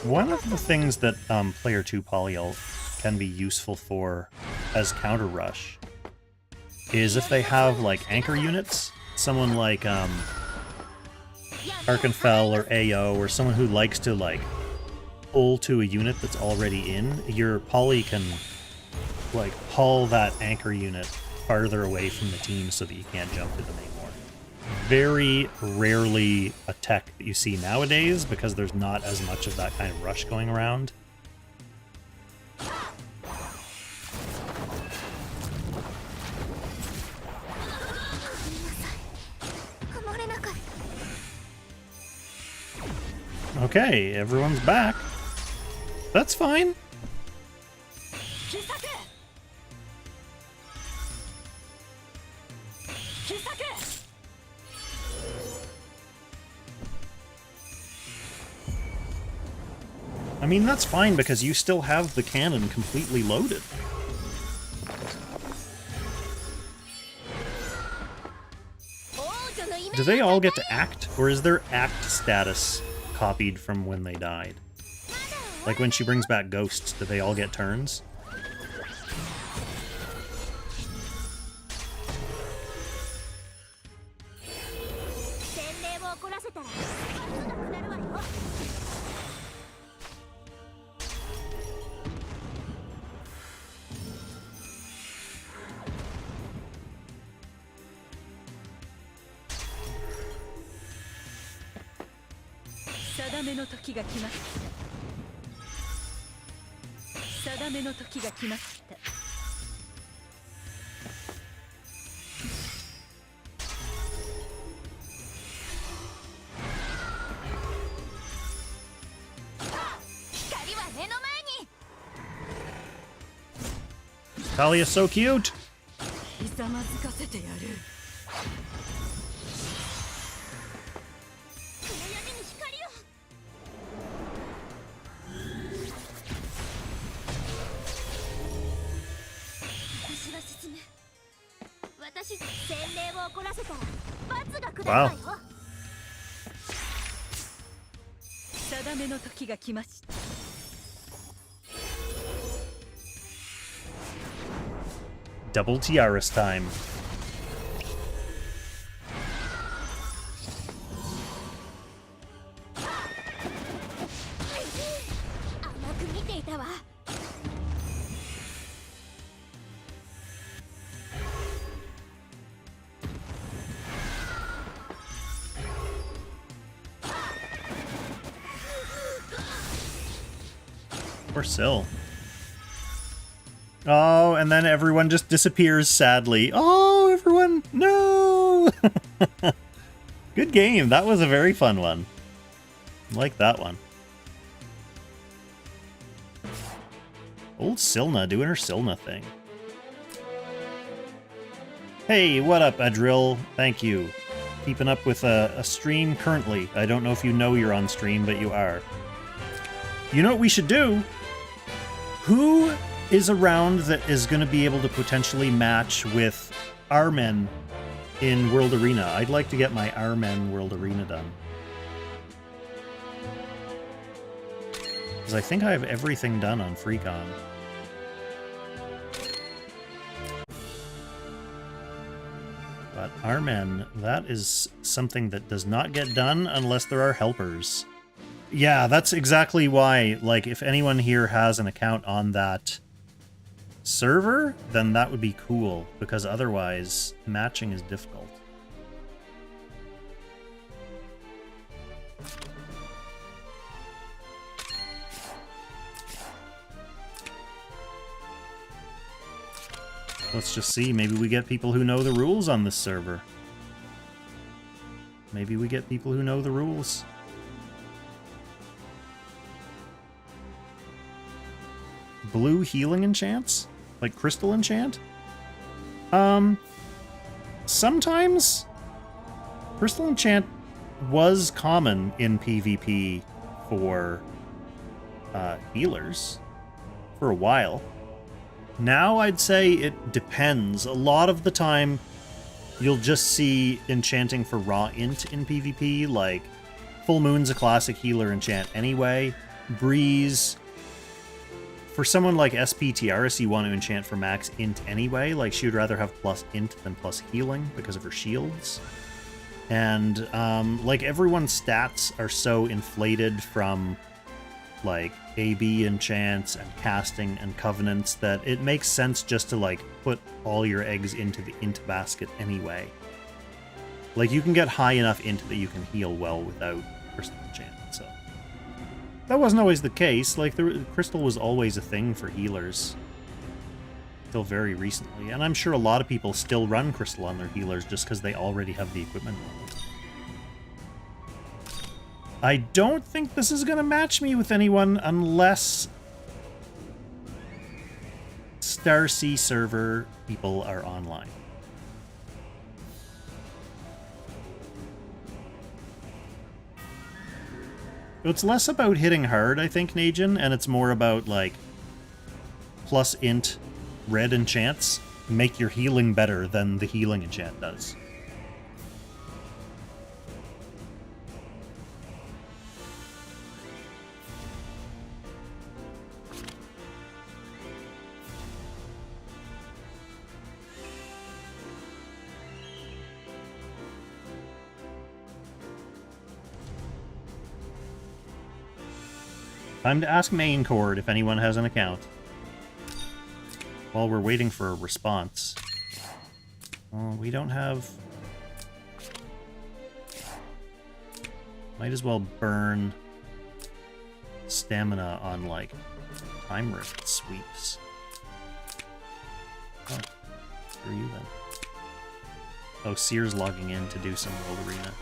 One of the things that player 2 Polyol can be useful for as counter rush is if they have like anchor units, someone like Arkenfell or AO, or someone who likes to like pull to a unit that's already in, your Poly can like pull that anchor unit farther away from the team so that you can't jump to them anymore. Very rarely a tech that you see nowadays because there's not as much of that kind of rush going around. Okay, everyone's back. That's fine. I mean, that's fine because you still have the cannon completely loaded. Do they all get to act, or is their act status copied from when they died? Like when she brings back ghosts, do they all get turns? Talia's so cute! Wow. Double tiaras time. Poor Syl. Oh, and then everyone just disappears sadly. Oh, everyone, no! Good game. That was a very fun one. I like that one. Old Silna doing her Silna thing. Hey, what up, Adril? Thank you. Keeping up with a stream currently. I don't know if you know you're on stream, but you are. You know what we should do? Who is around that is going to be able to potentially match with our men in World Arena? I'd like to get my our men World Arena done. Because I think I have everything done on Freekong. But our men, that is something that does not get done unless there are helpers. Yeah, that's exactly why, like, if anyone here has an account on that server, then that would be cool, because otherwise, matching is difficult. Let's just see, maybe we get people who know the rules on this server. Maybe we get people who know the rules. Blue healing enchants? Like crystal enchant? Sometimes crystal enchant was common in PvP for healers for a while. Now I'd say it depends. A lot of the time you'll just see enchanting for raw int in PvP, like Full Moon's a classic healer enchant anyway. Breeze. For someone like SP Tiaris, you want to enchant for max int anyway. Like, she would rather have plus int than plus healing because of her shields. And, like, everyone's stats are so inflated from, like, AB enchants and casting and covenants that it makes sense just to, like, put all your eggs into the int basket anyway. Like, you can get high enough int that you can heal well without crystal enchant, so... That wasn't always the case. Like, the crystal was always a thing for healers. Till very recently. And I'm sure a lot of people still run crystal on their healers just because they already have the equipment. I don't think this is going to match me with anyone unless Star Sea server people are online. So it's less about hitting hard, I think, Najin, and it's more about, like, plus int red enchants make your healing better than the healing enchant does. Time to ask main cord if anyone has an account. While we're waiting for a response. We don't have... Might as well burn stamina on, like, time rift sweeps. Oh, screw you then. Oh, Seer's logging in to do some World Arena.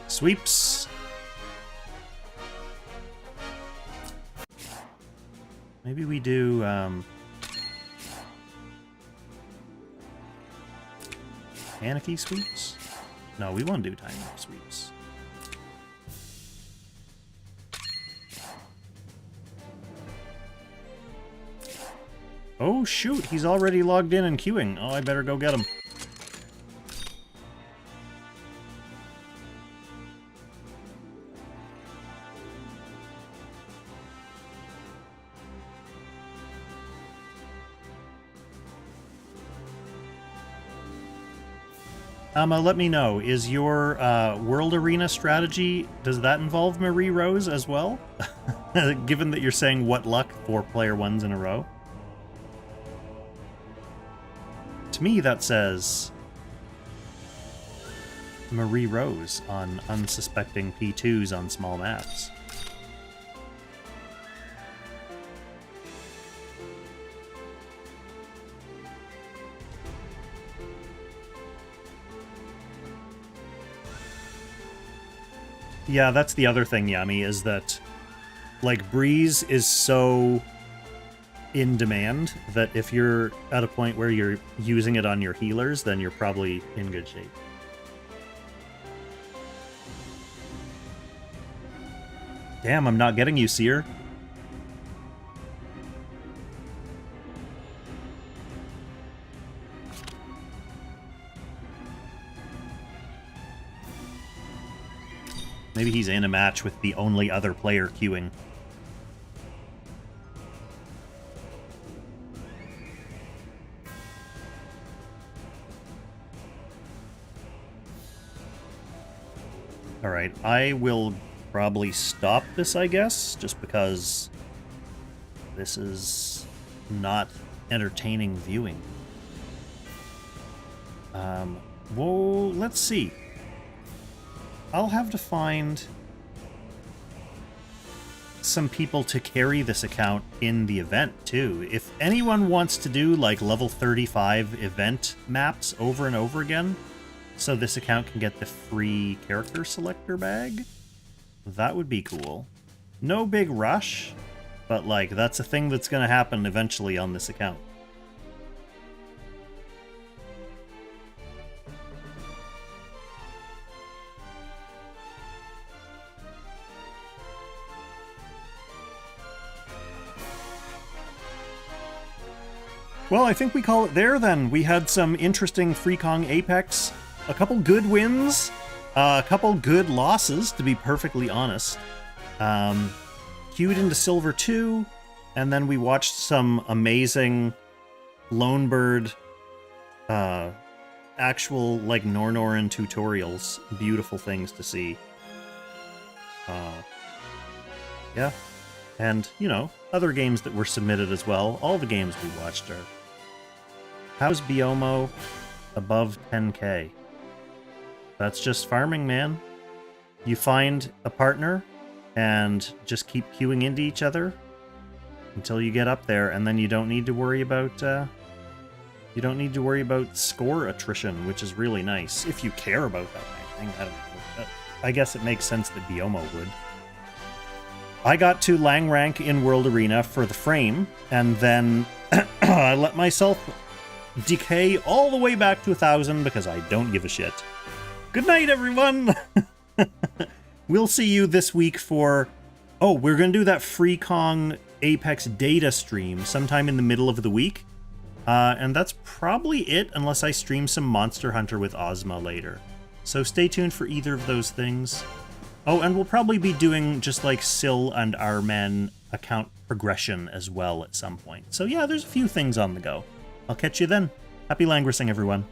Sweeps! Maybe we do, Anarchy sweeps? No, we want to do time sweeps. Oh shoot, he's already logged in and queuing. Oh, I better go get him. Let me know, is your World Arena strategy, does that involve Marie Rose as well? Given that you're saying what luck 4 player ones in a row? To me that says Marie Rose on unsuspecting P2s on small maps. Yeah, that's the other thing, Yami, is that, like, Breeze is so in demand that if you're at a point where you're using it on your healers, then you're probably in good shape. Damn, I'm not getting you, Seer. Maybe he's in a match with the only other player queuing. Alright, I will probably stop this, I guess, just because this is not entertaining viewing. Well, let's see. I'll have to find some people to carry this account in the event, too. If anyone wants to do, like, level 35 event maps over and over again, so this account can get the free character selector bag, that would be cool. No big rush, but, like, that's a thing that's going to happen eventually on this account. Well, I think we call it there, then. We had some interesting Freekong Apex, a couple good wins, a couple good losses, to be perfectly honest. Queued into Silver 2, and then we watched some amazing Lonebird, actual, like, Nornoran tutorials. Beautiful things to see. Yeah. And, you know, other games that were submitted as well. All the games we watched are... How's Biomo above 10k? That's just farming, man. You find a partner and just keep queuing into each other until you get up there, and then you don't need to worry about score attrition, which is really nice if you care about that kind of thing. I don't know. I guess it makes sense that Biomo would. I got to Lang rank in World Arena for the frame, and then I let myself decay all the way back to 1,000 because I don't give a shit. Good night, everyone! We'll see you this week for... Oh, we're going to do that Freekong Apex data stream sometime in the middle of the week. And that's probably it, unless I stream some Monster Hunter with Ozma later. So stay tuned for either of those things. Oh, and we'll probably be doing just like Syl and our men account progression as well at some point. So yeah, there's a few things on the go. I'll catch you then. Happy Langrissing, everyone.